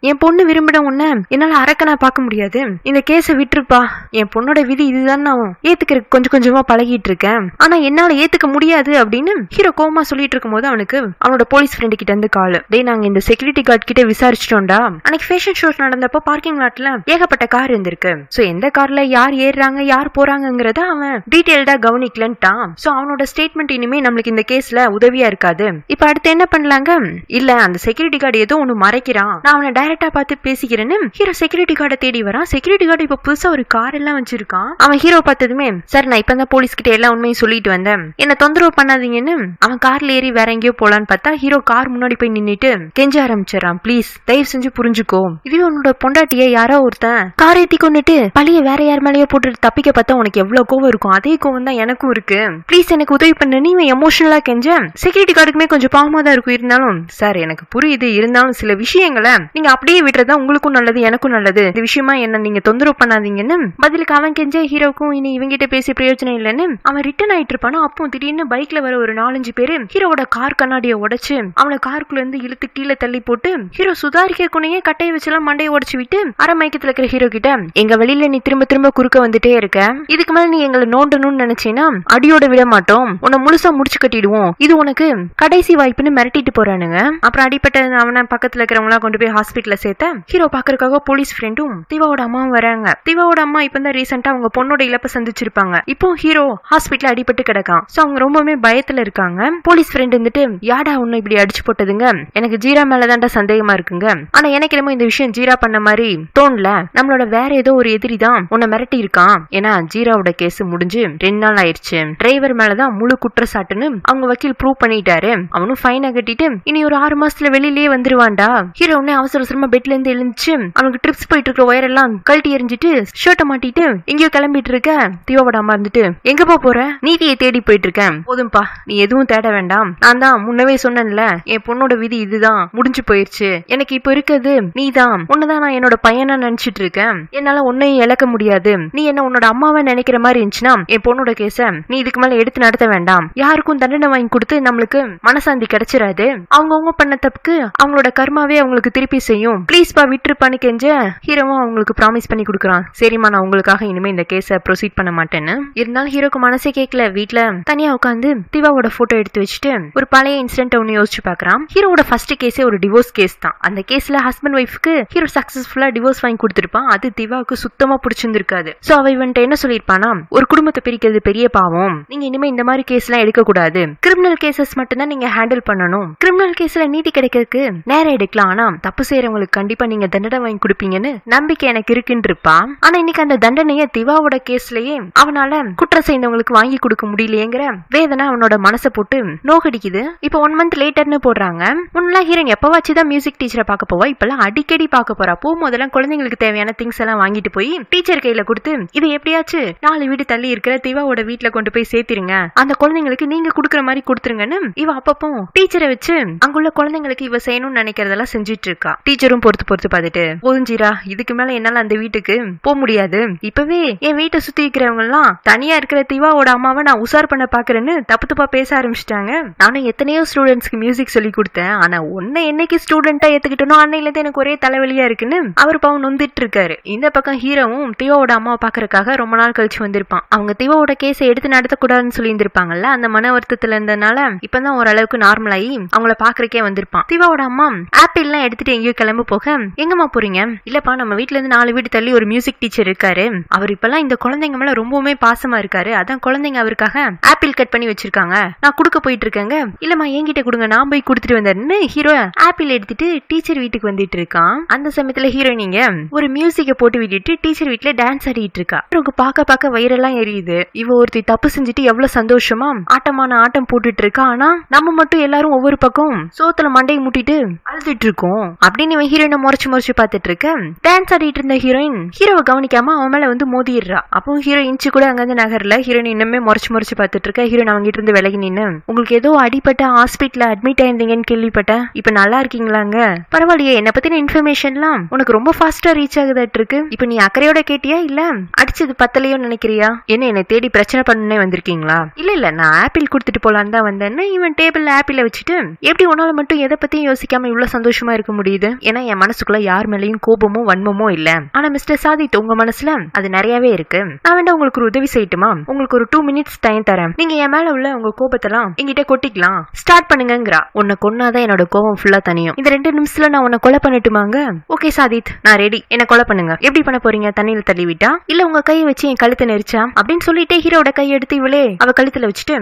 என் பொண்ணு விரும்பின உன்ன என்னால அரக்கனா பார்க்க முடியாது, இந்த கேஸ விட்டுருப்பா, என் பொண்ணோட விதி இதுதான், நான் ஏத்துக்கிறதுக்கு கொஞ்சம் கொஞ்சமா பழகிட்டு இருக்கேன், ஆனா என்னால ஏத்துக்க முடியாது அப்படின்னு ஹீரோ கோமா சொல்லிட்டு இருக்கும் போது அவனுக்கு அவனோட போலீஸ் ஃப்ரெண்டு கிட்ட இருந்து கால், டேய் நாங்க இந்த செக்யூரிட்டி கார்டு கிட்ட விசாரிச்சிட்டோம்டா, அன்னைக்கு ஃபேஷன் ஷோ நடந்தப்போ பார்க்கிங் லாட்ல ஏகப்பட்ட கார் இருந்திருக்கு, சோ எந்த கார்ல யார் ஏறுறாங்க யார் போறாங்கிறத அவன் டீடைல்டா கவனிக்கலன்ட்டான், சோ அவனோட ஸ்டேட்மெண்ட் இனிமே நம்மளுக்கு இந்த கேஸ்ல உதவியா இருக்காது, இப்ப அடுத்து என்ன பண்ணலாங்க, இல்ல அந்த செக்யூரிட்டி கார்டு ஏதோ ஒன்னு மறைக்கிறான், நான் அவனை டைரக்டா பார்த்து பேசிக்கிறேன்னு ஹீரோ செக்யூரிட்டி கார்டை தேடி வரான். செக்யூரிட்டி கார்டு இப்ப புதுசா ஒரு கார் எல்லாம் வச்சிருக்கான். அவன் ஹீரோ பார்த்ததுமே சார் நான் இப்ப தான் போலீஸ் கிட்ட எல்லா உண்மையும் சொல்லிட்டு வந்தேன், என்ன தொந்தரவு பண்ணாதீங்கன்னு அவன் கார்ல ஏறி வேற எங்கேயோ போலான்னு பார்த்தா ஹீரோ கார் முன்னாடி போய் நின்னுட்டு கெஞ்ச ஆரம்பிச்சிடறான். ப்ளீஸ் தயவு செஞ்சு புரிஞ்சுக்கோ, இதுவே உன்னோட பொண்டாட்டிய யாரோ ஒருத்தன் கார் ஏத்தி கொண்டுட்டு பழிய வேற யார் மேலேயோ போட்டு தப்பிக்க பார்த்தா உனக்கு எவ்வளவு கோவம் இருக்கும், அதே கோவம் தான் எனக்கும் இருக்கு. ப்ளீஸ் எனக்கு உதவி பண்ணு. நீ எமோஷனலா கெஞ்ச செக்யூரிட்டி கார்டுக்குமே கொஞ்சம் பாவமா தான் இருக்கும். இருந்தாலும் சார் எனக்கு புரியுது, இருந்தாலும் சில விஷயங்களை நீங்க அப்படியே விடுறதா உங்களுக்கும் நல்லது எனக்கும் நல்லது. இந்த விஷயமா என்ன நீங்க தொந்தரவு பண்ணாதீங்கன்னு பதிலுக்கு அவன் கெஞ்ச ஹீரோக்கும் இனி இவங்கிட்ட பேசி பிரயோஜனம் இல்லைன்னு அவன் ரிட்டர்ன் ஆயிட்டு இருப்பானா. அப்போ திடீர்னு பைக்ல வர ஒரு 4-5 பேரு ஹீரோவோட கார் கண்ணாடியை உடைச்சு அவனை காருக்குள்ள இருந்து இழுத்து கீழே தள்ளி போட்டு ஹீரோ சுதாரிக்க குனையே கட்டையை வச்செல்லாம் மண்டையை உடைச்சு விட்டு அரை மயக்கத்துல இருக்கிற ஹீரோ கிட்ட எங்க வழியில நீ திரும்ப திரும்ப குறுக்க வந்துட்டே இருக்க, இதுக்கு மேல நீ எங்களை நோண்டணும்னு நினைச்சேன்னா அடியோட விட மாட்டோம், உன்னை முழுசா முடிச்சு கட்டிடுவோம், இது உனக்கு கடைசி வாய்ப்புன்னு மிரட்டிட்டு போறானுங்க. அப்புறம் அடிப்பட்ட அவனை பக்கத்துல இருக்கிறவங்களா கொண்டு போய் ஹாஸ்பிட்டல சேர்த்த ஹீரோ பாக்குறதுக்காக போலீஸ் ஃப்ரெண்டும் திவாவோட அம்மாவும் வராங்க. திவாவோட அம்மா இப்பதான் ரீசெண்டா அவங்க பொண்ணோட இழப்ப சந்திச்சிருப்பாங்க. இப்போ ஹீரோ ஹாஸ்பிட்டல் அடிபட்டு கிடக்கான். சோ அவங்க ரொம்பவே பயத்துல இருக்காங்க. போலீஸ் ஃப்ரெண்ட் வந்துட்டு யாடா உன்னை இப்படி அடிச்சு போட்டதுங்க, எனக்கு ஜீரா மேலதான்டா சந்தேகமா இருக்குங்க, ஆனா எனக்கு என்னமோ இந்த விஷயம் ஜீரா பண்ண மாதிரி தோணல, நம்மளோட வேற ஏதோ ஒரு எதிரி தான் உன்னை மிரட்டி இருக்கான், ஏன்னா ஜீராவோட கேஸ் முடிஞ்சு 2 நாள் ஆயிடுச்சு, டிரைவர் மேலதான் முழு குற்றச்சாட்டுன்னு அவங்க வக்கீல் ப்ரூவ் பண்ணிட்டாரு, அவனும் ஃபைனை கட்டிட்டு இனி ஒரு 6 மாசத்துல வெளியிலேயே வந்துருவான்டா. ஹீரோ உடனே அவசர அவசரமா பெட்ல இருந்து எழுந்துச்சு அவனுக்கு ட்ரிப்ஸ் போயிட்டு இருக்கிற ஒயர் எல்லாம் கழட்டி எரிஞ்சிட்டு ஷர்ட்டை மாட்டிட்டு எங்கேயோ கிளம்பிட்டு இருக்க. திவாவோட அம்மா இருந்துட்டு எங்க போற, நீதியை தேடி போயிட்டு இருக்கேன், போதும்பா நீ எதுவும் தேட வேண்டாம், நான் தான் முன்னவே சொன்னேன்ல என் பொண்ணோட விதி இதுதான் முடிஞ்சு போயிருச்சு, எனக்கு இப்ப இருக்கிறது நீதான், உன்னதான் நான் என்னோட பையனா நினைச்சிட்டு இருக்கேன், என்னால உன்னையும் இழக்க முடியாது, நீ என்ன உன்னோட அம்மாவை நினைக்கிற மாதிரி இருந்துச்சுன்னா என் பொண்ணோட கேஸ நீ இதுக்கு மேல எடுத்து நடத்த வேண்டாம், யாருக்கும் தண்டனை வாங்கி கொடுத்து நம்மளுக்கு மனசாந்தி கிடைச்சிடாது, அவங்கவுங்க பண்ண தப்புக்கு அவங்களோட கர்மாவே அவங்களுக்கு திருப்பி செய்யும், ப்ளீஸ் பா விட்டுருப்பான்னு கெஞ்ச ஹீரோவும் அவங்களுக்கு ப்ராமிஸ் பண்ணி கொடுக்குறான். சரிம்மா நான் உங்களுக்காக இனிமே இந்த கேஸ ப்ரொசீட் பண்ண மாட்டேன்னு. இருந்தாலும் ஹீரோக்கு மனசே கேட்கல. வீட்டுல தனியா உட்காந்து திவாவோட போட்டோ எடுத்து வச்சுட்டு ஒரு பழைய இன்சிடென்ட் ஒன்னு யோசிச்சு பாக்குறான். ஹீரோட ஃபர்ஸ்ட் கேஸே ஒரு டிவோர்ஸ் கேஸ் தான். அந்த கேஸ்ல ஹஸ்பண்ட் ஒய்ஃப்க்கு ஹீரோ சக்சஸ்ஃபுல்லா டிவோர்ஸ் வாங்கி கொடுத்திருப்பான். அது திவாவுக்கு சுத்தமா பிடிச்சிருந்திருக்காது. சோ அவ இவன்ட்ட என்ன சொல்லிருப்பானா, ஒரு குடும்பத்தை பிரிக்கிறது பெரிய பாவம், நீங்க இனிமே இந்த மாதிரி கேஸ் எல்லாம் எடுக்க கூடாது, கிரிமினல் கேசஸ் மட்டும் தான் நீங்க ஹேண்டில் பண்ணணும், கிரிமினல் கேஸ்ல நீதி கிடைக்கிறதுக்கு நேரம் எடுக்கலாம், ஆனா தப்பு செய்யறவங்களுக்கு கண்டிப்பா நீங்க தண்டனை வாங்கி கொடுப்பீங்கன்னு நம்பிக்கை எனக்கு இருக்குன்னு இருப்பான். ஆனா இன்னைக்கு அந்த தண்டனைய திவாவோட கேஸ்லயே அவனால குற்றம் செய்தவங்களுக்கு வாங்கி கொடுக்க முடியலையேங்கிற வேதனை அவனோட மனசை போட்டு நோகடிக்குது. இப்போ 1 month லேட்டர்னு போடுறாங்க. முன்னெல்லாம் ஹீரோயின் எப்பவாச்சுதான் மியூசிக் டீச்சரை பார்க்க போவா, இப்பெல்லாம் அடிக்கடி பார்க்க போறா. போகும்போதெல்லாம் குழந்தைங்களுக்கு தேவையான திங்ஸ் எல்லாம் வாங்கிட்டு போய் டீச்சர் கையில கொடுத்து இது எப்படியாச்சு 4 வீடு தள்ளி இருக்கிற திவாவோட வீட்டுல கொண்டு போய் சேர்த்திருங்க, அந்த குழந்தைங்களுக்கு நீங்க குடுக்கற மாதிரி கொடுத்துருங்கன்னு இவ அப்பப்போ டீச்சரை வச்சு அங்குள்ள குழந்தைங்களுக்கு இவ செய்யணும்னு நினைக்கிறதெல்லாம் செஞ்சுட்டு இருக்கா. டீச்சரும் பொறுத்து பார்த்துட்டு போதுஞ்சிரா இதுக்கு மேல என்னால அந்த வீட்டுக்கு போக முடியாது, இப்பவே என் வீட்டை சுத்தி இருக்கிறவங்க எல்லாம் தனியா இருக்கிற திவாவோட அம்மாவை நான் உசார் பண்ண பாக்குறேன்னு தப்பு தப்பா பேச ஆரம்பிச்சிட்டாங்க. நானும் எத்தனையோ ஸ்டூடெண்ட்ஸ்க்கு மியூசிக் சொல்லி கொடுத்தேன், ஆனா உன்னை என்னைக்கு ஸ்டூடெண்டா ஏத்துக்கிட்டனோ அன்னையில இருந்து எனக்கு ஒரே தலைவலியா இருக்குன்னு அவர் பாவம் நொந்துட்டு இருக்காரு. இந்த பக்கம் ஹீரோவும் திவாவோட அம்மாவை பாக்குறதுக்காக ரொம்ப நாள் கழிச்சு வந்திருப்பான். அவங்க திவாவோட கேஸை எடுத்து நடத்தக்கூடாதுன்னு சொல்லி இருந்திருப்பாங்கல்ல, அந்த மன வருத்தத்துல இருந்தனால இப்பதான் ஓரளவுக்கு நார்மல் ஆகி அவங்கள பாக்குறக்கே வந்திருப்பான். திவாவோட அம்மா ஆப்பிள் எல்லாம் எடுத்துட்டு எங்கேயோ கிளம்ப போக எங்கம்மா போறீங்க, இல்லப்பா நம்ம வீட்டுல இருந்து 4 வீடு தள்ளி ஒரு மியூசிக் டீச்சர் இருக்காரு, அவர் இப்பெல்லாம் இந்த குழந்தைங்க மேல ரொம்பவுமே பாசமா இருக்காரு, அதான் குழந்தைங்க அவருக்காக ஆப்பிள் கட் பண்ணி வச்சிருக்காங்க, நான் குடுக்க போயிட்டு இருக்கேங்க, இல்லம்மா என்கிட்ட கொடுங்க நான் போய் கொடுத்துட்டு வந்தேன்னு ஹீரோ ஆப்பிள் எடுத்துட்டு டீச்சர் வீட்டுக்கு வந்துட்டு இருக்கான். அந்த சமயத்துல ஹீரோயினிங்க ஒரு மியூசிக்க போட்டு விட்டுட்டு டீச்சர் வீட்டுல டான்ஸ் ஆடிட்டு இருக்கா. அவருக்கு பார்க்க வயிறெல்லாம் எரியுது. இவ ஒருத்தி தப்பு செஞ்சுட்டு எவ்வளவு சந்தோஷமா ஆட்டமான ஆட்டம் போட்டுட்டு இருக்கா, ஆனா நம்ம மட்டும் எல்லாரும் ஒவ்வொரு பக்கம் சோத்துல மண்டையை முட்டிட்டு அழுதுட்டு இருக்கோம் அப்படின்னு இவன் ஹீரோயினை முறைச்சு பார்த்துட்டு இருக்க. டான்ஸ் ஆடிட்டு இருந்த ஹீரோயின் ஹீரோவை கவனிக்காம அவன் மேல வந்து மோதிடுறா. அப்போ ஹீரோ இன்ச்சு கூட அங்க இருந்து நகர்ல. ஹீரோயின் இன்னுமே முறைச்சு பார்த்துட்டு இருக்க. ஹீரோயின் அவங்க கிட்ட இருந்து விலகி நின்னு உங்களுக்கு ஏதோ அடிப்பட்ட ஹாஸ்பிட்டல்ல அட்மிட் ஆயிருந்தீங்கன்னு கேள்விப்பட்டேன், இப்ப நல்லா இருக்கீங்களாங்க, பரவாயில்லையே, என்ன பத்தின இன்ஃபர்மேஷன்லாம் உனக்கு ரொம்ப ஃபாஸ்டா ரீச் ஆகுதாட்டு இருக்கு, இப்ப நீ அக்கறையோட கேட்டியா இல்ல அடிச்சது பத்தலையோ நினைக்கிறியா, என்ன தேடி பிரச்சனை பண்ணே வந்திருக்கீங்களா, இல்ல நான் ஆப்பிள் கொடுத்துட்டு போலான்னு தான் வந்தேன்னு இவன் டேபிள்ல ஆப்பிள வச்சுட்டு எப்படி உன்னால மட்டும் எதை பத்தியும் யோசிக்காம இவ்வளவு சந்தோஷமா இருக்க முடியுது, ஏன்னா என் மனசுக்குள்ள யார் மேலையும் கோபமோ வன்மமோ இல்ல, ஆனா மிஸ்டர் சாதித் உங்க மனசுல அது நிறையவே இருக்கு, நான் வேண்டாம் உங்களுக்கு ஒரு உதவி செய்யட்டுமா, உங்களுக்கு ஒரு 2 minutes டைம் தரேன், நீங்க என் மேல உள்ள உங்க கோபத்தெல்லாம் என்கிட்ட கொட்டிக்கலாம், ஸ்டார்ட் பண்ணுங்கங்கறா. உன்னை கொன்னாதான் என்னோட கோபம் ஃபுல்லா தனியும், இந்த 2 நிமிஷத்துல நான் உன்னை கொலை பண்ணட்டுமாங்க, ஓகே சாதித் நான் ரெடி, என்ன கொலை பண்ணுங்க, எப்படி பண்ண போறீங்க, தண்ணியில தள்ளி விட்டா இல்ல உங்க கையை வச்சு என் கழுத்தை நெரிச்சா அப்படின்னு சொல்லிட்டே ஹீரோட கையை எடுத்து இவளே அவ கழுத்துல வச்சுட்டு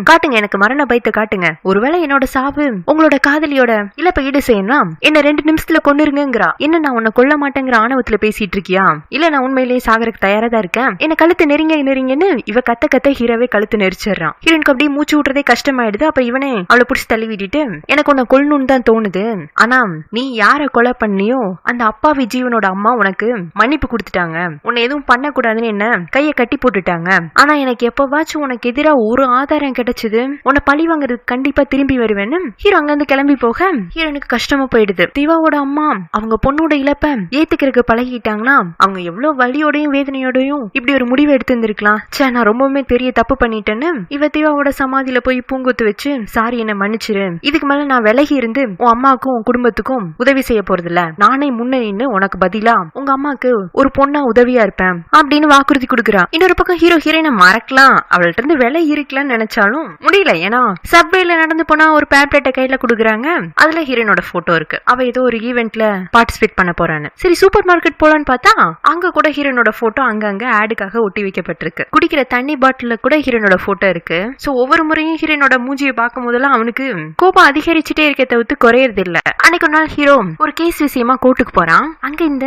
காட்டுங்க எனக்கு மரண பயத்தை காட்டுங்க, ஒருவேளை என்னோட சாவு உங்களோட காதலியோட இழப்ப ஈடு செய்யணும், என்ன 2 நிமிஷத்துல கொன்னுருங்கங்கறா. என்ன நான் உன்னை கொல்ல மாட்டேங்கிற ஆணவத்துல பேசிட்டு இருக்கியா, இல்ல நான் உண்மையிலேயே சாகருக்கு தயாரா தான் இருக்கேன், என்ன கழுத்து நெருங்கன்னு இவ கத்த ஹீரோவே கழுத்து நெரிச்சிடறான். ஹீரோனுக்கு அப்படியே மூச்சு விட்டுறதே கஷ்டமா கஷ்டமாயிடுது. அப்ப இவனே அவளை புடிச்சு தள்ளி விட்டுட்டு எனக்கு உன்னை கொல்லணும்னு தான் தோணுது, ஆனா நீ யார கொலை பண்ணியோ அந்த அப்பாவி ஜீவனோட அம்மா உனக்கு மன்னிப்பு கொடுத்துட்டாங்க, உன்னை எதுவும் பண்ணக்கூடாதுன்னு என்ன கையை கட்டி போட்டுட்டாங்க. ஆனா எனக்கு எப்பவாச்சும் உனக்கு எதிரா ஒரு ஆதாரம் கிடைச்சது உன்னை பழி வாங்குறதுக்கு கண்டிப்பா திரும்பி வருவேன்னு ஹீரோ அங்க இருந்து கிளம்பி போக ஹீரோனுக்கு கஷ்டமா போயிடுது. திவாவோட அம்மா அவங்க பொண்ணோட இழப்ப ஏத்துக்கிறதுக்கு பழகிட்டாங்கன்னா அவங்க எவ்வளவு வலியோடையும் வேதனையோடையும் இப்படி ஒரு முடிவு எடுத்து இருந்திருக்கலாம். சே, நான் ரொம்பவுமே பெரிய தப்பு பண்ணிட்டேன்னு இவ திவாவோட சமாதியில போய் பூங்கொத்து வச்சு சாரி என்ன மன்னிச்சிரு, இதுக்கு மேல நான் விலகி இருந்து உன் அம்மாவுக்கும் உன் குடும்பத்துக்கும் உதவி செய்ய போறது இல்ல, நானே முன்ன நின்னு உனக்கு பதிலா உங்க அம்மாக்கு ஒரு பொண்ணா உதவியா இருப்பேன் அப்படின்னு வாக்குறுதி கொடுக்குறா. இன்னொரு பக்கம் ஹீரோ ஹீரோயினை மறக்கலாம், அவள்கிட்ட இருந்து விலை இருக்கலாம்னு நினைச்சாலும் முடியல. ஏன்னா சப்வேல நடந்து போனா ஒரு பேப்லெட்டை கையில குடுக்குறாங்க, அதுல ஹீரோனோட போட்டோ இருக்கு. அவ ஏதோ ஒரு ஈவென்ட்ல பார்ட்டிசிபேட் பண்ண போறான்னு. சரி சூப்பர் மார்க்கெட் போலான்னு பார்த்தா அங்க கூட ஹீரோனோட போட்டோ அங்கங்க ஆடுக்காக ஒட்டி வைக்கப்பட்டிருக்கு. குடிக்கிற தண்ணி பாட்டில கூட ஹீரோனோட போட்டோ இருக்கு. சோ ஒவ்வொரு முறையும் ஹீரோனோட மூஞ்சியை பார்க்கும் போதெல்லாம் அவனுக்கு கோபம் அதிகரிச்சுட்டே இருக்க தவிர்த்து குறையறது இல்ல. அன்னைக்கு ஒரு நாள் ஹீரோ ஒரு கேஸ் விஷயமா கோர்ட்டுக்கு போறான். அங்க இந்த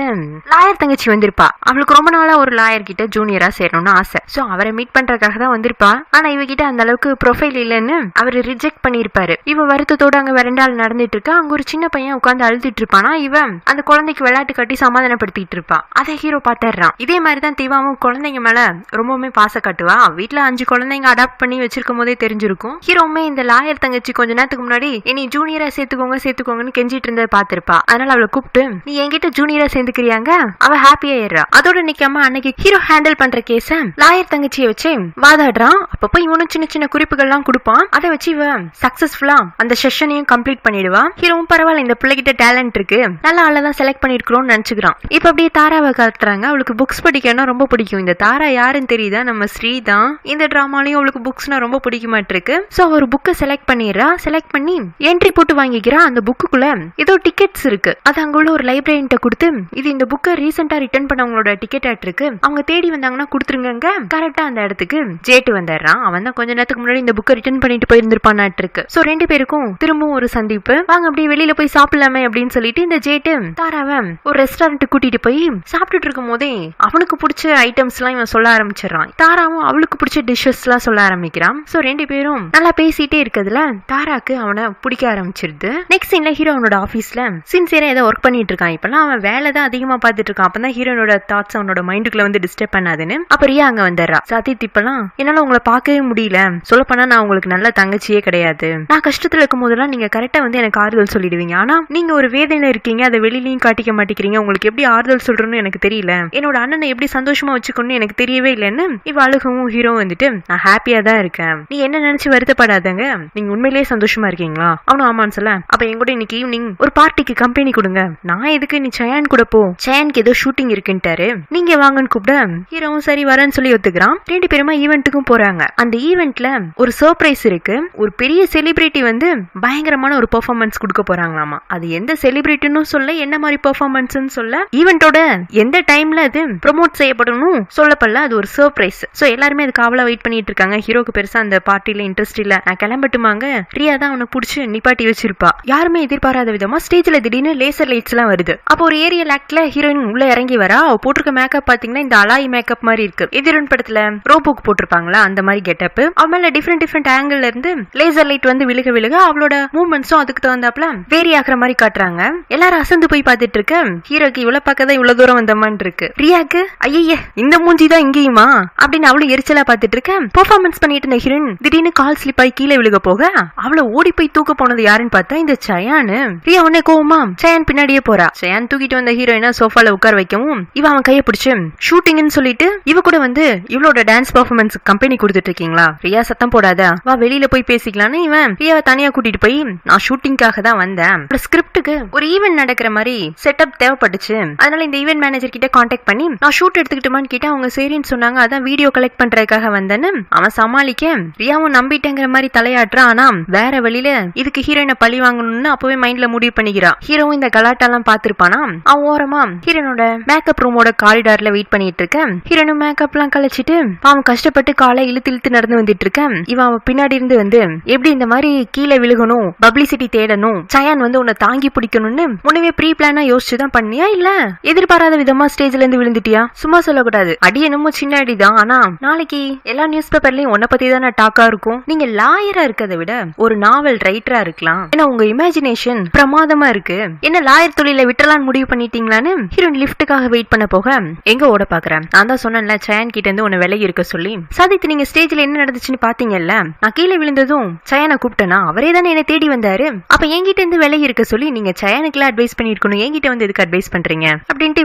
லாயர் தங்கச்சி வந்திருப்பா. அவளுக்கு ரொம்ப நாளா ஒரு லாயர் கிட்ட ஜூனியரா சேரணும்னு ஆசை. சோ அவரை மீட் பண்றதுக்காக தான் வந்திருப்பா. ஆனா இவகிட்ட அந்த அளவுக்கு ப்ரொஃபைல் இல்லன்னு அவரு ரிஜெக்ட் பண்ணிருப்பாரு. இவ வருத்தத்தோட அங்க வெரண்டால் நடந்துட்டு இருக்கா. அங்க ஒரு சின்ன பையன் உட்கார்ந்து அழுதுட்டு இருப்பானா. இவன் அந்த குழந்தைக்கு விளையாட்டு கட்டி சமாதானப்படுத்திட்டு இருப்பா. அதை ஹீரோ பாத்துறான். இதே மாதிரிதான் திவாவும் குழந்தைங்க மேல ரொம்பவுமே பாச காட்டுவா. வீட்டுல 5 குழந்தைங்க அடாப்ட் பண்ணி வச்சிருக்கும் போதே தெரிஞ்சிருக்கும். ஹீரோவுமே இந்த லாயர் தங்கச்சி கொஞ்ச நேரத்துக்கு முன்னாடி இனி ஜூனியரா சேர்த்துக்கோங்கன்னு கெஞ்சிட்டு இருந்ததை பாத்திருப்பா. அதனால அவளை கூப்பிட்டு நீ என்கிட்ட ஜூனியரா சேர்ந்துக்கிறியாங்க, அவ ஹாப்பியா ஏறா. அதோட நிக்காம அன்னைக்கு ஹீரோ ஹேண்டில் பண்ற கேஸ லாயர் தங்கச்சியை வச்சு வாதாடுறான். அப்பப்ப இவனும் சின்ன சின்ன குறிப்புகள்லாம் கொடுப்பான். அதை வச்சு இவ சக்சஸ்ஃபுல்லா அந்த செஷனையும் கம்ப்ளீட் பண்ணிடுவா. ஹீரோவும் பரவாயில்ல, இந்த பிள்ளைகிட்ட டேலண்ட் இருக்கு, நல்ல ஆளதான் செலக்ட் பண்ணிருக்கிறோம்னு நினைச்சுக்கிறான். இப்ப அப்படியே தாராவை காட்டுறாங்க. அவளுக்கு புக்ஸ் படிக்கணும் ரொம்ப பிடிக்கும். இந்த தாரா யாருன்னு தெரியுதா, நம்ம ஸ்ரீ தான். இந்த டிராமாலையும் அவளுக்கு புக்ஸ்னா ரொம்ப பிடிக்க மாட்டிருக்கு. சோ ஒரு புக்கை செலக்ட் பண்ணிடுறா. செலக்ட் பண்ணி என்ட்ரி போட்டு வாங்கிக்கிறா. அந்த புக்குக்குள்ள ஏதோ டிக்கெட்ஸ் இருக்கு. அது அங்க உள்ள ஒரு லைப்ரரிட்ட கொடுத்து இது இந்த புக்கை ரீசெண்டா ரிட்டர்ன் பண்ணவங்களோட டிக்கெட் ஆட் இருக்கு, அவங்க தேடி வந்தாங்கன்னா கொடுத்துருங்க. கரெக்டா அந்த இடத்துக்கு ஜேட்டு வந்துடுறான். அவன் தான் கொஞ்ச நேரத்துக்கு முன்னாடி இந்த புக்கை ரிட்டர்ன் பண்ணிட்டு போயிருந்திருப்பான் இருக்கு. சோ 2 பேருக்கும் திரும்பவும் ஒரு சந்திப்பு. வாங்க அப்படியே வெளியில போய் சாப்பிடலாமே அப்படின்னு சொல்லிட்டு இந்த ஜேட்டு தாராவை ஒரு ரெஸ்டாரண்ட் கூட்டிட்டு போய் சாப்பிட்டுட்டு இருக்கும் போதே அவனுக்கு பிடிச்ச ஐட்டம்ஸ் எல்லாம் இவன் சொல்ல ஆரம்பிச்சிடறான். தாராவும் அவளுக்கு பிடிச்ச டிஷ்ஷஸ் எல்லாம் சொல்ல ஆரம்பிக்கிறான். சோ 2 பேரும் நல்லா பேசிட்டே இருக்கிறதுல தாராக்கு அவனை பிடிக்க ஆரம்பிச்சிருது. நெக்ஸ்ட் சீன்ல ஹீரோ அவனோட ஆபீஸ்ல சின்சியரா ஏதோ ஒர்க் பண்ணிட்டு இருக்கான். இப்பெல்லாம் அவன் வேலை தான் அதிகமா பாத்துட்டு இருக்கான். அப்பதான் ஹீரோனோட தாட்ஸ் அவனோட மைண்டுக்குள்ள வந்து டிஸ்டர்ப் பண்ணாதுன்னு. அப்ப ரியா அங்க வந்துடுறா. சதித் இப்பெல்லாம் என்னால உங்களை பார்க்கவே முடியல, சொல்ல போனா நான் உங்களுக்கு நல்ல தங்கச்சியே கிடையாது. நான் கஷ்டத்துல இருக்கும் போதெல்லாம் நீங்க கரெக்டா வந்து எனக்கு ஆறுதல் சொல்லிடுவீங்க. ஆனா நீங்க ஒரு வேதனையில இருக்கீங்க, அதை வெளியிலயும் காட்டிக்க மாட்டேங்கிறீங்க. உங்களுக்கு எப்படி ஆறுதல் சொல்றேன்னு எனக்கு தெரியல. என்னோட அண்ணனை எப்படி சந்தோஷமா வச்சுக்கணும்னு எனக்கு தெரியவே இல்லைன்னு இவ அழுகவும் ஹீரோ வந்துட்டு நான் ஹாப்பியா தான் இருக்கேன், நீ என்ன நினைச்சு வருத்தப்படாதங்க, நீங்க உண்மையிலேயே சந்தோஷமா இருக்கீங்களா? அவனும் ஆமான்னு சொல்ல அப்ப என் கூட இன்னைக்கு ஈவினிங் ஒரு பார்ட்டிக்கு கம்பெனி கொடுங்க. நான் எதுக்கு, நீ சயான் கூட போ, சயானுக்கு ஏதோ ஷூட்டிங் இருக்குன்ட்டாரு, நீங்க வாங்கன்னு கூப்பிட ஹீரோவும் சரி வரேன்னு சொல்லி ஒத்துக்கிறான். 2 பேருமா ஈவென்ட்டுக்கும் போறாங்க. அந்த ஈவென்ட்ல ஒரு சர்ப்ரைஸ் இருக்கு. ஒரு பெரிய செலிபிரிட்டி வந்து பயங்கரமான ஒரு பெர்ஃபார்மன்ஸ் கொடுக்க போறாங்களாமா. அது எந்த செலிபிரிட்டின்னு சொல்ல, என்ன மாதிரி பெர்ஃபார்மன்ஸ் சொல்ல, ஈவென்ட்டோட எந்த டைம்ல அது ப்ரோமோட் செய்யப்படணும் சொல்லப்படல. அது ஒரு சர்ப்ரைஸ். சோ எல்லாருமே அதுக்கு அவ்வளவு வெயிட் பண்ணிட்டு இருக்காங்க. ஹீரோக்கு பெருசா அந்த பார்ட்டில இன்ட்ரெஸ்ட் இல்ல. நான் கிளம்பட்டுமாங்க. ரியா தான் அவனை புடிச்சு நிப்பாட்டி வச்சிருப்பா. யாருமே எதிர்பாராத விதமா ஸ்டேஜ்ல திடீர்னு லேசர் லைட்ஸ் எல்லாம் வருது. அப்போ ஒரு ஏரியல் ஆக்ட்ல ஹீரோயின் உள்ள இறங்கி வரா. அவ போட்டிருக்க மேக்கப் பாத்தீங்கன்னா இந்த அலாய் மேக்கப் மாதிரி இருக்கு. எதிரன் படத்துல ரோபோக்கு போட்டிருப்பாங்களா அந்த மாதிரி கெட்டப். அவ மேல டிஃபரெண்ட் ஆங்கிள் இருந்து லேசர் லைட் வந்து விழுக அவளோட மூவ்மெண்ட்ஸும் அதுக்கு தகுந்தாப்புல வேரி ஆகிற மாதிரி காட்டுறாங்க. எல்லாரும் அசந்து போய் பாத்துட்டு இருக்க. ஹீரோக்கு இவ்வளவு பக்கதான் இவ்வளவு தூரம் வந்தமான்னு இருக்கு. ரியாக்கு ஐய இந்த மூஞ்சி தான் இங்கேயுமா அப்படின்னு அவளும் எரிச்சலா பாத்துட்டு இருக்க. பெர்ஃபார்மன்ஸ் பண்ணிட்டு இருந்த ஹீரோயின் திடீர்னு கால் ஸ்லிப் ஆகி கீழே விழுக போக அவளை ஓடி போய் தூக்க போனது யாருன்னு பார்த்தா இந்த சயானு. ரியா உடனே கோவமா சயான் பின்னாடியே போறா. சயான் தூக்கிட்டு வந்த ஹீரோயினா சோஃபால உட்கார வைக்கவும் இவ அவன் கையை பிடிச்சு ஷூட்டிங்னு சொல்லிட்டு இவ கூட வந்து இவளோட டான்ஸ் பெர்ஃபார்மன்ஸ் கம்பெனி கொடுத்துட்டு இருக்கீங்களா, ரியா சத்தம் போடாத, வா வெளியில போய் பேசிக்கலான்னு இவன் ரியாவை தனியா கூட்டிட்டு போய் நான் ஷூட்டிங்காக தான் வந்தேன், ஸ்கிரிப்டுக்கு ஒரு ஈவென்ட் நடக்கிற மாதிரி செட்டப் தேவைப்பட்டுச்சு, அதனால இந்த ஈவென்ட் மேனேஜர் கிட்ட கான்டாக்ட் பண்ணி நான் ஷூட் எடுத்துக்கிட்டுமான்னு கேட்டா அவங்க சரின்னு சொன்னாங்க, அதான் வீடியோ கலெக்ட் பண்றதுக்காக வந்தேன்னு அவன் சமாளிக்க ரியாவும் நம்பிட்டேங்கிற மாதிரி தலையாட்டுறான். ஆனா வேற வழியில இதுக்கு ஹீரோயினை பழி வாங்கணும்னு அப்பவே மைண்ட்ல முடிவு பண்ணிக்கிறா. ஹீரோவும் இந்த கலாட்டெல்லாம் பாத்துருப்பானா. அவன் ஓரமா ஹீரோனோட மேக்கப் ரூமோட காரிடார்ல வெயிட் பண்ணிட்டு இருக்க. ஹீரோனும் மேக்கப் எல்லாம் கழிச்சிட்டு அவன் கஷ்டப்பட்டு காலை இழுத்து நடந்து வந்துட்டு இருக்க. இவன் அவன் பின்னாடி இருந்து வந்து எப்படி இந்த மாதிரி கீழே விழுகணும், பப்ளிசிட்டி தேடணும், சயான் வந்து உன்னை தாங்கி பிடிக்கணும்னு முன்னவே ப்ரீ பிளானா யோசிச்சுதான் பண்ணியா இல்ல எதிர்பாராத விதமா ஸ்டேஜ்ல இருந்து விழுந்துட்டியா? சும்மா சொல்லக்கூடாது, அடி என்னமோ சின்ன அடிதான், ஆனா நாளைக்கு எல்லா நியூஸ் பேப்பர்லயும் உன்னை பத்தி தானே டாக்கா இருக்கும், நீங்க லாயரா இருக்கிறத விட ஒரு நாவல் ரைட்டரா இருக்கலாம். ஏன்னா உங்க இமேஜினேஷன் பிரமாதமா இருக்கு. என்ன லாயர் தொழில விட்டலான்னு முடிவு பண்ணிட்டீங்களான்னு ஹீரோயின் லிஃப்ட்டுக்காக வெயிட் பண்ண போக எங்க ஓட பாக்குறேன். நான் தான் சொன்னேன்ல சயான் கிட்ட இருந்து உன்னை விலகி இருக்க சொல்லி. சாதித் நீங்க ஸ்டேஜ்ல என்ன நடந்துச்சுன்னு பாத்தீங்கல்ல. நான் கீழே விழுந்ததும் சயானை கூப்பிட்டேனா அவரே தானே என்ன தேடி வந்தாரு. அப்ப என்கிட்ட இருந்து விலகி இருக்க சொல்லி நீங்க சயானுக்குலாம் அட்வைஸ் பண்ணிருக்கணும். என்கிட்ட வந்து எதுக்கு அட்வைஸ் பண்றீங்க அப்படின்ட்டு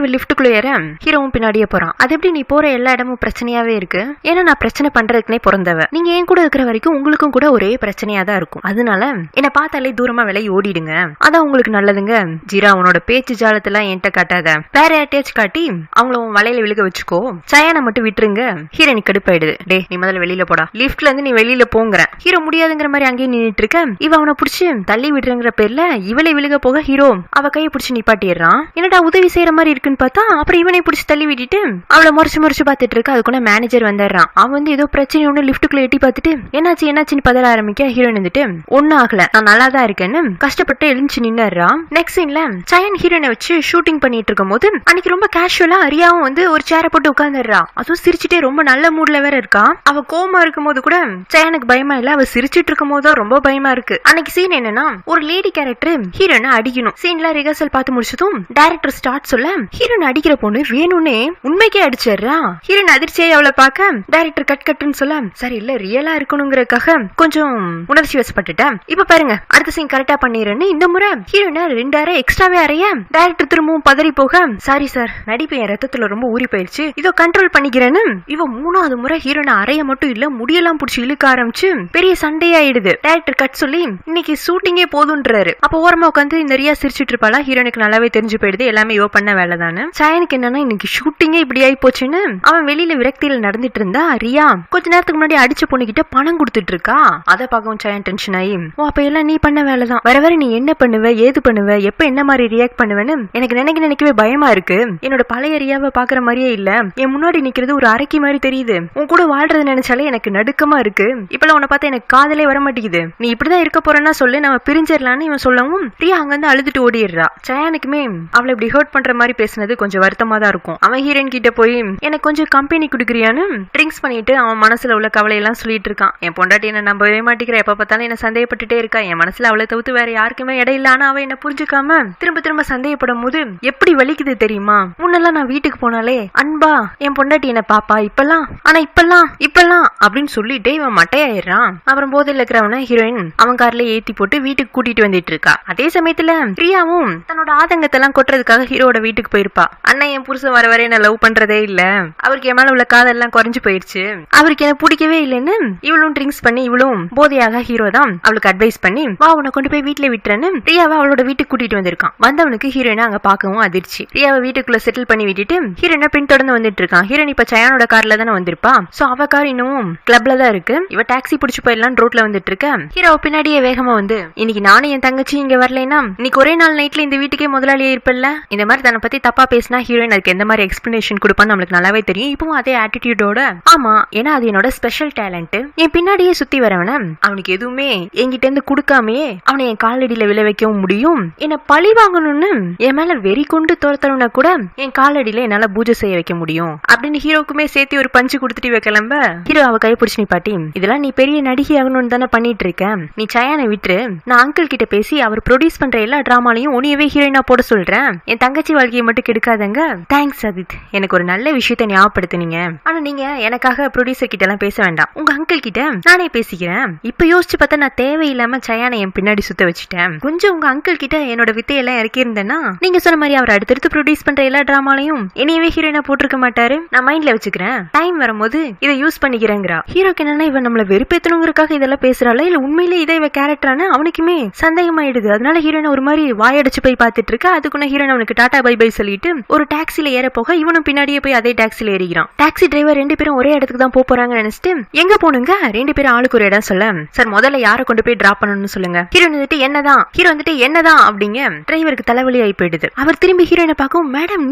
இவன் லிஃப்ட்டுக்குள்ள ஏற ஹீரோவும் பின்னாடியே போறான். அது எப்படி நீ போற எல்லா இடமும் பிரச்சனையாவே இருக்கு. ஏன்னா நான் பிரச்சனை பண்றதுக்குனே பிறந்தவ. நீங்க என் கூட இருக்கிற வரைக்கும் உங்களுக்கும் கூட ஒரே பிரச்சனையா தான் இருக்கும். அதனால என்ன பார்த்தாலே தூரமா விலகி ஓடிடுங்க. அதான் உங்களுக்கு நல்லதுங்க. ஜீரா உன்னோட பேச்சு ஜாலத்தெல்லாம் என்கிட்ட காட்டாத. வேற யார்ட்டையாச்சும் காட்டி அவங்கள உன் வலையில விழுக வச்சுக்கோ. சயானை மட்டும் விட்டுருங்க. ஹீரோயின் கடுப்பாயிடுது. டே நீ முதல்ல வெளியில போடா. லிஃப்ட்ல இருந்து நீ வெளியில போங்கிற. ஹீரோ முடியாதுங்கிற மாதிரி அங்கேயே நின்னுட்டு இருக்க. இவ அவனை புடிச்சு தள்ளி விடுறங்கிற பேர்ல இவளை விழுக போக ஹீரோ அவ கையை பிடிச்சு நிப்பாட்டிடுறான். என்னடா உதவி செய்யற மாதிரி இருக்குன்னு பார்த்தா அப்புறம் இவனை பிடிச்சு தள்ளி விட்டுட்டு அவளை முறைச்சு பாத்துட்டு இருக்க. அதுக்குள்ள மேனேஜர் வந்துடுறான். அவன் வந்து ஏதோ பிரச்சனை ஒண்ணு லிஃப்ட்டுக்குள்ள எட்டி பார்த்துட்டு என்னாச்சுன்னு பதற ஆரம்பிக்க ஹீரோயின் வந்துட்டு ஒன்னும் ஆகல நான் நல்லா தான் இருக்கேன்னு கஷ்டப்பட்டு எழுந்து நின்னுறான். நெக்ஸ்ட் சீன்ல சயன் ஹீரோயினை வச்சு ஷூட்டிங் பண்ணிட்டு இருக்கும் போது அன்னைக்கு ரொம்ப கேஷுவலா அரியாவும் வந்து ஒரு சேரை போட்டு உட்கார்ந்துடுறா. அதுவும் சிரிச்சுட்டே ரொம்ப நல்ல மூட்ல வேற இருக்கா. அவ கோமா இருக்கும் போது கூட சயனுக்கு பயமா இல்ல. அவ சிரிச்சிட்டு இருக்கும் போது ரொம்ப பயமா இருக்கு. அன்னைக்கு சீன் என்னன்னா ஒரு லேடி கேரக்டர் ஹீரோயினை அடிக்கணும். சீன்ல ரிஹர்சல் பார்த்து முடிச்சதும் டைரக்டர் ஸ்டார்ட் சொல்ல ஹீரோயின் அடிக்கிற பொண்ணு வேணும்னே உண்மைக்கே அடிச்சிடுறா. ஹீரோயின் அதிர்ச்சியை அவளை பார்க்க டைரக்டர் கட்டுன்னு சொல்ல சரி இல்ல ரியலா இருக்கணுங்கிறதுக்காக கொஞ்சம் உணர்ச்சி வசப்பட்டுட்டேன். இப்ப பாருங்க அடுத்த சீன் கரெக்டா பண்ணிடுறேன்னு இந்த முறை ஹீரோயினை 2 அரை எக்ஸ்ட்ராவே அறைய டைரக்டர் திரும்பவும் பதறி போக சாரி சார் நடிப்பு என் ரத்தத்துல ரொம்ப ஊறி போயிருச்சு இதோ கண்ட்ரோல் பண்ணிக்கிறேன்னு இவ 3வது முறை ஹீரோயினை அறைய மட்டும் இல்ல முடியெல்லாம் புடிச்சு இழுக்க ஆரம்பிச்சு பெரிய சண்டையாயிடுது. டைரக்டர் கட் சொல்லி இன்னைக்கு ஷூட்டிங்கே போதுன்றாரு. அப்ப ஓரமா உட்காந்து இந்த ரியா சிரிச்சுட்டு இருப்பாளா. ஹீரோனுக்கு நல்லாவே தெரிஞ்சு போயிடுது எல்லாமே இவ பண்ண வேலை தானே. சயனுக்கு என்னன்னா இன்னைக்கு ஷூட்டிங்கே இப்படி ஆயி போச்சுன்னு அவன் வெளியில விரக்தியில நடந்துட்டு இருந்தா ரியா கொஞ்ச நேரத்துக்கு முன்னாடி அடிச்ச பொண்ணுகிட்ட பணம் கொடுத்துட்டு இருக்கா. அதை பார்க்கவும் சயன் டென்ஷன் ஆகி ஓ அப்ப எல்லாம் நீ பண்ண வேலைதான். வர வர நீ என்ன பண்ணுவ ஏது பண்ணுவ எப்ப என்ன மாதிரி ரியாக்ட் பண்ணுவேன்னு எனக்கு நினைக்கவே பயமா இருக்கு. என்னோட பழைய ரியாவை பாக்குற மாதிரியே இல்ல. என் முன்னாடி நிக்கிறது ஒரு அரைக்கி மாதிரி தெரியுது. உன் கூட வாழ்றது நினைச்சாலே எனக்கு நடுக்கமா இருக்கு. இப்பெல்லாம் உன்னை பார்த்தா எனக்கு காதலே வர மாட்டேங்குது. நீ இப்படிதான் இருக்க போறேன்னா சொல்லு நம்ம பிரிஞ்சிடலான்னு இவன் சொல்லவும் ரியா அங்க இருந்து அழுதுட்டு ஓடிடுறா. சயானுக்குமே அவளை இப்படி ஹர்ட் பண்ற மாதிரி பேசுனது கொஞ்சம் வருத்தமா தான் இருக்கும். அவன் ஹீரோயின் கிட்ட போய் எனக்கு கொஞ்சம் கம்பெனி குடுக்குறியான்னு ட்ரிங்க்ஸ் பண்ணிட்டு அவன் மனசுல உள்ள கவலையெல்லாம் சொல்லிட்டு இருக்கான். என் பொண்டாட்டி என்ன நம்பவே மாட்டேங்கிற எப்ப பார்த்தாலும் என்ன சந்தேகப்பட்டுட்டே இருக்கா. என் மனசுல அவளை தவிர்த்து வேற யாருக்குமே இடம் இல்ல. ஆனா அவ என்ன புரிஞ்சுக்காம திரும்ப சந்தேகப்படும் போது எப்படி வலிக்குது தெரியுமா. முன்னெல்லாம் நான் வீட்டுக்கு போனாலே அன்பா என் பொண்டாட்டி என்ன பாப்பா இப்பெல்லாம் ஆனா இப்பெல்லாம் அப்படின்னு சொல்லிட்டே இவன் மட்டையாயிடுறான். அப்புறம் போதையில இருக்கிறவன ஹீரோயின் அவன் கார்ல ஏத்தி போட்டு வீட்டுக்கு கூட்டிட்டு வந்துட்டு இருக்கா. அதே சமயத்துல பிரியாவும் தன்னோட ஆதங்கத்தை எல்லாம் கொட்டுறதுக்காக ஹீரோட வீட்டுக்கு போயிருப்பா. அண்ணன் என் புருஷன் வர வர என்ன லவ் பண்றதே இல்ல. அவருக்கு என் மேல உள்ள காதல் எல்லாம் குறைஞ்சு போயிடுச்சு. அவருக்கு என்ன பிடிக்கவே இல்லைன்னு இவளும் ட்ரிங்க்ஸ் பண்ணி இவளும் போதையாக ஹீரோ தான் அவளுக்கு அட்வைஸ் பண்ணி வா உன்னை கொண்டு போய் வீட்டுல விட்டுறேன்னு ரியாவை அவளோட வீட்டுக்கு கூட்டிட்டு வந்திருக்கான். வந்தவனுக்கு ஹீரோயினை அங்க பாக்கவும் அதிர்ச்சி. ரியாவை வீட்டுக்குள்ள செட்டில் பண்ணி விட்டுட்டு ஹீரோயினை பின்தொடர்ந்து வந்துட்டு இருக்கான். ஹீரோயின் இப்ப சயானோட கார்ல தானே வந்திருப்பா. சோ அவ கார் இன்னும் கிளப்ல தான் இருக்கு. இவ டாக்ஸி பிடிச்சு போயிடலாம் ரோட்ல வந்துட்டு இருக்க. ஹீரோ பின்னாடியே வேகமா வந்து இன்னைக்கு நானும் என் தங்கச்சி இங்க வரலைன்னா இன்னைக்கு ஒரே நாள் நைட்ல இந்த வீட்டுக்கே முதலாளியே இருப்பல்ல. இந்த மாதிரி தன்னை பத்தி தப்பா பேசினா ஹீரோயின் அதுக்கு எந்த மாதிரி எக்ஸ்பிளனேஷன் கொடுப்பான்னு நம்மளுக்கு நல்லாவே தெரியும். இப்பவும் அதே ஆட்டிடியூடோட ஆமா ஏன்னா அது என்னோட ஸ்பெஷல் டேலண்ட். என் பின்னாடியே சுத்தி வரவன அவனுக்கு எதுவுமே என்கிட்ட இருந்து கொடுக்காமையே அவனை என் காலடியில விளை வைக்கவும் முடியும். என்ன பழி வாங்கணும்னு என் மேல வெறி கொண்டு துரத்தணும்னா கூட என் காலடியில என்னால பூஜை செய்ய வைக்க முடியும் அப்படின்னு ஹீரோக்குமே சேர்த்து ஒரு பஞ்சு கொடுத்துட்டு கிளம்ப ஹீரோ அவ கை பிடிச்சு நிப்பாட்டி இதெல்லாம் நீ பெரிய நடிகை ஆகணும்னு தானே பண்ணிட்டு இருக்க. நீ சயானை விட்டுரு. நான் அங்கிள் கிட்ட பேசி அவர் ப்ரொடியூஸ் பண்ற எல்லா டிராமாலையும் உனியவே ஹீரோயினா போட சொல்றேன். என் தங்கச்சி வாழ்க்கையை மட்டும் கெடுக்காதங்க. தேங்க்ஸ் அதித் எனக்கு ஒரு நல்ல விஷயத்த ஞாபகப்படுத்தினீங்க. ஆனா நீங்க எனக்காக ப்ரொடியூசர் கிட்ட எல்லாம் பேச வேண்டாம். உங்க அங்கிள் கிட்ட நானே பேசிக்கிறேன். இப்ப யோசிச்சு பார்த்தா நான் தேவையில்லாம சயானை என் பின்னாடி சுத்த வச்சுட்டேன். கொஞ்சம் உங்க அங்கிள் கிட்ட என்னோட வித்தையெல்லாம் இறக்கி இருந்தேன்னா நீங்க சொன்ன மாதிரி அவர் அடுத்தடுத்து ப்ரொடியூஸ் பண்ற எல்லா டிராமாலையும் என்னையவே ஹீரோயினா போட்டிருக்க மாட்டாரு. நான் மைண்ட்ல வச்சுக்கிறேன். டைம் வரும்போது இதை யூஸ் பண்ணிக்கிறேங்கிறா. ஹீரோக்கு என்னன்னா இவன் நம்மள வெறுப்பேத்தணுங்கிறதுக்காக இதெல்லாம் பேசுறாள் இல்ல உண்மையிலே இதை இவ கேரக்டரான அவனுக்குமே சந்தேகமாயிடுது. அதனால ஹீரோயின் ஒரு மாதிரி வாயடிச்சு போய் பாத்துட்டு இருக்க. அதுக்குள்ள ஹீரோயின் அவனுக்கு டாடா பை பை சொல்லிட்டு ஒரு டாக்ஸில ஏற போக இவனும் பின்னாடியே போய் அதே டாக்ஸில ஏறிக்கிறான். டாக்ஸி டிரைவர் 2 பேரும் ஒரே இடத்துக்கு தான் போறாங்கன்னு நினைச்சிட்டு எங்க போனுங்க 2 பேரும் ஆளுக்கு ஒரு இடம் சொல்ல சார் முதல்ல யாரை கொண்டு போய் டிராப் பண்ணணும்னு சொல்லுங்க. ஹீரோ வந்துட்டு என்னதான் அப்படிங்க டிரைவருக்கு தலைவலி ஆகி போயிடுது. அவர் திரும்பி ஹீரோயினை பார்க்கவும் மேடம்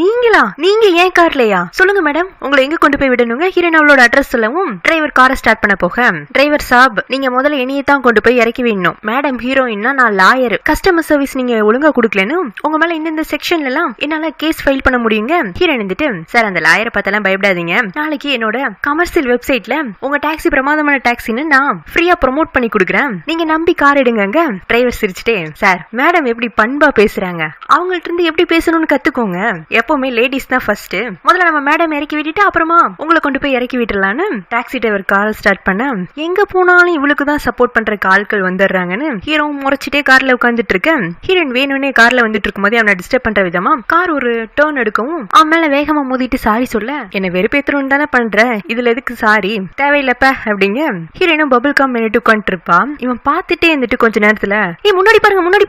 நீங்க ஏன் கார்லயா சொல்லுங்க மேடம் உங்களை எங்க கொண்டு போய் விடணுங்க. ஹீரோயின் அவளோட அட்ரஸ் சொல்லவும் டிரைவர் காரை ஸ்டார்ட் பண்ண போக டிரைவர் சாப் நீங்க முதல்ல என்னையே தான் கொண்டு போய் இறக்கி வேணும். மேடம் ஹீரோயின்னா நான் லாயர் கஸ்டமர் சர்வீஸ் நீங்க ஒழுங்கா கொடுக்கலன்னு உங்க மேல இந்த செக்ஷன்ல எல்லாம் என்னால கேஸ் ஃபைல் பண்ண முடியுங்க. ஹீரோயின் வந்துட்டு சார் அந்த லாயரை பார்த்தெல்லாம் பயப்படாதீங்க. நாளைக்கு என்னோட கமர்ஷியல் வெப்சைட்ல உங்க டாக்ஸி பிரமாதமான டாக்ஸின்னு நான் ஃப்ரீயா ப்ரொமோட் பண்ணி கொடுக்குறேன், நீங்க நம்பி கார் எடுங்க. டிரைவர் சிரிச்சுட்டே, சார் மேடம் எப்படி பண்பா பேசுறாங்க, அவங்கள்ட்ட இருந்து எப்படி பேசணும்னு கத்துக்கோங்க. எப்பவுமே லேடிஸ் தான் ஃபர்ஸ்ட். முதல்ல நம்ம மேடம் இறக்கி விட்டுட்டு அப்புறமா உங்களை கொண்டு போய் இறக்கி விட்டுலான்னு டாக்ஸி டிரைவர் கார் ஸ்டார்ட் பண்ண, எங்க போனாலும் இவளுக்கு தான் சப்போர்ட் பண்ற ஆட்கள் வந்துடுறாங்கன்னு ஹீரோ முறைச்சிட்டே கார்ல உட்காந்துட்டு இருக்க. ஹீரோயின் வேணும்னே கார்ல வந்துட்டு இருக்கும் போதே அவனை டிஸ்டர்ப் பண்ற விதமா கார் ஒரு டர்ன் எடுக்கவும் அவன் மேல வேகமா மோதிட்டு சாரி சொல்ல, என்ன வெறுப்பேத்தணும் தானே பண்ற, இதுல எதுக்கு சாரி, தேவையில்லப்ப அப்படிங்க. ஹீரோயினும் பபிள் காம் பண்ணிட்டு உட்காந்துட்டு இருப்பா. இவன் பாத்துட்டே இருந்துட்டு கொஞ்ச நேரத்துல முன்னாடி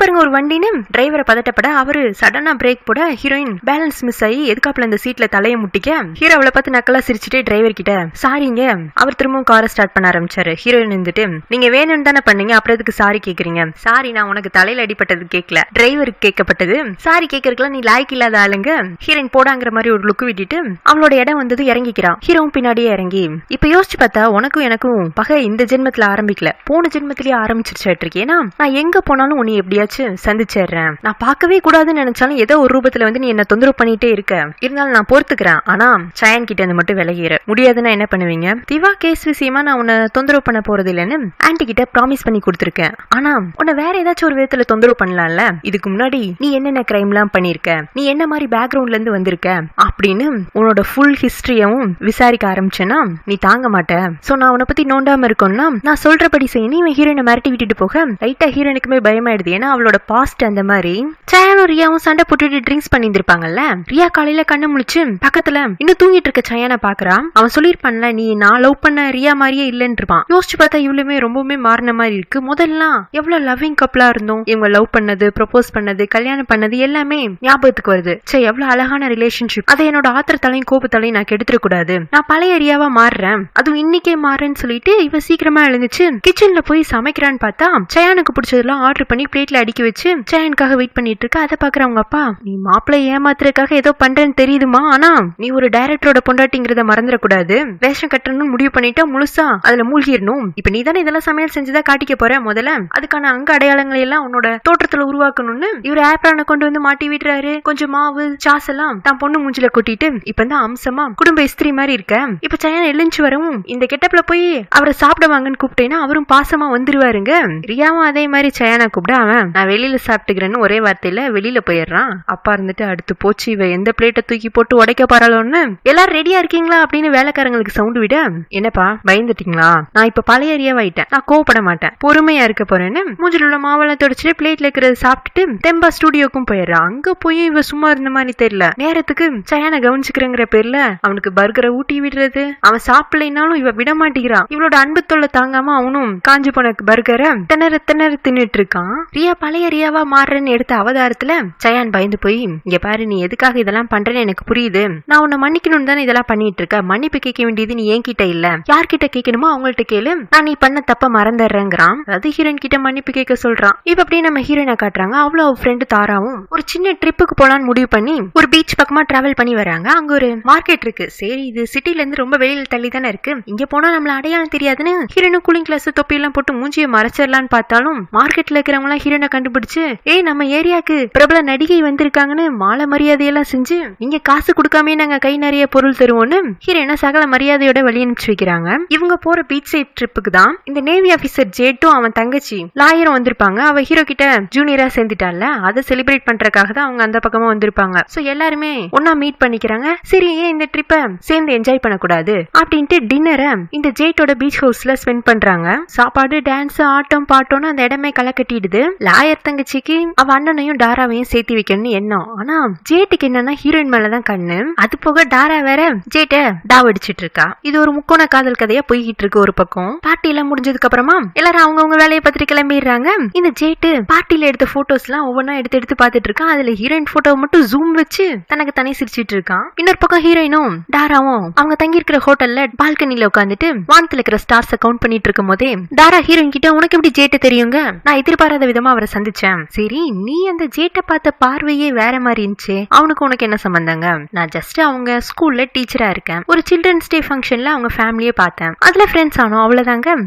பாருங்க ஒரு வண்டின்னு டிரைவரை பதட்டப்பட அவரு சடனா பிரேக் போட ஹீரோயின் பேலன்ஸ் மிஸ் ஆகி எதுக்காப்புல அந்த சீட்ல தலையை முட்டிக்க ஹீரோ அவளை பார்த்து நக்கலா சிரிச்சுட்டே டிரைவர் கிட்ட சாரிங்க. அவர் திரும்பவும் காரை ஸ்டார்ட் பண்ண ஆரம்பிச்சாரு. ஹீரோயின் இருந்துட்டு, நீங்க வேணும்னு தானே பண்ணீங்க, அப்புறம் எதுக்கு சாரி கேக்குறீங்க, சாரி நான் உனக்கு தலையில அடிப்பட்டது கேட்கல, டிரைவருக்கு கேட்கப்பட்டது, சாரி கேட்கறதுலாம் நீ லாய்க்கு இல்லாத ஆளுங்க. ஹீரோயின் போடாங்கிற மாதிரி ஒரு லுக் விட்டுட்டு அவளோட இடம் வந்தது இறங்கிக்கிறான். ஹீரோவும் பின்னாடியே இறங்கி, இப்ப யோசிச்சு பார்த்தா உனக்கும் எனக்கும் பகை இந்த ஜென்மத்துல ஆரம்பிக்கல, போன ஜென்மத்திலேயே ஆரம்பிச்சிருச்சாட்டு இருக்கு. ஏன்னா நான் எங்க போனாலும் உன்னை எப்படியாச்சும் சந்திச்சிடுறேன், நான் பார்க்கவே கூடாதுன்னு நினைச்சாலும் ஏதோ ஒரு ரூபத்துல வந்து நீ என்ன தொந்தரவு பண்ணிட்டே இருக்க, இருந்தாலும் நான் பொறுத்துக்கிறேன். ஆனா சயன் கிட்ட இருந்து மட்டும் விலகிற முடியாதுன்னா என்ன பண்ணுவீங்க, திவா கேஸ் விஷயமா நான் உன்னை தொந்தரவு பண்ண போறது இல்லைன்னு ஆன்டி கிட்ட ப்ராமிஸ் பண்ணி கொடுத்துருக்கேன். ஆனா உன்னை வேற ஏதாச்சும் ஒரு விதத்துல தொந்தரவு பண்ணலாம்ல, இதுக்கு முன்னாடி நீ என்னென்ன கிரைம் எல்லாம் பண்ணிருக்க, நீ என்ன மாதிரி பேக்ரவுண்ட்ல இருந்து வந்திருக்க அப்படின்னு உன்னோட ஃபுல் ஹிஸ்டரியவும் விசாரிக்க ஆரம்பிச்சேன்னா நீ தாங்க மாட்ட. சோ நான் உன்னை பத்தி நோண்டாம இருக்கோம்னா நான் சொல்றபடி செய்யணும். இவன் ஹீரோயினை மிரட்டி விட்டுட்டு போக லைட்டா ஹீரோயினுக்குமே பயமாயிடுது. ஏன்னா அவளோட பாஸ்ட் அந்த மாதிரி. சயானும் ரியாவும் சண்டை போட்டுட்டு ட்ரிங்க்ஸ் பண்ணி இருந்திருப்பாங்கல்ல. ரியா காலையில கண்ணு முழிச்சு பக்கத்துல இன்னும் தூங்கிட்டு இருக்க சயானை பாக்குறான். அவன் சொல்லிருப்பான்ல, நீ நான் லவ் பண்ண ரியா மாதிரியே இல்லன்னு இருப்பான். யோசிச்சு பார்த்தா இவ்வளவுமே ரொம்பவுமே மாறின மாதிரி இருக்கு. முதல்ல எவ்வளவு லவ்விங் கப்பலா இருந்தோம், இவங்க லவ் பண்ணது, ப்ரொபோஸ் பண்ணது, கல்யாணம் பண்ணது எல்லாமே ஞாபகத்துக்கு வருது. சே எவ்வளவு அழகான ரிலேஷன்ஷிப், அதை என்னோட ஆத்திரத்தாலையும் கோபத்தாலையும் நான் கெடுத்துட கூடாது, நான் பழைய ரியாவா மாறுறேன், அதுவும் இன்னைக்கே மாறுன்னு சொல்லிட்டு இவ சீக்கிரமா எழுந்துச்சு கிச்சன்ல போய் சமைக்கிறான்னு பார்த்தா சயானுக்கு பிடிச்சதெல்லாம் ஆர்டர் பண்ணி பிளேட்ல அடிக்க வச்சு சயானுக்காக வெயிட் பண்ணிட்டு இருக்க. அதை பாக்குற அவங்க அப்பா, நீ மாப்பிள்ளை ஏமாத்துறதுக்காக ஏதோ பண்றேன்னு தெரியுதுமா, ஆனா நீ ஒரு டைரக்டரோட பொண்டாட்டிங்கிறத மறந்துடக்கூடாது, வேஷம் கட்டணும்னு முடிவு பண்ணிட்டா முழுசா அதுல மூழ்கிடணும். இப்ப நீ தானே இதெல்லாம் சமையல் செஞ்சுதான் காட்டிக்க போற, முதல்ல அதுக்கான அங்க அடையாளங்களை எல்லாம் உன்னோட தோற்றத்துல உருவாக்கணும்னு இவர் ஆப்ரான கொண்டு வந்து மாட்டி விடுறாரு. கொஞ்சம் மாவு சாஸ் எல்லாம் தான் பொண்ணு மூஞ்சில கொட்டிட்டு இப்பதான் அம்சமா குடும்ப இஸ்திரி மாதிரி இருக்க. இப்ப சயான் எழுந்து வரவும் இந்த கெட்டப்ல போய் அவரை சாப்பிடுவாங்கன்னு கூப்பிட்டேன்னா அவரும் பாசமா வந்துருவாருங்க. ரியாவும் அதே மாதிரி சயானா கூப்பிட அவன் நான் வெளியில சாப்பிட்டுக்கிறேன்னு ஒரே வார்த்தையில வெளியில போயிடுறான். அப்பா இருந்துட்டு அடுத்து போச்சு இவ எந்த பிளேட்டை தூக்கி போட்டு உடைக்க பாராளோன்னு எல்லாரும் ரெடியா இருக்கீங்களா அப்படின்னு வேலைக்காரங்களுக்கு சவுண்ட் விட, என்னப்பா பயந்துட்டீங்களா, நான் இப்ப பழைய ரியாவாயிட்டேன், நான் கோவப்பட மாட்டேன், பொறுமையா இருக்க போறேன்னு மூஞ்சில உள்ள மாவெல்லாம் தொடச்சிட்டு பிளேட்ல இருக்கிறத சாப்பிட்டுட்டு தெம்பா ஸ்டுடியோக்கும் போயிடுறான். அங்க போய் இவ சும்மா இருந்த மாதிரி தெரியல. நேரத்துக்கு சயானை கவனிச்சுக்கிறேங்கிற பேர்ல அவனுக்கு பர்கரை ஊட்டி விடுறது, அவன் சாப்பிடலைனாலும் இவ விட மாட்டேங்கிறான். இவளோட அன்பு தொல்லை தாங்காம அவனும் காஞ்சி போன பர்கரை திணற தின்னுட்டு இருக்கான். ரியா பழைய ரியாவா மாறுறேன்னு எடுத்த அவதாரத்துல சயான் பயந்து போய், இங்க பாரு நீ எதுக்காக இதெல்லாம் பண்றேன்னு எனக்கு புரியுது, நான் உன்னை மன்னிக்கணும்னு தானே இதெல்லாம் பண்ணிட்டு இருக்க, மன்னிப்பு கேட்க வேண்டியது நீ என்கிட்ட இல்ல, யார்கிட்ட கேட்கணுமோ அவங்கள்ட்ட கேளு, நான் நீ பண்ண தப்ப மறந்துடுறேங்கிறான். அது ஹீரோயின் கிட்ட மன்னிப்பு கேட்க சொல்றான். இப்ப அப்படியே நம்ம ஹீரோயினை காட்டுறாங்க. அவ்வளவு ஃப்ரெண்டு தாராவும் ஒரு சின்ன ட்ரிப்புக்கு போலான்னு முடிவு பண்ணி ஒரு பீச் பக்கமா டிராவல் பண்ணி வராங்க. அங்க ஒரு மார்க்கெட் இருக்கு. சரி இது சிட்டில இருந்து ரொம்ப வெளியில தள்ளி தானே இருக்கு, இங்க போனா நம்மள அடையாளம் தெரியாதுன்னு ஹீரோயினும் கூலிங் கிளாஸ் தொப்பி எல்லாம் போட்டு மூஞ்சியை மறைச்சிடலான்னு பார்த்தாலும் மார்க்கெட்ல இருக்கிறவங்க எல்லாம் ஹீரோயினை கண்டுபிடிச்சு, ஏய் நம்ம ஏரியாக்கு பிரபல நடிகை வந்திருக்காங்கன்னு மாலை மரியாதையெல்லாம் செஞ்சு நீங்க காசு கொடுக்காமே நாங்க கை நிறைய பொருள் தருவோம்னு ஹீரோயினை சகல மரியாதையோட வழி அனுப்பிச்சு வைக்கிறாங்க. இவங்க போற பீச் சைட் ட்ரிப்புக்கு தான் இந்த நேவி ஆபீசர் ஜேட்டும் அவன் தங்கச்சி லாயரும் வந்திருப்பாங்க. அவ ஹீரோ கிட்ட ஜூனியரா சேர்ந்துட்டால, அதை செலிப்ரேட் பண்றதுக்காக தான் அவங்க அந்த பக்கமா வந்திருப்பாங்க. சோ எல்லாருமே ஒன்னா மீட் பண்ணிக்கிறாங்க. சரி ஏன் இந்த ட்ரிப்ப சேர்ந்து என்ஜாய் பண்ணக்கூடாது அப்படின்ட்டு டின்னரை இந்த ஜேட்டோட பீச் ஹவுஸ்ல ஸ்பெண்ட் பண்றாங்க. சாப்பாடு டான்ஸ் ஆட்டம் பாட்டோன்னு அந்த இடமே களை கட்டிடுது. லாயர் தங்கச்சிக்கு அவ அண்ணனையும் டாராவையும் சேர்த்து வைக்கணும்னு எண்ணம். ஆனா ஜேட்டுக்கு என்னன்னா ஹீரோயின் மேலதான் கண்ணு. அது போக டாரா வேற ஜேட்ட டாவடிச்சிட்டு இருக்கா. இது ஒரு முக்கோண காதல் கதையா போய்கிட்டு இருக்கு. ஒரு பக்கம் பார்ட்டி எல்லாம் முடிஞ்சதுக்கு அப்புறமா எல்லாரும் அவங்கவுங்க வேலையை பார்த்துட்டு கிளம்பிடுறாங்க. இந்த ஜேட்டு பார்ட்டில எடுத்த போட்டோஸ் எல்லாம் ஒவ்வொன்னா எடுத்து பார்த்துட்டு இருக்கான். அதுல ஹீரோயின் போட்டோ மட்டும் ஜூம் வச்சு தனக்கு தனி சிரிச்சிட்டு இருக்கான். இன்னொரு பக்கம் ஹீரோயினும் டாராவும் அவங்க தங்கி இருக்கிற ஹோட்டல்ல பால்கனில உட்காந்துட்டு வானத்துல இருக்கிற ஸ்டார்ஸ் கவுண்ட் பண்ணிட்டு இருக்கும் போதே டாரா ஹீரோயின் கிட்ட, உனக்கு எப்படி ஜேட்டு தெரியுங்க, நான் எதிர்பாராத விதமா அவரை சந்திச்சேன். சரி நீ அந்த ஜேட்டை பார்த்த பார்வையே வேற மாதிரி இருந்துச்சு, அவனுக்கு உனக்கு என்ன சம்பந்தங்க, நான் ஜஸ்ட் அவங்க ஸ்கூல்ல டீச்சரா இருக்கேன், ஒரு சில்ட்ரன்ஸ் டே ஃபங்க்ஷன்ல அவங்க ஃபேமிலியே பார்த்தேன், அதுல ஃப்ரெண்ட்ஸ் ஆனோம் அவ்வளவுதாங்க,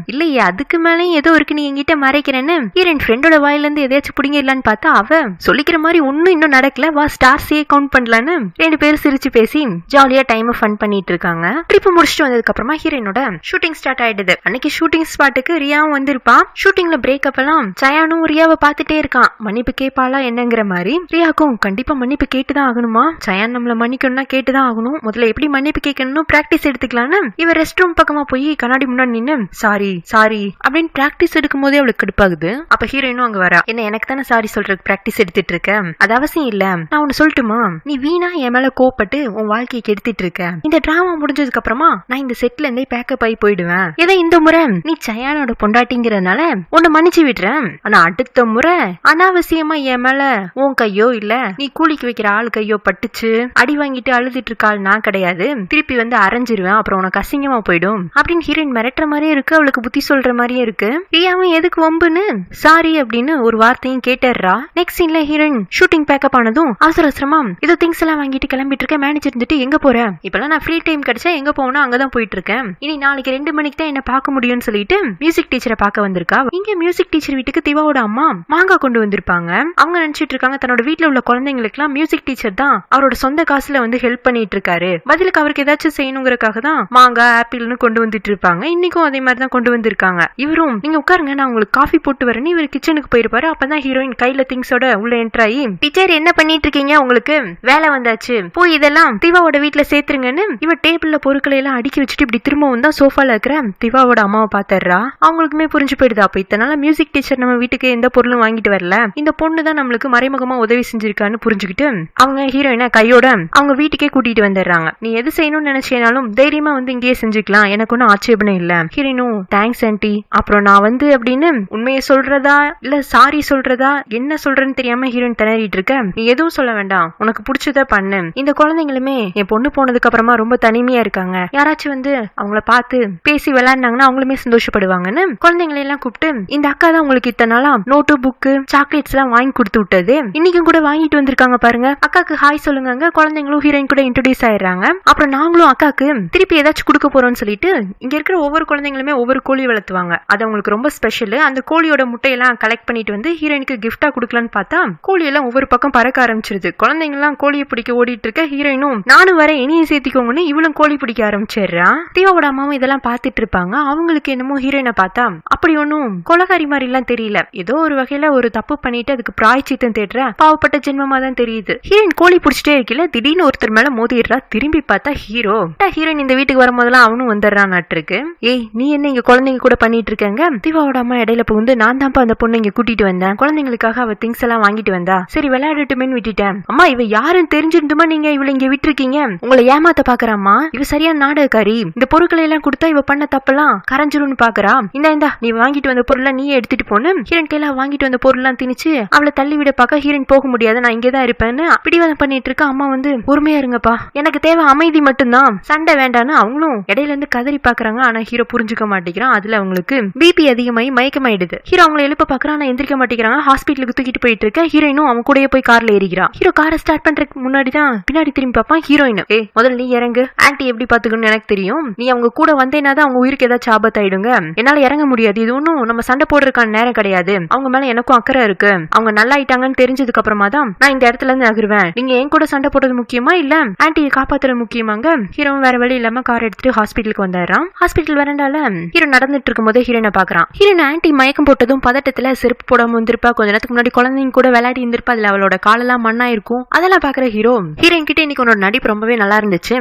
இல்லையே அதுக்கு மேலேயும் ஏதோ இருக்கு நீ என்கிட்ட மறைக்கிறேன்னு ஹீரோயின் ஃப்ரெண்டோட வாயில இருந்து எதையாச்சும் பிடிங்கிடலான்னு பார்த்தா அவ சொல்லிக்கிற மாதிரி ஒன்னும் இன்னும் நடக்கல, வா ஸ்டார்ஸே கவுண்ட் பண்ணலான்னு ரெண்டு பேரும் சிரிச்சு பேசி ஜாலியா டைம் ஃபன் பண்ணிட்டு இருக்காங்க. ட்ரிப் முடிச்சுட்டு வந்ததுக்கு அப்புறமா ஹீரோயினோட ஷூட்டிங் ஸ்டார்ட் ஆயிடுது. அன்னைக்கு ஷூட்டிங் ஸ்பாட்டுக்கு ரியாவும் வந்திருப்பா. ஷூட்டிங்ல பிரேக்கப் எல்லாம் சயானும் ரியாவை பார்த்துட்டே இருக்கான். மன்னிப்பு கேட்பாளா என்னங்கிற மாதிரி. ரியாக்கும் கண்டிப்பா மன்னிப்பு கேட்டுதான் ஆகணுமா, சயான் நம்மள மன்னிக்கணும்னா கேட்டுதான் ஆகணும், முதல்ல எப்படி மன்னிப்பு கேட்கணும் பிராக்டிஸ் எடுத்துக்கலான்னு இவ ரெஸ்ட் ரூம் பக்கமா போய் கண்ணாடி முன்னாடி நின்னு சாரி சாரி அப்படின்னு பிராக்டிஸ் எடுக்கும் போதே அவளுக்கு கடுப்பாகுது. அப்ப ஹீரோயினும் அங்க வரா. என்ன எனக்கு தானே சாரி சொல்றதுக்கு பிராக்டிஸ் எடுத்துட்டு இருக்க, அது அவசியம் இல்ல, நான் ஒன்னு சொல்லட்டுமா, நீ வீணா என் மேல கோப்பட்டு உன் வாழ்க்கையை கெடுத்துட்டு இருக்க. இந்த டிராமா முடிஞ்சதுக்கு அப்புறமா நான் இந்த செட்ல இருந்தே பேக்கப் ஆகி போயிடுவேன். இதை இந்த முறை நீ சயானோட பொண்டாட்டிங்கிறதுனால உன்னை மன்னிச்சு விடுறேன். ஆனா அடுத்த முறை அனாவசியமா என் மேல உன் கையோ இல்ல நீ கூலிக்கு வைக்கிற ஆள் கையோ பட்டுச்சு அடி வாங்கிட்டு அழுதுட்டு இருக்காள் நான் கிடையாது, திருப்பி வந்து அரைஞ்சிருவேன், அப்புறம் உனக்கு அசிங்கமா போயிடும் அப்படின்னு ஹீரோயின் மிரட்டுற மாதிரியே இருக்கு, அவளுக்கு புத்தி சொல்ற மாதிரியே இருக்கு. ரியாவும் எதுக்கு வம்புன்னு சாரி அப்படின்னு ஒரு வார்த்தையும் கேட்டுறா. நெக்ஸ்ட் சீன்ல ஹீரோயின் ஷூட்டிங் பேக்கப் ஆனதும் அவசர அவசரமா இதோ திங்ஸ் எல்லாம் வாங்கிட்டு கிளம்பிட்டு இருக்கேன், மேனேஜர் இருந்துட்டு எங்க போற, இப்பெல்லாம் நான் ஃப்ரீ டைம் கிடைச்சா எங்க போனா அங்கதான் போயிட்டு இருக்கேன், இனி நாளைக்கு 2 மணிக்கு தான் என்ன பார்க்க முடியும்னு சொல்லிட்டு மியூசிக் டீச்சரை பார்க்க வந்திருக்கா. இங்க மியூசிக் டீச்சர் வீட்டுக்கு திவாவோட அம்மா மாங்காய் கொண்டு வந்திருப்பாங்க. அவங்க நினைச்சிட்டு இருக்காங்க தன்னோட வீட்டுல உள்ள குழந்தைங்களுக்கு எல்லாம் மியூசிக் டீச்சர் தான் அவரோட சொந்த காசுல வந்து ஹெல்ப் பண்ணிட்டு இருக்காரு, பதிலுக்கு அவருக்கு ஏதாச்சும் செய்யணுங்கிறதுக்காக தான் மாங்காய் ஆப்பிள்னு கொண்டு வந்துட்டு இருப்பாங்க. இன்னைக்கும் அதே மாதிரி தான் கொண்டு வந்திருக்காங்க. இவரும் நீங்க உட்காருங்க நான் உங்களுக்கு காஃபி போட்டு வரேன்னு இவர் கிச்சனுக்கு போயிருப்பாரு. அப்பதான் ஹீரோயின் கையில திங்ஸோட உள்ள என்டர் ஆகி டீச்சர் என்ன பண்ணிட்டு இருக்கீங்க, உங்களுக்கு வேலை வந்தாச்சு போய் இதெல்லாம் திவாவோட வீட்டுல சேர்த்துருங்கன்னு இவ டேபிள்ல பொருட்களை எல்லாம் அடுக்கி வச்சுட்டு இப்படி திரும்பவும் தான் சோஃபால இருக்கிற திவாவோட அம்மாவை பாத்துறா. அவங்களுக்குமே புரிஞ்சு போயிடுதா, அப்ப இத்தனால மியூசிக் டீச்சர் நம்ம வீட்டுக்கு எந்த பொருளும் வாங்கிட்டு வரல, இந்த பொண்ணு தான் நம்மளுக்கு மறைமுகமா உதவி செஞ்சிருக்கான்னு புரிஞ்சுக்கிட்டு அவங்க ஹீரோயினை கையோட அவங்க வீட்டுக்கே கூட்டிட்டு வந்துடுறாங்க. நீ எது செய்யணும்னு நினைச்சேனாலும் தைரியமா வந்து இங்கேயே செஞ்சுக்கலாம், எனக்கு ஒன்னும் ஆட்சேபனை இல்ல. ஹீரோயினும் தேங்க்ஸ் ஆன்ட்டி, அப்புறம் நான் வந்து அப்படின்னு உண்மையை சொல்றதா இல்ல சாரி சொல்றதா என்ன சொல்றேன்னு தெரியாம ஹீரோயின் திணறிட்டு இருக்க. நீ எதுவும் சொல்ல வேண்டாம், உனக்கு பிடிச்சத பண்ணு, இந்த குழந்தைங்களுமே என் பொண்ணு போனதுக்கு அப்புறமா ரொம்ப தனிமையா இருக்காங்க, யாராச்சும் வந்து அவங்கள பார்த்து பேசி விளையாடினாங்கன்னா அவங்களுமே சந்தோஷப்படுவாங்கன்னு குழந்தைங்களை எல்லாம் கூப்பிட்டு இந்த அக்கா தான் உங்களுக்கு இத்தனை நாளா நோட்டு புக்கு சாக்லேட்ஸ் எல்லாம் வாங்கி கொடுத்து விட்டது, இன்னைக்கும் கூட வாங்கிட்டு வந்திருக்காங்க பாருங்க, அக்காக்கு ஹாய் சொல்லுங்க. குழந்தைங்களும் ஹீரோயின் கூட இன்ட்ரோடியூஸ் ஆயிடுறாங்க. அப்புறம் நாங்களும் அக்காக்கு திருப்பி ஏதாச்சும் கொடுக்க போறோம்னு சொல்லிட்டு இங்க இருக்கிற ஒவ்வொரு குழந்தைங்களுமே ஒவ்வொரு கோழி வளர்த்துவாங்க, அது அவங்களுக்கு ரொம்ப ஸ்பெஷல். அந்த கோழியோட முட்டையெல்லாம் கலெக்ட் பண்ணிட்டு வந்து ஹீரோயினுக்கு கிஃப்டா கொடுக்கலான்னு பார்த்தா கோழி எல்லாம் ஒவ்வொரு பக்கம் பறக்க ஆரம்பிச்சிருது. குழந்தைங்க எல்லாம் கோழியை பிடிக்க ஓடிட்டு இருக்க ஹீரோயினும் நானும் வர இனியும் சேர்த்திக்கோங்கன்னு இவளும் கோழி பிடிக்க ஆரம்பிச்சிடுறான். திவாவோட அம்மாவும் இதெல்லாம் பார்த்துட்டு இருப்பாங்க. அவங்களுக்கு என்னமோ ஹீரோயினை பார்த்தா அப்படி ஒன்னும் கொலகாரி மாதிரி எல்லாம் தெரியல, ஏதோ ஒரு வகையில ஒரு தப்பு பண்ணிட்டு அதுக்கு பிராய்ச்சித்தம் தேடுற பாவப்பட்ட ஜென்மமா தான் தெரியுது. ஹீரோயின் கோழி பிடிச்சிட்டே இருக்கல, திடீர்னு ஒருத்தர் மேல மோதிடுறா. திரும்பி பார்த்தா ஹீரோயின் இந்த வீட்டுக்கு வரும்போதெல்லாம் அவனும் வந்துடுறான் நாட்டுருக்கு. ஏய் நீ என்ன இங்க குழந்தைங்க கூட பண்ணிட்டு இருக்கங்க, திவாவோட அம்மா இடையில புகுந்து நான் தான்ப்பா அந்த பொண்ணு இங்க கூட்டிட்டு வந்தேன், குழந்தைங்களுக்காக அவ திங்ஸ் எல்லாம் வாங்கிட்டு வந்தா, சரி விளையாடட்டுமேன்னு விட்டுட்டேன். அம்மா இவ யாருன்னு தெரிஞ்சிருந்துமா நீங்க இவளை இங்க விட்டுருக்கீங்க, உங்களை ஏமாத்த பாக்குறாம்மா, இவ சரியான நாடகக்காரி, இந்த பொருட்களை எல்லாம் கொடுத்தா இவ பண்ண தப்பெல்லாம் கரைஞ்சிரும்னு பாக்குறா, இந்தா நீ வாங்கிட்டு வந்த பொருள் நீயே எடுத்துட்டு போன்னு ஹீரோயின் கையில வாங்கிட்டு வந்த பொருள் எல்லாம் திணிச்சு அவளை தள்ளி விட பாக்க ஹீரோயின் போக முடியாது, நான் இங்கதான் இருப்பேன்னு பிடிவாதம் பண்ணிட்டு இருக்க. அம்மா வந்து பொறுமையா இருங்கப்பா, எனக்கு தேவை அமைதி மட்டும்தான், சண்டை வேண்டான்னு அவங்களும் இடையில இருந்து கதறி பாக்குறாங்க. ஆனா ஹீரோ புரிஞ்சுக்க மாட்டேங்கிறான். அதுல அவங்களுக்கு பிபி அதிகமாயி மயக்கமாயிடுது. ஹீரோ அவங்களை எழுப்ப பாக்குறான், ஆனா எந்திரிக்க மாட்டேங்கிறாங்க. ஹாஸ்பிட்டலுக்கு தூக்கிட்டு போயிட்டு இருக்க. ஹீரோயினும் அவன் கூடயே போய் கார்ல ஏறிக்கிறான். ஹீரோ காரை ஸ்டார்ட் பண்றதுக்கு முன்னாடிதான் பின்னாடி திரும்பி பார்ப்பான். ஹீரோயின் முதல்ல நீ இறங்கு, ஆன்ட்டி எப்படி பாத்துக்கணும்னு எனக்கு தெரியும், நீ அவங்க கூட வந்தேனாதான் அவங்க உயிருக்கு ஏதாச்சும் ஆபத்தாயிடுங்க, என்னால இறங்க முடியாது, இது ஒன்னும் நம்ம சண்டை போடுறதுக்கான நேரம் கிடையாது, அவங்க மேல எனக்கும் அக்கறை இருக்கு, அவங்க நல்லா ஆயிட்டாங்கன்னு தெரிஞ்சதுக்கு அப்புறமா தான் நான் இந்த இடத்துல இருந்து நகருவேன், நீங்க என் கூட சண்டை போடுறது முக்கியமா இல்ல ஆன்ட்டியை காப்பாத்துறது முக்கியமாங்க. ஹீரோ வேற வழி இல்லாம கார் எடுத்துட்டு ஹாஸ்பிட்டலுக்கு வந்துடுறான். ஹாஸ்பிட்டல் வரண்டால ஹீரோ நடந்துட்டு இருக்கும் போது ஹீரோனை பாக்குறான். ஹீரோயின் ஆன்ட்டி மயக்கம் போட்டதும் பதட்டத்துல செருப்பு போடாம வந்திருப்பா, கொஞ்ச நேரத்துக்கு முன்னாடி குழந்தைங்க கூட விளையாடி இருந்திருப்பா, அதுல அவளோட காலெல்லாம் மண்ணா இருக்கும். அதெல்லாம் பாக்குற ஹீரோயின் கிட்ட இன்னைக்கு உன்னோட நடிப்பு ரொம்பவே நல்லா இருந்துச்சு,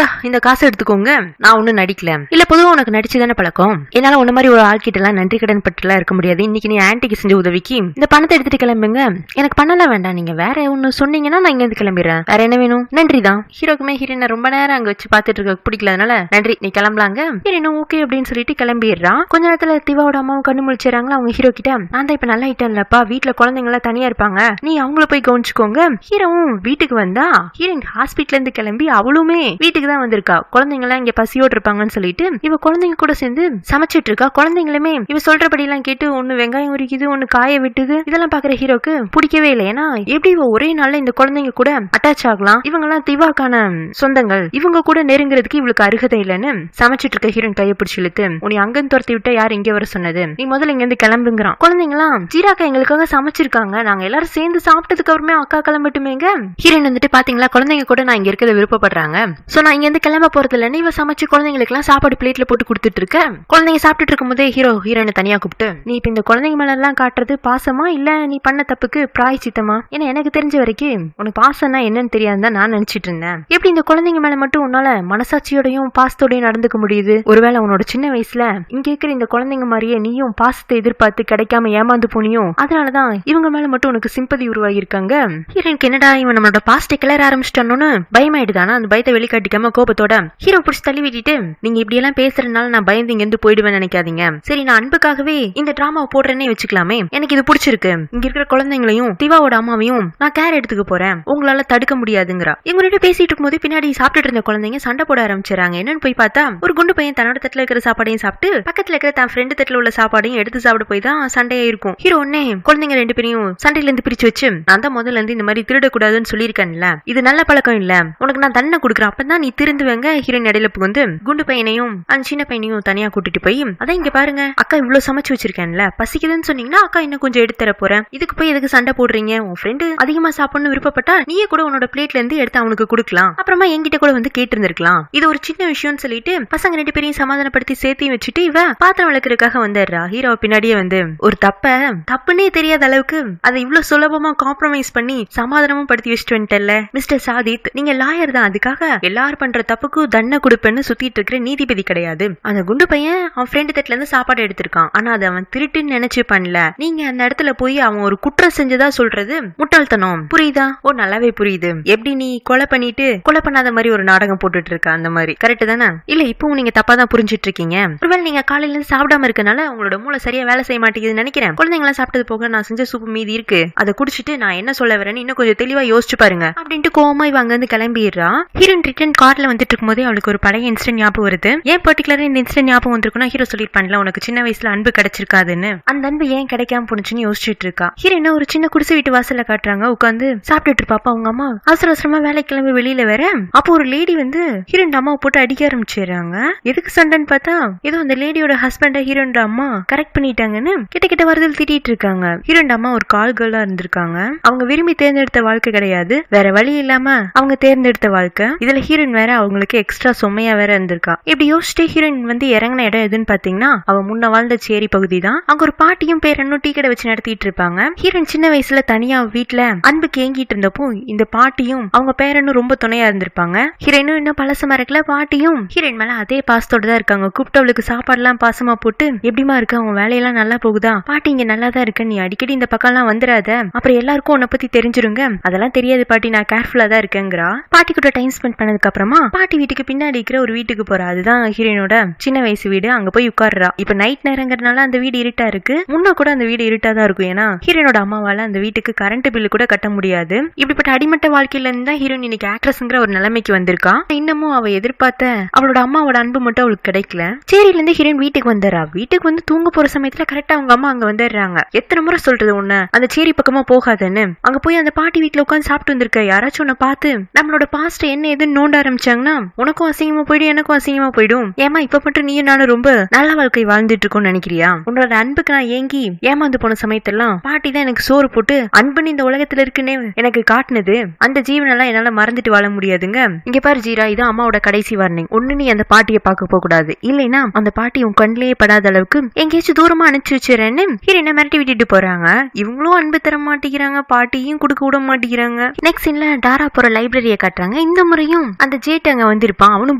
இந்த காசு எடுத்துக்கோங்க, நான் ஒன்னும் நடிக்கல, இல்ல பொதுவா உனக்கு நடிச்சுதானே பழக்கம், என்னால உன்ன மாதிரி ஒரு ஆள்கிட்ட எல்லாம் நன்றி கடன் பட்டுலாம் இருக்க முடியாது, இன்னைக்கு நீ ஆன்ட்டிக்கு செஞ்ச உதவிக்கு இந்த பணத்தை எடுத்துட்டு கிளம்புங்க, எனக்கு பண்ணலாம் வேண்டாம், நீங்க வேற ஒன்னு சொன்னீங்கன்னா நான் இங்க இருந்து கிளம்பிடுறேன், வேற என்ன வேணும், நன்றி தான். ஹீரோக்குமே ஹீரோயினை ரொம்ப நேரம் அங்க வச்சு பாத்துட்டு இருக்க பிடிக்கலனால நன்றி நீ கிளம்பலாங்க. ஹீரோயினும் ஓகே அப்படின்னு சொல்லிட்டு கிளம்பிடுறான். கொஞ்ச நேரத்துல திவாவோட அம்மாவும் கண்ணு முழிச்சாங்களா. அவங்க ஹீரோ கிட்ட நான் தான் இப்ப நல்லா ஆயிட்டேன்லப்பா, வீட்டுல குழந்தைங்க எல்லாம் தனியா இருப்பாங்க, நீ அவங்கள போய் கவனிச்சுக்கோங்க. ஹீரோவும் வீட்டுக்கு வந்தா ஹீரோயின் ஹாஸ்பிட்டல இருந்து கிளம்பி அவளுமே வீட்டுக்கு தான் வந்திருக்கா. குழந்தைங்க எல்லாம் இங்க பசியோடு இருப்பாங்கன்னு சொல்லிட்டு இவ குழந்தைங்க கூட சேர்ந்து சமைச்சிட்டு இருக்கா. குழந்தைங்களுமே இவ சொல்றபடி எல்லாம் கேட்டு ஒண்ணு வெங்காயம் உரிக்குது, ஒண்ணு காய விட்டுது. இதெல்லாம் பாக்குற ஹீரோக்கு பிடிக்கவே இல்லை. ஏன்னா எப்படி இவ ஒரே நாள்ல இந்த குழந்தைங்க கூட அட்டாச் ஆகலாம், இவங்க எல்லாம் திவாக்கான சொந்தங்கள், இவங்க கூட நெருங்குறதுக்கு இவளுக்கு அருகதை இல்லைன்னு சமைச்சிட்டு இருக்க ஹீரோயின் கையை பிடிச்சி இழுத்து உன்னை அங்கன்னு துரத்தி விட்டா யார் இங்க வர சொன்னது, நீ முதல்ல இங்க இருந்து கிளம்புங்கிறான். குழந்தைங்க எல்லாம் ஜீராக்கா எங்களுக்காக சமைச்சிருக்காங்க, நாங்க எல்லாரும் சேர்ந்து சாப்பிட்டதுக்கு அப்புறமே அக்கா கிளம்பட்டுமேங்க. ஹீரோயின் வந்துட்டு பாத்தீங்களா குழந்தைங்க கூட நான் இங்க இருக்கிறத விருப்பப்படுறாங்க, சோ நான் இங்க இருந்து கிளம்ப போறது இல்லைன்னு இவ சமைச்சு குழந்தைங்களுக்கு எல்லாம் சாப்பாடு பிளேட்ல போட்டு கொடுத்துட்டு இருக்க. குழந்தைங்க சாப்பிட்டுட்டு இருக்கும்போதே ஹீரோயினை தனியா கூப்பிட்டு, நீ இப்ப இந்த குழந்தைங்க மேல எல்லாம் காட்டுறது பாசமா இல்ல நீ பண்ண தப்புக்கு பிராயச்சித்தமா? ஏன்னா எனக்கு தெரிஞ்ச வரைக்கும் உனக்கு பாசம்னா என்னன்னு தெரியாதுதான் நான் நினைச்சிட்டு இருந்தேன். எப்படி இந்த குழந்தைங்க மேல மட்டும் உன்னால மனசாட்சியோடையும் பாசத்தோடையும் நடந்துக்க முடியுது? ஒருவேளை உன்னோட சின்ன வயசுல இங்க இருக்கிற இந்த குழந்தைங்க மாதிரியே நீயும் பாசத்தை எதிர்பார்த்து கிடைக்காம ஏமாந்து போனியும், அதனாலதான் இவங்க மேல மட்டும் உனக்கு சிம்பதி உருவாகி இருக்காங்க. ஹீரோயினுக்கு என்னடா இவன் நம்மளோட பாஸ்டை கிளற ஆரம்பிச்சிட்டானு பயமாயிடுதானா? அந்த பயத்தை வெளிக்காட்டிக்காம கோபத்தோட ஹீரோ பிடிச்சி தள்ளி விட்டுட்டு, நீங்க இப்படி எல்லாம் பேசுறதுனால நான் பயந்து இங்க இருந்து போயிடுவேன் நினைக்காதீங்க. சரி, நான் அன்புக்காகவே இந்த டிராமாவை போடுறேன்னே வச்சுக்கலாமே. எனக்கு இது பிடிச்சிருக்கு. இங்க இருக்கிற குழந்தைங்களையும் திவாவோட அம்மாவையும் நான் கேர் எடுத்துக்க போறேன், உங்களால தடுக்க முடியாதுங்கிறா. இவங்க பேசிட்டு இருக்கும் போது பின்னாடி சாப்பிட்டுட்டு இருந்த குழந்தைங்க சண்டை போட ஆரம்பிச்சாங்க. என்னன்னு போய் பார்த்தா ஒரு குண்டு பையன் தன்னோட தட்டுல இருக்கிற சாப்பாடையும் சாப்பிட்டு பக்கத்துல இருக்கிற தன் ஃப்ரெண்டு தட்டுல உள்ள சாப்பாடையும் எடுத்து சாப்பிட போய் தான் சண்டையா இருக்கும். ஹீரோ உடனே குழந்தைங்க 2 பேரையும் சண்டையில இருந்து பிரிச்சு வச்சு, நான் தான் முதல்ல இருந்து இந்த மாதிரி திருடக்கூடாதுன்னு சொல்லியிருக்கேன்ல, இது நல்ல பழக்கம் இல்ல, உனக்கு நான் தண்டனை கொடுக்குறேன், அப்பதான் நீ திருந்துவங்க. ஹீரோயின் இடையில புகுந்து குண்டு பையனையும் அந்த சின்ன பையனையும் தனியா கூட்டிட்டு போய், அதான் இங்க பாருங்க அக்கா இவ்வளவு சமைச்சு வச்சிருக்கேன்ல, பசிக்குதுன்னு சொன்னீங்கன்னா அக்கா இன்னும் கொஞ்சம் எடுத்து தர போறேன், இதுக்கு போய் எதுக்கு சண்டை போடுறீங்க? உன் ஃப்ரெண்டு அதிகமா சாப்பிடணும்னு விருப்பப்பட்டா நீயே கூட உன்னோட பிளேட்ல இருந்து எடுத்து அவனுக்கு கொடுக்கலாம், அப்புறமா என்கிட்ட கூட வந்து கேட்டு இருந்திருக்கலாம். இது ஒரு சின்ன விஷயம்னு சொல்லிட்டு பசங்க 2 பேரையும் சமாதானப்படுத்தி சேர்த்தையும் வச்சுட்டு இவ பாத்திரம் விளக்குறதுக்காக வந்துடுறா. ஹீரோ பின்னாடியே வந்து ஒரு தப்புன்னே தெரியாத அளவுக்கு அதை இவ்வளவு சுலபமா காம்ப்ரமைஸ் பண்ணி சமாதானமும் படுத்தி வச்சுட்டு வந்துட்டல. மிஸ்டர் சாதித், நீங்க லாயர் தான், அதுக்காக எல்லாரும் பண்ற தப்புக்கு தண்டனை கொடுப்பேன்னு சுத்திட்டு இருக்கிற நீதிபதி கிடையாது. அந்த குண்டு பையன் அவன் ஃப்ரெண்டு தட்டுல இருந்து சாப்பாடு எடுத்திருக்கான், ஆனா அதை அவன் திருட்டுன்னு நினைச்சு பண்ணல. நீங்க அந்த இடத்துல போய் அவன் ஒரு குற்றம் செஞ்சதா சொல்றது முட்டாள்தனம், புரியுதா? ஓ, நல்லாவே புரியுது. எப்படி நீ கொலை பண்ணிட்டு கொலை பண்ணாத மாதிரி ஒரு நாடகம் போட்டுட்டு இருக்க, அந்த மாதிரி கரெக்ட் தானே? இல்ல இப்பவும் நீங்க தப்பா தான் புரிஞ்சிட்டு இருக்கீங்க. ஒருவேளை நீங்க காலையில இருந்து சாப்பிடாம இருக்கனால உங்களோட மூளை சரியா வேலை செய்ய மாட்டேங்குதுன்னு நினைக்கிறேன். குழந்தைங்க எல்லாம் சாப்பிட்டது போக நான் செஞ்ச சூப்பு மீதி இருக்கு, அதை குடிச்சிட்டு நான் என்ன சொல்ல வரேன்னு இன்னும் கொஞ்சம் தெளிவா யோசிச்சு பாருங்க அப்படின்ட்டு கோவமா இவங்க வந்து கிளம்பிடுறா. ஹீரோயின் ரிட்டர்ன் கார்ல வந்துட்டு இருக்கும் போதே அவளுக்கு ஒரு பழைய இன்சிடென்ட் ஞாபகம் வருது. ஏன் பர்டிகுலரா இந்த இன்சிடென்ட் ஞாபகம் வந்திருக்குன்னா, ஹீரோ சொல்லிருப்பான்ல உனக்கு சின்ன வயசுல அன்பு கிடைச்சிருக்காதுன்னு, அந்த அன்பு ஏன் கிடைக்காம போனுச்சுன்னு யோசிச்சுட்டு இருக்கா. ஹீரோயின் ஒரு சின்ன குடிசை வீட்டு வாசல்ல காட்டுறாங்க, உட்காந்து சாப்பிட்டுட்டு இருப்பாப்பா. அவங்க அம்மா அவசர அவசரமா வேலை கிளம்பி வெளியில வேற. அப்போ ஒரு லேடி வந்து ஹீரோயின் அம்மாவை போட்டு அடிக்க ஆரம்பிச்சிடுறாங்க. எதுக்கு சண்டைன்னு பார்த்தா ஏதோ அந்த லேடியோட ஹஸ்பண்ட ஹீரோயின் அம்மா கரெக்ட் பண்ணிட்டாங்கன்னு கிட்ட வரதில் திட்டிட்டு இருக்காங்க. ஹீரோயின் அம்மா ஒரு கால் கேர்லா இருந்திருக்காங்க. அவங்க விரும்பி தேர்ந்தெடுத்த வாழ்க்கை கிடையாது, வேற வழி இல்லாம அவங்க தேர்ந்தெடுத்த வாழ்க்கை. இதுல ஹீரோயின் வேற அவங்களுக்கு எக்ஸ்ட்ரா சொம்மையா வேற இருந்திருக்கா. இப்படி யோசிச்சுட்டு ஹீரோயின் வந்து இறங்கின இடம் எதுன்னு பாத்தீங்கன்னா அவ முன்ன வாழ்ந்த சேரி பகுதி தான். அங்க ஒரு பாட்டியும் பேரனும் டீ கடை வச்சு நடத்திட்டு இருப்பாங்க. ஹீரோயின் சின்ன வயசுல தனியா வீட்டுல அன்புக்கு ஏங்கிட்டு இருந்தப்போ இந்த பாட்டியும் அவங்க பேரனும் ரொம்ப துணையா இருந்திருப்பாங்க. ஹீரோயினும் இன்னும் பழசமா இருக்கல, பாட்டியும் ஹீரோயின் மேல அதே பாசத்தோட தான் இருக்காங்க. கூப்பிட்டு அவளுக்கு சாப்பாடு எல்லாம் பாசமா போட்டு, எப்படிமா இருக்கு, அவங்க வேலையெல்லாம் நல்லா போகுதா, பாட்டி இங்க நல்லா தான் இருக்கு, நீ அடிக்கடி இந்த பக்கம் எல்லாம் வந்துடாத, அப்புறம் எல்லாருக்கும் உன்னை பத்தி தெரிஞ்சிருங்க, அதெல்லாம் தெரியாது பாட்டி, நான் கேர்ஃபுல்லா தான் இருக்கேங்கிறா. பாட்டி கூட டைம் ஸ்பெண்ட் பண்ணதுக்கு அப்புறமா பாட்டி வீட்டுக்கு பின்னாடி இருக்கிற ஒரு வீட்டுக்கு போறா. அதுதான் ஹீரோயினோட சின்ன வயசு வீடு. அங்க போய் உட்கார்றா. இப்ப நைட் நேரங்கிறதுனால அந்த வீடு இருட்டா இருக்கு. முன்ன கூட அந்த வீடு இருட்டா தான் இருக்கும், ஏன்னா ஹீரோயினோட அம்மாவால அந்த வீட்டுக்கு கரண்ட் பில்லு கூட கட்ட முடியாது. இப்படிப்பட்ட அடிமட்ட வாழ்க்கையில இருந்து தான் ஹீரோயின் இன்னைக்கு ஆக்ட்ரஸ்ங்கிற ஒரு நிலைமைக்கு வந்திருக்கா. இன்னமும் அவ எதிர்பார்த்த அவளோட அம்மாவோட அன்பு மட்டும் அவளுக்கு கிடைக்கல. சேரியில இருந்து ஹீரோயின் வீட்டுக்கு வந்துடுறா. வீட்டுக்கு வந்து தூங்க போற சமயத்துல கரெக்டா அவங்க அம்மா அங்க வந்துடுறாங்க. எத்தனை முறை சொல்றது உன்ன அந்த சேரி பக்கமா போகாதன்னு. அங்க போய் அந்த பாட்டி வீட்டுல உட்காந்து சாப்பிட்டு வந்திருக்க. யாராச்சும் உன்னை பார்த்து நம்மளோட பாஸ்ட் என்ன எதுன்னு நோண்ட ஆரம்பிச்சாங்கன்னா உனக்கும் அசிங்கமா போயிடும், எனக்கும் அசிங்கமா போயிடும். ஏமா இப்ப மட்டும் நீயும் நானும் ரொம்ப நல்ல வாழ்க்கை வாழ்ந்துட்டு இருக்கோம்னு நினைக்கிறியா? உன்னோட அன்புக்கு நான் ஏங்கி ஏமாந்து போன சமயத்தெல்லாம் பாட்டி தான் எனக்கு சோறு போட்டு அன்புன்னு இந்த உலகத்துல இருக்குன்னே எனக்கு காட்டுனது. அந்த ஜீவனெல்லாம் என்னால மறந்துட்டு வாழ முடியாதுங்க. இங்க பாரு ஜீரா, இது அம்மாவோட கடைசி வார்னிங். ஒண்ணு நீ அந்த பாட்டியை பார்க்க போக கூடாது, இல்லைன்னா அந்த பாட்டி உன் கண்ணிலேயே படாத அளவுக்கு எங்கேயாச்சும் தூரமா அனுப்பிச்சு வச்சுறேன்னு ஹீரோயினை மிரட்டி விட்டுட்டு போறாங்க. இவங்களும் அன்பு தர மாட்டேங்கிறாங்க, பாட்டியும் கொடுக்க விட மாட்டேங்கிறாங்க. நெக்ஸ்ட் சீன்ல டாரா போற லைப்ரரியை காட்டுறாங்க. இந்த முறையும் அந்த ஜேட் அங்க வந்திருப்பான். அவனும்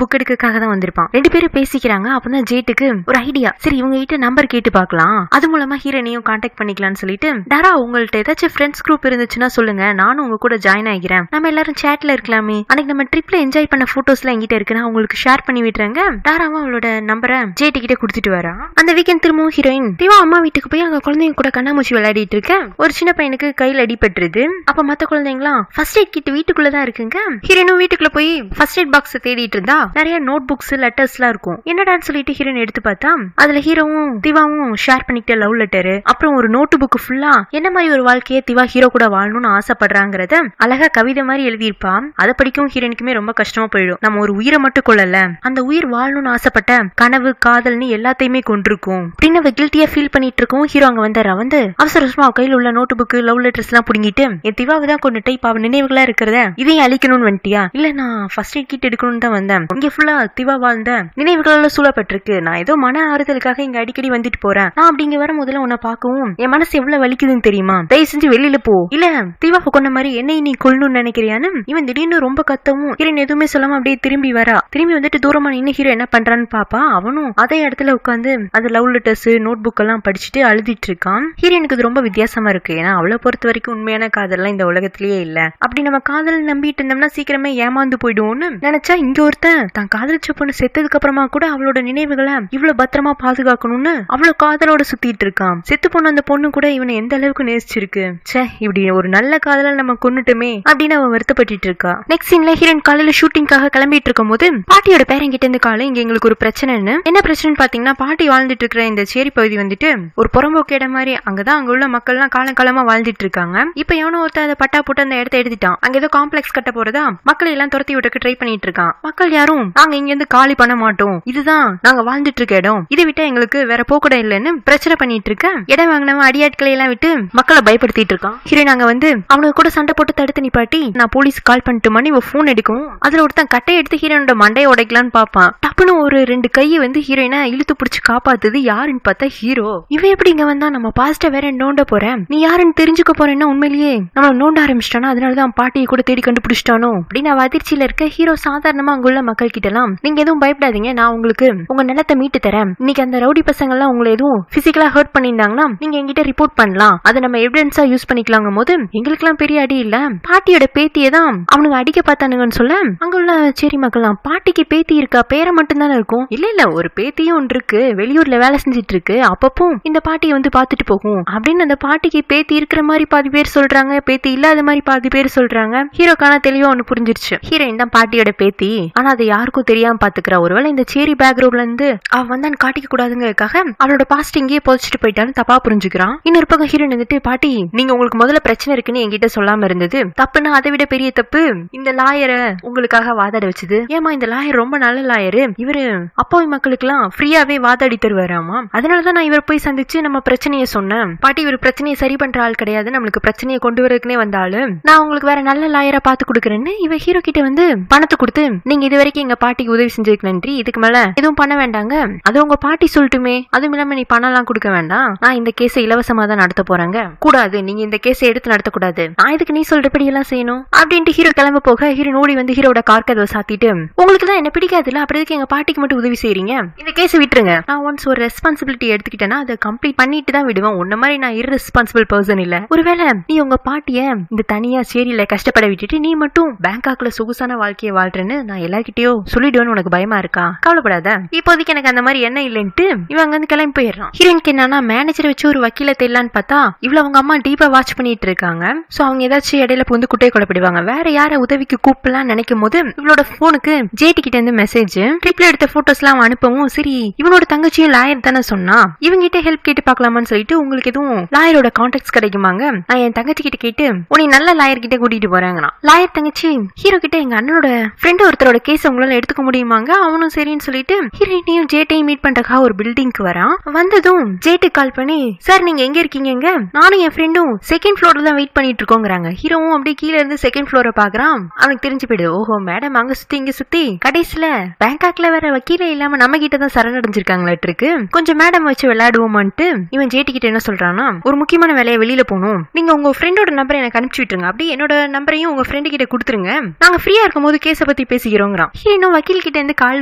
புக் எடுக்கிறதுக்காக தான் வந்திருப்பான். 2 பேரும் பேசிக்கிறாங்க. அப்பதான் ஜேட்டுக்கு ஒரு ஐடியா, சரி இவங்க கிட்ட நம்பர் கேட்டு பார்க்கலாம், அது மூலமா ஹீரோயினையும் கான்டாக்ட் பண்ணிக்கலாம்னு சொல்லிட்டு, டாரா உங்கள்ட்ட ஏதாச்சும் ஃப்ரெண்ட்ஸ் குரூப் இருந்துச்சுன்னா சொல்லுங்க, நானும் உங்க கூட ஜாயின் ஆகிறேன், நம்ம எல்லாரும் சேட்ல இருக்கலாமே, அன்னைக்கு நம்ம ட்ரிப்ல என்ஜாய் பண்ண போட்டோஸ்லாம் என்கிட்ட இருக்கு, நான் உங்களுக்கு ஷேர் பண்ணி விட்டுறேங்க. டாராவும் அவளோட நம்பரை ஜேட்டு கிட்ட கொடுத்துட்டு வரா. அந்த வீக்கெண்ட் திரும்பவும் ஹீரோயின் திவா அம்மா வீட்டுக்கு போய் அங்க குழந்தைங்க கூட கண்ணாமூச்சி விளையாடிட்டு இருக்க. ஒரு சின்ன பையனுக்கு கையில் அடிபட்டுருது. அப்ப மத்த குழந்தைங்களாம் ஃபர்ஸ்ட் எய்ட் கிட் வீட்டுக்குள்ளதான் இருக்குங்க. ஹீரோயினும் வீட்டுக்குள்ள போய் ஃபர்ஸ்ட் எய்ட் பாக்ஸ் தேடிட்டு இருந்தா நிறைய நோட் புக்ஸ் லெட்டர்ஸ் எல்லாம் இருக்கும். என்னடான்னு சொல்லிட்டு ஹீரோயின் எடுத்து பார்த்தா அதுல ஹீரோவும் திவாவும் ஷேர் பண்ணிக்கிட்ட லவ் லெட்டர், அப்புறம் ஒரு நோட்டு புக் ஃபுல்லா என்ன மாதிரி ஒரு வாழ்க்கையை திவா ஹீரோ கூட வாழணும்னு ஆசைப்படுறாங்கிறத அழகா கவிதை மாதிரி எழுதியிருப்பான். அதை படிக்கும் ஹீரோயினுக்குமே ரொம்ப கஷ்டமா போயிடும். நம்ம ஒரு உயிரை மட்டும் கொள்ளல, அந்த உயிர் வாழணும்னு ஆசைப்பட்ட கனவு காதல்னு எல்லாத்தையுமே கொண்டிருக்கும் அப்படின்னு அவ கில்ட்டியா ஃபீல் பண்ணிட்டு இருக்கோம். ஹீரோ அங்க வந்தாரா, வந்து அவசரமா கையில் உள்ள நோட்டு புக் லவ் லெட்டர்ஸ் எல்லாம் புடிங்கிட்டு என் திவாவை தான் கொண்டுட்டு இப்ப அவ நினைவுகளா இருக்கிறத இதையும் அழிக்கணும்னு வந்துட்டியா? இல்ல நான் ஃபர்ஸ்ட் எய்ட் கிட் எடுக்கணும்னு தான் வந்தேன், இங்க ஃபுல்லா திவா வாழ்ந்த நினைவுகளால சூழப்பட்டிருக்கு, இருக்கு. நான் ஏதோ மன ஆறுதலுக்காக இங்க அடிக்கடி வந்துட்டு போறேன். நான் அப்படிங்க வர முதல்ல உன்னை பார்க்கவும் என் மனசு எவ்வளவு வலிக்குதுன்னு தெரியுமா? தயவு செஞ்சு வெளியில போ. இல்ல தீவாவை கொண்ட மாதிரி என்னை நீ கொல்லணும்னு நினைக்கிறியான்னு இவன் திடீர்னு ரொம்ப கத்தவும் ஹீரோயின் எதுவுமே சொல்லாம அப்படியே திரும்பி வரா. திரும்பி வந்துட்டு தூரமா நின்று ஹீரோ என்ன பண்றான்னு பாப்பா. அவனும் அதே இடத்துல உட்காந்து அந்த லவ் லெட்டர்ஸ் நோட் புக் எல்லாம் படிச்சுட்டு அழுதிட்டு இருக்கான். ஹீரோயினுக்கு இது ரொம்ப வித்தியாசமா இருக்கு. ஏன்னா அவளை பொறுத்த வரைக்கும் உண்மையான காதல்லாம் இந்த உலகத்திலேயே இல்ல. அப்படி நம்ம காதல் நம்பிட்டு இருந்தோம்னா சீக்கிரமே ஏமாந்து போயிடுவோம்னு நினைச்சா இங்க ஒருத்தன் தான் காதலிச்ச பொண்ணு செத்ததுக்கு அப்புறமா கூட அவளோட நினைவுகளை இவ்வளவு பத்திரமா பாதுகாக்கணும்னு அவ்வளவு காதலோட சுத்திட்டு இருக்கான். செத்து போன அந்த பொண்ணு கூட இவனை எந்த அளவுக்கு நேசிச்சிருக்கு. சே, இப்படி ஒரு நல்ல காதல நம்ம கொன்னுட்டுமே அப்படின்னு அவன் வருத்தப்பட்டு இருக்கா. நெக்ஸ்ட் சீன்ல ஹீரோயின் காலையில ஷூட்டிங்காக கிளம்பிட்டு இருக்கும் போது பாட்டியோட பேரங்கிட்ட இருந்து காலை இங்க எங்களுக்கு ஒரு பிரச்சனைன்னு. என்ன பிரச்சனைன்னு பாத்தீங்கன்னா, பாட்டி வாழ்ந்துட்டு இருக்கிற இந்த சேரி பகுதி வந்துட்டு ஒரு புறம்போக்கு இடம் மாதிரி. அங்கதான் அங்க உள்ள மக்கள் எல்லாம் காலங்காலமா வாழ்ந்துட்டு இருக்காங்க. இப்ப எவனோ ஒருத்தர் அதை பட்டா போட்டு அந்த இடத்த எடுத்துட்டான். அங்க ஏதோ காம்ப்ளெக்ஸ் கட்ட போறதா மக்களை எல்லாம் துரத்தி விட்டுக்கு ட்ரை பண்ணிட்டு இருக்கான். மக்கள் யாரும் நாங்க இங்க இருந்து காலி பண்ண மாட்டோம், இதுதான் நாங்க வாழ்ந்துட்டு இருக்க இடம், இதை விட்டா எங்களுக்கு வேற போக்கூட இல்லன்னு பிரச்சனை பண்ணிட்டு இருக்க. இடம் வாங்கினவன் அடியாட்களை எல்லாம் விட்டு மக்களை பயப்படுத்திட்டு இருக்கான். ஹீரோயின் அங்க வந்து அவனுக்கு கூட சண்டை போட்டு தடுத்து நிப்பாட்டி நான் போலீஸ் கால் பண்ணிட்டு மணி போன் எடுக்கும். அதுல ஒருத்தன் கட்டையை எடுத்து ஹீரோனோட மண்டையை உடைக்கலான்னு பாப்பான். டப்புன்னு ஒரு 2 கையை வந்து ஹீரோயினை இழுத்து பிடிச்சு காப்பாத்துது. யாருன்னு பார்த்தா ஹீரோ. இவன் எப்படி இங்க வந்தா? நம்ம பாஸ்ட வேற நோண்ட போறேன், நீ யாருன்னு தெரிஞ்சுக்க போறேன்னா உண்மையிலேயே நம்ம நோண்ட ஆரம்பிச்சிட்டானோ, அதனாலதான் பாட்டியை கூட தேடி கண்டுபிடிச்சிட்டானோ அப்படின்னு அவ அதிர்ச்சியில இருக்க. ஹீரோ சாதாரணமா அங்குள்ள மக்கள் கிட்ட எல்லாம் நீங்க எதுவும் பயப்படாதீங்க, நான் உங்களுக்கு உங்க நிலத்தை மீட்டு தரேன். இன்னைக்கு அந்த ரவுடி பசங்க எல்லாம் உங்களை எதுவும் பிசிக்கலா ஹர்ட் பண்ணிருந்தாங்கன்னா நீங்க எங்கிட்ட ரிப்போர்ட் பண்ணலாம், அதை நம்ம எவிடன்ஸா யூஸ் பண்ணிக்கலாங்க போது எங்களுக்கு எல்லாம் பெரிய அடி இல்ல, பாட்டியோட பேத்தியை தான் அவனுங்க அடிக்க பார்த்தானுங்கன்னு சொல்ல அங்க உள்ள சேரி மக்கள்லாம் பாட்டிக்கு பேத்தி இருக்கா? பேரை மட்டும் தானே இருக்கும். இல்ல இல்ல, ஒரு பேத்தியும் ஒன்று இருக்கு, வெளியூர்ல வேலை செஞ்சிட்டு இருக்கு, அப்பப்போ இந்த பாட்டியை வந்து பாத்துட்டு போகும் அப்படின்னு அந்த பாட்டிக்கு பேத்தி இருக்கிற மாதிரி பாதி பேர் சொல்றாங்க, பேத்தி இல்லாத மாதிரி பாதி பேர் சொல்றாங்க. ஹீரோக்கான தெளிவா ஒண்ணு புரிஞ்சிருச்சு, ஹீரோயின் தான் பாட்டியோட பேத்தி, ஆனா அதை யாருக்கும் தெரியாம பாத்துக்கிறா. ஒருவேளை இந்த சேரி பேக்ரவுண்ட்ல இருந்து அவ வந்தான்னு காட்டிக்க கூடாதுங்கிறதுக்காக அவளோட பாஸ்ட் இங்கேயே போதிச்சுட்டு போயிட்டான்னு தப்பா புரிஞ்சுக்கிறான். இன்னொரு பக்கம் ஹீரோயின் வந்துட்டு பாட்டி நீங்க உங்களுக்கு முதல்ல பிரச்சனை இருக்குன்னு என்கிட்ட சொல்லாம இருந்தது தப்புன்னா அதை விட பெரிய தப்பு இந்த லாயரை உங்களுக்காக வாதாட வச்சது. ஏமா இந்த லாயர் ரொம்ப நல்ல லாயரு, இவரு அப்பாவி மக்களுக்கு எல்லாம் ஃப்ரீயாவே வாதாடி தருவாராமா, அதனாலதான் நான் இவரை போய் சந்திச்சு நம்ம பிரச்சனையை சொன்னேன். பாட்டி இவர் பிரச்சனையை சரி பண்ற ஆள் கிடையாது, நம்மளுக்கு பிரச்சனையை கொண்டு வரதுக்குனே வந்தாலும் நான் உங்களுக்கு வேற நல்ல லாயரா பாத்து கொடுக்குறேன்னு இவ ஹீரோ கிட்ட வந்து பணத்தை கொடுத்து நீங்க இது வரைக்கும் எங்க பாட்டிக்கு உதவி செஞ்சதுக்கு நன்றி, இதுக்கு மேல எதுவும் பண்ண வேண்டாங்க, அது உங்க பாட்டி சொல்லட்டுமே, அதுவும் இல்லாம நீ பணம் எல்லாம் கொடுக்க வேண்டாம், நான் இந்த கேஸை இலவசமா தான் நடத்த போறாங்க, கூடாது நீங்க இந்த கேஸை எடுத்து நடத்த கூடாது, நான் இதுக்கு நீ சொல்றபடி எல்லாம் செய்யணும் அப்படின்ட்டு ஹீரோ கிளம்ப போக ஹீரோ ஓடி வந்து ஹீரோட கார் கதவை சாத்திட்டு உங்களுக்கு தான் என்ன பிடிக்காதுல்ல, அப்புறதுக்கு எங்க பாட்டிக்கு மட்டும் உதவி செய்றீங்க, இந்த கேஸை விட்டுருங்க, நான் ஒன்ஸ் ஒரு ரெஸ்பான்சிபிலிட்டி எடுத்துக்கிட்டேன்னா அதை கம்ப்ளீட் பண்ணிட்டு தான் விடுவேன், உன்ன மாதிரி நான் irresponsible பர்சன் இல்ல, ஒருவேளை நீ உங்க பாட்டிய இந்த தனியா சேரியில கஷ்டப்பட விட்டுட்டு நீ மட்டும் பேங்காக்ல சொகுசான வாழ்க்கையை வாழ்றேன்னு நான் எல்லார்கிட்டயோ சொல்லிடுவேன்னு உனக்கு பயமா இருக்கா? கவலைப்படாத, இப்போதைக்கு எனக்கு அந்த மாதிரி என்ன இல்லைன்ட்டு இவங்க வந்து கிளம்பி போயிடுறான். ஹீரோயினுக்கு என்னன்னா மேனேஜரை வச்சு ஒரு வக்கீல தெரியலான்னு பார்த்தா இவ்வளவு அவங்க அம்மா டீப்பா வாட்ச் பண்ணிட்டு இருக்காங்க. சோ அவங்க ஏதாச்சும் இடையில புந்து குட்டையை கொலைப்படுவாங்க. வேற யார உதவிக்கு கூப்பிடலாம் நினைக்கும் போது இவளோட போனுக்கு ஜேடி கிட்ட இருந்து மெசேஜ், ட்ரிப்ல எடுத்த போட்டோஸ் எல்லாம் அனுப்பவும் சரி இவனோட தங்கச்சியும் லாயர் தானே சொன்னா இவங்க கிட்ட ஹெல்ப் கேட்டு பாக்கலாமான்னு சொல்லிட்டு உங்களுக்கு எதுவும் லாயரோட கான்டாக்ட்ஸ் கிடைக்குமாங்க, நான் என் தங்கச்சி கிட்ட கேட்டு உன்னை நல்ல லாயர் கிட்ட கூட்டிட்டு போறாங்க. லாயர் தங்கச்சி ஹீரோ கிட்ட எங்க அண்ணனோட ஃப்ரெண்ட் ஒருத்தரோட கேஸ் உங்களால எடுத்துக்க முடியுமாங்க, அவனும் சரின்னு சொல்லிட்டு ஹீரோயினையும் ஜேட்டையும் மீட் பண்றதுக்காக ஒரு பில்டிங்க்கு வரான். வந்ததும் ஜேட்டு கால் பண்ணி சார் நீங்க எங்க இருக்கீங்க, நானும் என் ஃப்ரெண்டும் செகண்ட் ஃப்ளோர்ல தான் வெயிட் பண்ணிட்டு இருக்கோங்கிறாங்க. ஹீரோவும் அப்படியே கீழே இருந்து செகண்ட் ஃப்ளோரை பாக்குறான். அவனுக்கு தெரிஞ்சு போயிடுது, ஓஹோ மேடம் அங்க சுத்தி இங்க சுத்தி கடைசியில பேங்காக்ல வேற வக்கீலே இல்லாம நம்ம கிட்ட தான் சரணடைஞ்சிருக்காங்களாட்டு இருக்கு, கொஞ்சம் மேடம் வச்சு விளையாடுவோமான்ட்டு இவன் ஜேடி கிட்ட என்ன சொல்றான்னா ஒரு முக்கியமான வேலையை வெளியில போகணும், நீங்க உங்க ஃப்ரெண்டோட நம்பரை எனக்கு அனுப்பிச்சு விட்டுருங்க, அப்படி என்னோட நம்பரையும் உங்க ஃப்ரெண்டு கிட்ட கொடுத்துருங்க, நாங்க ஃப்ரீயா இருக்கும் போது கேஸ பத்தி பேசிக்கிறோங்கிறான். ஹீரோ வக்கீல் கிட்ட இருந்து கால்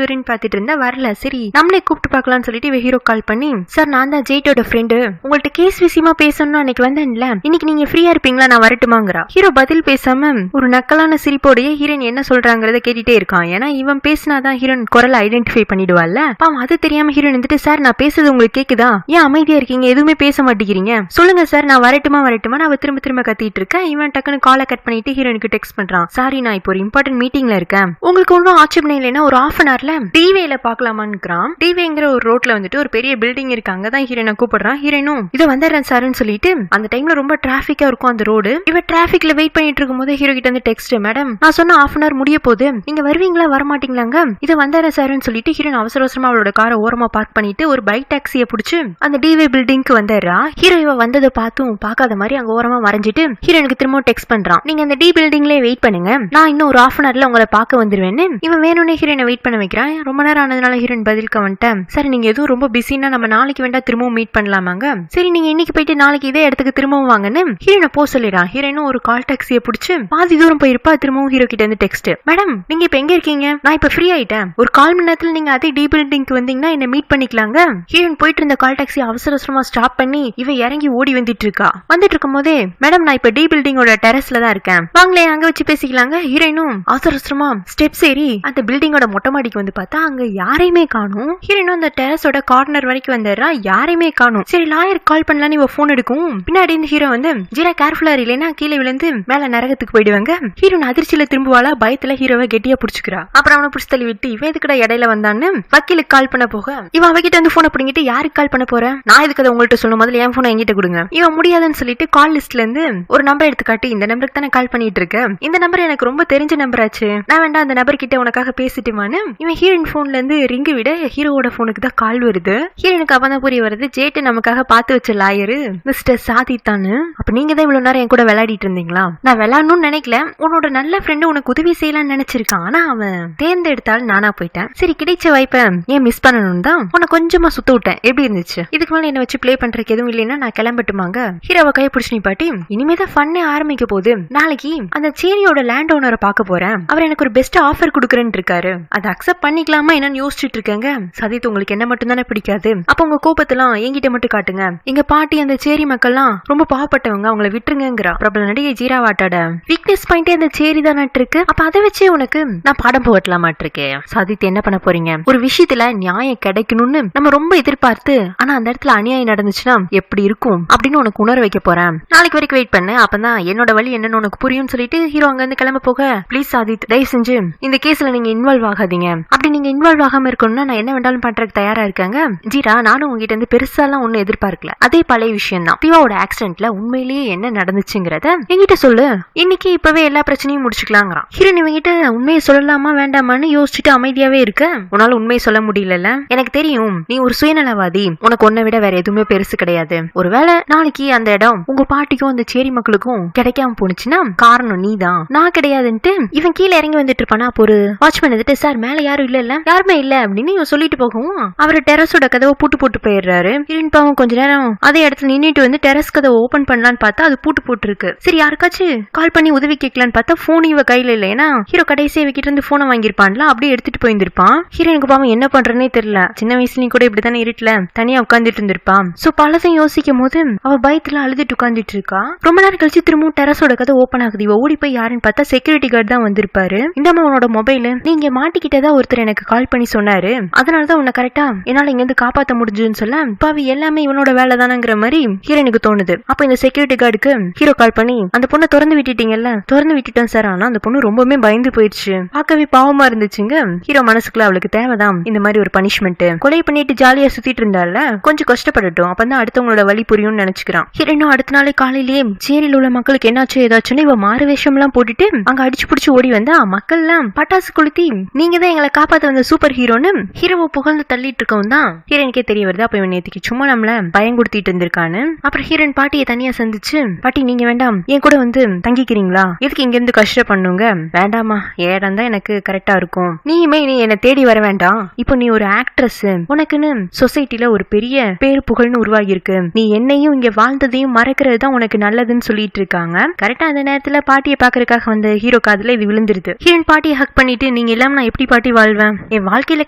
வருன்னு பாத்துட்டு இருந்தா வரல, சரி நம்மளே கூப்பிட்டு பாக்கலாம்னு சொல்லிட்டு இவ ஹீரோ கால் பண்ணி சார் நான் தான் ஜேட்டோட ஃப்ரெண்டு, உங்கள்ட்ட கேஸ் விஷயமா பேசணும்னு அன்னைக்கு வந்தேன்ல, இன்னைக்கு நீங்க ஃப்ரீயா இருப்பீங்களா, நான் வரட்டுமாங்கிறா. ஹீரோ பதில் பேசாம ஒரு நக்கலான சிரிப்போடைய ஹீரோயின் என்ன சொல்றாங்கறத கேட்டுட்டே இருக்கான். ஏன்னா இவன் பேசினாதான் ஹீரோயின் குரலை ஐடென்டிஃபை பண்ணிடுவாள்ல. பாவம் அது தெரியாம ஹீரோயின் வந்துட்டு சார் நான் பேசுறது உங்களுக்கு கேக்குதா, ஏன் அமைதியா இருக்கீங்க, எதுவுமே பேச மாட்டேங்கிறீங்க, சொல்லுங்க சார் நான் வரட்டுமா நான் திரும்ப திரும்ப கத்திட்டு இருக்கேன். இவன் டக்குன்னு காலை கட் பண்ணிட்டு ஹீரோயினுக்கு டெக்ஸ்ட் பண்றான், சாரி நான் இப்போ ஒரு இம்பார்ட்டன்ட் மீட்டிங்ல இருக்கேன், உங்களுக்கு ஒன்றும் ஆட்சேபனை இல்லைன்னா ஒரு half an hourல டிவேல பாக்கலாமான்னுறான். டிவேங்கிற ஒரு ரோட்ல வந்துட்டு ஒரு பெரிய பில்டிங் இருக்கு, அங்கதான் ஹீரோயினை கூப்பிடுறான். ஹீரோயினும் இதை வந்துடுறேன் சார்ன்னு சொல்லிட்டு அந்த டைம்ல ரொம்ப டிராபிக்கா இருக்கும் அந்த ரோடு. இவ டிராபிக்ல வெயிட் பண்ணிட்டு இருக்கும் போது ஹீரோ கிட்ட வந்து டெக்ஸ்ட், மேடம் நான் சொன்ன half an hour முடிய போகுது, நீங்க வருவீங்களா வரமாட்டீங்களாங்க, இதை வந்துடுறேன் சார்னு சொல்லிட்டு ஹீரோயின் அவசர அவசரமா அவளோட காரை ஓரமா பார்க் பண்ணிட்டு ஒரு பைக் டாக்ஸியை பிடிச்சு அந்த டிவே பில்டிங்க்கு வந்துடுறா. ஹீரோ இவ வந்ததை பார்த்தும் பார்க்காத மாதிரி அங்க ஓரமா மறைஞ்சிட்டு ஹீரோனுக்கு திரும்ப டெக்ஸ்ட் பண்றான். நீங்க அந்த டி பில்டிங்லயே வெயிட் பண்ணுங்க, நான் இன்னும் ஒரு ஹாஃப் அன் ஹவர்ல உங்களை பார்க்க வந்துருவேன்னு. இவன் வேணும்னே ஹீரோனை வெயிட் பண்ண வைக்கிறான். ரொம்ப நேரம் ஆனதுனால ஹீரோயின் பதிலுக்கு வந்துட்டேன். சரி நீங்க எதுவும் ரொம்ப பிஸின்னா நம்ம நாளைக்கு வேண்டா திரும்பவும் மீட் பண்ணலாமாங்க. சரி நீங்க இன்னைக்கு போயிட்டு நாளைக்கு இதே இடத்துக்கு திரும்பவும் வாங்கன்னு ஹீரோனை போ சொல்லிடுறான். ஹீரோனும் ஒரு கால் டாக்ஸியை பிடிச்சு பாதி தூரம் போயிருப்பா. திரும்பவும் ஹீரோ கிட்ட இருந்து டெக்ஸ்ட், மேடம் நீங்க இப்ப எங்க இருக்கீங்க? நான் இப்ப ஃப்ரீ ஆயிட்டேன், ஒரு 1/4 மணி நேரத்துல நீங்க அதே டி பில்டிங்க்கு வந்தீங்கன்னா என்ன மீட் பண்ணிக்கலாங்க. ஹீரோயின் போயிட்டு இருந்த கால் டாக்ஸி அவசர அவசரமா ஸ்டாப் பண்ணி இவ இறங்கி ஓடி வந்துட்டு இருக்கா. வந்துட்டு இருக்கும் போதே மேடம் நான் இப்ப டி பில்டிங்கோட டெரஸ்ல தான் இருக்கேன், வாங்களே அங்க வச்சு பேசிக்கலாங்க. ஹீரோயினும் அவசர அவசரமா ஸ்டெப்ஸ் ஏறி அந்த பில்டிங்கோட மொட்டை மாடிக்கு வந்து பார்த்தா அங்க யாரையுமே காணும். ஹீரோயினும் அந்த டெரஸோட கார்னர் வரைக்கும் வந்துடுறா, யாரையுமே காணும். சரி லாயர் கால் பண்ணலான்னு இவ போன் எடுக்கும். பின்னாடி இந்த ஹீரோ வந்து ஜீரா கேர்ஃபுல்லா இல்லைன்னா கீழே விழுந்து மேல நரகத்துக்கு போயிடுவாங்க. ஹீரோயின் அதிர்ச்சியில திரும்புவாளா, பயத்துல ஹீரோவை கெட்டியா புடிச்சுக்கிறா. அப்புறம் அவனை புடிச்சு தள்ளி விட்டு இவன் எதுக்கடா இடையில வந்தான்னு வக்கீலுக்கு கால் பண்ண போக இவன் அவகிட்ட வந்து போனை பிடிங்கிட்டு யாருக்கு கால் பண்ண போற, நான் இதுக்கு அதை உங்கள்கிட்ட சொல்லும் முதல்ல என் போனை என்கிட்ட கொடுங்க. இவன் முடியாதுன்னு சொல்லிட்டு கால் லிஸ்ட்ல இருந்து ஒரு நம்பர் எடுத்து காட்டி இந்த நம்பருக்கு தானே கால் பண்ணிட்டு இருக்க, இந்த நம்பர் எனக்கு ரொம்ப தெரிஞ்ச நம்பர் ஆச்சு, நான் வேண்டாம் அந்த நபர் கிட்ட உனக்காக பேசிட்டுமான்னு இவன் ஹீரோயின் போன்ல இருந்து ரிங்கு விட ஹீரோவோட போனுக்கு தான் கால் வருது. ஹீரோனுக்கு அப்பதான் புரிய வருது ஜேட்டு நமக்காக பார்த்து வச்ச லாயரு மிஸ்டர் சாதித்தானு. அப்ப நீங்க தான் இவ்வளவு நேரம் என் கூட விளையாடிட்டு இருந்தீங்களா? நான் விளையாடணும்னு நினைக்கல, உன்னோட நல்ல ஃப்ரெண்டு உனக்கு உதவி செய்யலாம்னு நினைச்சிருக்கான், ஆனா அவன் தேர்ந்தெடுத்தால் நானா போயிட்டேன். சரி கிடைச்ச வாய்ப்பை ஏன் மிஸ் பண்ணணும் தான் உன்னை கொஞ்சமா சுத்த விட்டேன். எப்படி இருந்துச்சு? இதுக்கு மேல என்ன வச்சு பிளே பண்றதுக்கு எதுவும் இல்லைன்னா நான் கிளம்பட்டுமாங்க. ஹீரோவை கையை பிடிச்சு நிப்பாட்டி இனிமேதான் ஃபன்னே ஆரம்பிக்க போகுது, நாளைக்கு அந்த சேரியோட லேண்ட் ஓனரை பார்க்க போறேன், அவர் எனக்கு ஒரு பெஸ்ட் ஆஃபர் கொடுக்குறேன்னு இருக்காரு, அதை அக்செப்ட் பண்ணிக்கலாமா என்னன்னு யோசிச்சுட்டு இருக்கேங்க. சதித் உங்களுக்கு என்ன மட்டும் தானே பிடிக்காது, அப்ப உங்க கோபத்தெல்லாம் என்கிட்ட மட்டும் காட்டுங்க, எங்க பாட்டி அந்த சேரி மக்கள்லாம் ரொம்ப பாவப்பட்டவங்க, அவங்கள விட்டுருங்கிறா. பிரபல நடிகை ஜீராவாட்டோட வீக்னஸ் பாயிண்டே அந்த சேரி தான் இருக்கு, அப்ப அதை வச்சே உனக்கு நான் பாடம் போகட்டலாம் மாட்டிருக்கேன். சதித் என்ன பண்ண போறீங்க? ஒரு விஷயத்துல நியாயம் கிடைக்கணும்னு நம்ம ரொம்ப எதிர்பார்த்து ஆனா அந்த இடத்துல அநியாயம் நடந்துச்சுன்னா எப்படி இருக்கும் அப்படின்னு உனக்கு உணர வைக்க போறேன். நாளைக்கு வரைக்கும் வெயிட் பண்ணு, அப்பதான் என்னோட வழி என்னன்னு உனக்கு புரியும் சொல்லிட்டு ஹீரோ அங்க இருந்து கிளம்ப போக ப்ளீஸ் சாதித் தயவு செஞ்சு இந்த கேஸ்ல நீங்க இன்வால்வ் ஆகாதீங்க, அப்படி நீங்க இன்வால்வ் ஆகாம இருக்கணும்னா நான் என்ன வேண்டாலும் பண்றதுக்கு தயாரா இருக்காங்க. ஜீரா நானும் உங்ககிட்ட இருந்து பெருசாலாம் ஒன்னும் எதிர்பார்க்கல, அதே பழைய விஷயம் தான், திவாவோட ஆக்சிடென்ட்ல உண்மையிலேயே என்ன நடந்துச்சுங்கிறத என்கிட்ட சொல்லு, இன்னைக்கு இப்பவே எல்லா பிரச்சனையும் முடிச்சுக்கலாங்கிறான். ஹீரோன் இவங்கிட்ட உண்மையை சொல்லலாமா வேண்டாமான்னு யோசிச்சுட்டு அமைதியாவே இருக்க, உன்னால உண்மையை சொல்ல முடியல, எனக்கு தெரியும் நீ ஒரு சுயநலவாதி, உனக்கு ஒன்ன விட வேற எதுவுமே பெருசு கிடையாது, ஒருவேளை நாளைக்கு அந்த இடம் உங்க பாட்டிக்கும் அந்த சேரி மக்களுக்கும் கிடைக்காம போனுச்சுன்னா காரணம் நீதான், நான் கிடையாதுன்ட்டு இவன் கீழே இறங்கி வந்துட்டு இருப்பானா. அப்போ ஒரு வாட்ச்மேன் வந்துட்டு சார் மேல யாரும் இல்ல யாருமே இல்ல அப்படின்னு இவன் சொல்லிட்டு போகவும் அவரு டெரஸோட கதவை பூட்டு போட்டு போயிடுறாரு. ஹீரோயின் பாவம் கொஞ்ச நேரம் அதே இடத்துல நின்னுட்டு வந்து டெரஸ் கதவை ஓபன் பண்ணலான்னு பார்த்தா அது பூட்டு போட்டு இருக்கு. சரி யாருக்காச்சும் கால் பண்ணி உதவி கேட்கலான்னு பார்த்தா போன் இவ கையில இல்ல, ஏன்னா ஹீரோ கடைசியா இவகிட்ட இருந்து போனை வாங்கிருப்பான்ல, அப்படியே எடுத்துட்டு போயிருந்திருப்பான். ஹீரோனுக்கு பாவம் என்ன பண்றேன்னே தெரியல, சின்ன வயசுலயும் கூட இப்படித்தானே இருட்டுல தனியா உட்கார்ந்துட்டு இருந்திருப்பான். சோ பலதையும் யோசிக்கும் போது அவ பயத்துல அழுதுட்டு உட்கார்ந்துட்டு இருக்கா. ரொம்ப நேரம் கழிச்சு திரும்பவும் டெரஸோட கதை ஓபன் ஆகுது. இவ ஓடி போய் யாருன்னு பார்த்தா செக்யூரிட்டி கார்டு தான் வந்திருப்பாரு. இந்த அவனோட மொபைல் நீங்க மாட்டிக்கிட்டதா ஒருத்தர் எனக்கு கால் பண்ணி சொன்னாரு, அதனாலதான் உன்னை கரெக்டா என்னால இங்க இருந்து காப்பாத்த முடிஞ்சுன்னு சொல்ல பாவி எல்லாமே இவனோட வேலை தானங்கிற மாதிரி ஹீரோனுக்கு தோணுது. அப்ப இந்த செக்யூரிட்டி கார்டுக்கு ஹீரோ கால் பண்ணி அந்த பொண்ணை திறந்து விட்டுட்டீங்கல்ல, திறந்து விட்டுட்டேன் சார், ஆனா அந்த பொண்ணு ரொம்பவே பயந்து போயிடுச்சு, பார்க்கவே பாவமா இருந்துச்சுங்க. ஹீரோ மனசுக்குள்ள அவளுக்கு தேவைதான் இந்த மாதிரி ஒரு பனிஷ்மெண்ட், கொலை பண்ணிட்டு ஜாலியா சுத்திட்டு இருந்தால கொஞ்சம் கஷ்டப்படட்டும், அப்பதான் அடுத்தவங்களோட வழி புரியும்னு நினைச்சுக்கிறான். ஹீரோனும் அடுத்த நாளே காலையிலேயே சேரியில் உள்ள மக்களுக்கு என்னாச்சு ஏதாச்சுன்னு இவ மாறு வேஷம் எல்லாம் போட்டுட்டு அங்க அடிச்சு புடிச்சு ஓடி வந்தா மக்கள் எல்லாம் பட்டாசு கொளுத்தி நீங்க தான் எங்களை காப்பாத்த வந்த சூப்பர் ஹீரோன்னு ஹீரோவை புகழ்ந்து தள்ளிட்டு இருக்கவும் தான் ஹீரோனுக்கே தெரிய வருது அப்ப இவன் நேத்துக்கு சும்மா நம்மள பயம் கொடுத்திட்டு இருந்திருக்கான்னு. அப்புறம் ஹீரோயின் பாட்டியை தனியா சந்திச்சு பாட்டி நீங்க வேண்டாம் என் கூட வந்து தங்கிக்கிறீங்களா, எதுக்கு இங்க இருந்து கஷ்டம் பண்ணுங்க, வேண்டாமா ஏடம் தான் எனக்கு கரெக்டா இருக்கும், நீயுமே நீ என்ன தேடி வர வேண்டாம், இப்போ நீ ஒரு ஆக்ட்ரஸ், உனக்குன்னு சொசைட்டில ஒரு பெரிய பேர் புகழ்னு உருவாகி இருக்கு, நீ என்னையும் இங்க வாழ்ந்ததையும் மறக்கிறது தான் உனக்கு நல்லதுன்னு சொல்லிட்டு இருக்காங்க. கரெக்டா அந்த நேரத்துல பாட்டியை பாக்குறதுக்காக வந்த ஹீரோ காதுல இது விழுந்துருது. ஹீரோயின் பாட்டியை ஹக் பண்ணிட்டு நீங்க இல்லாம நான் எப்படி பாட்டி வாழ்வேன், என் வாழ்க்கையில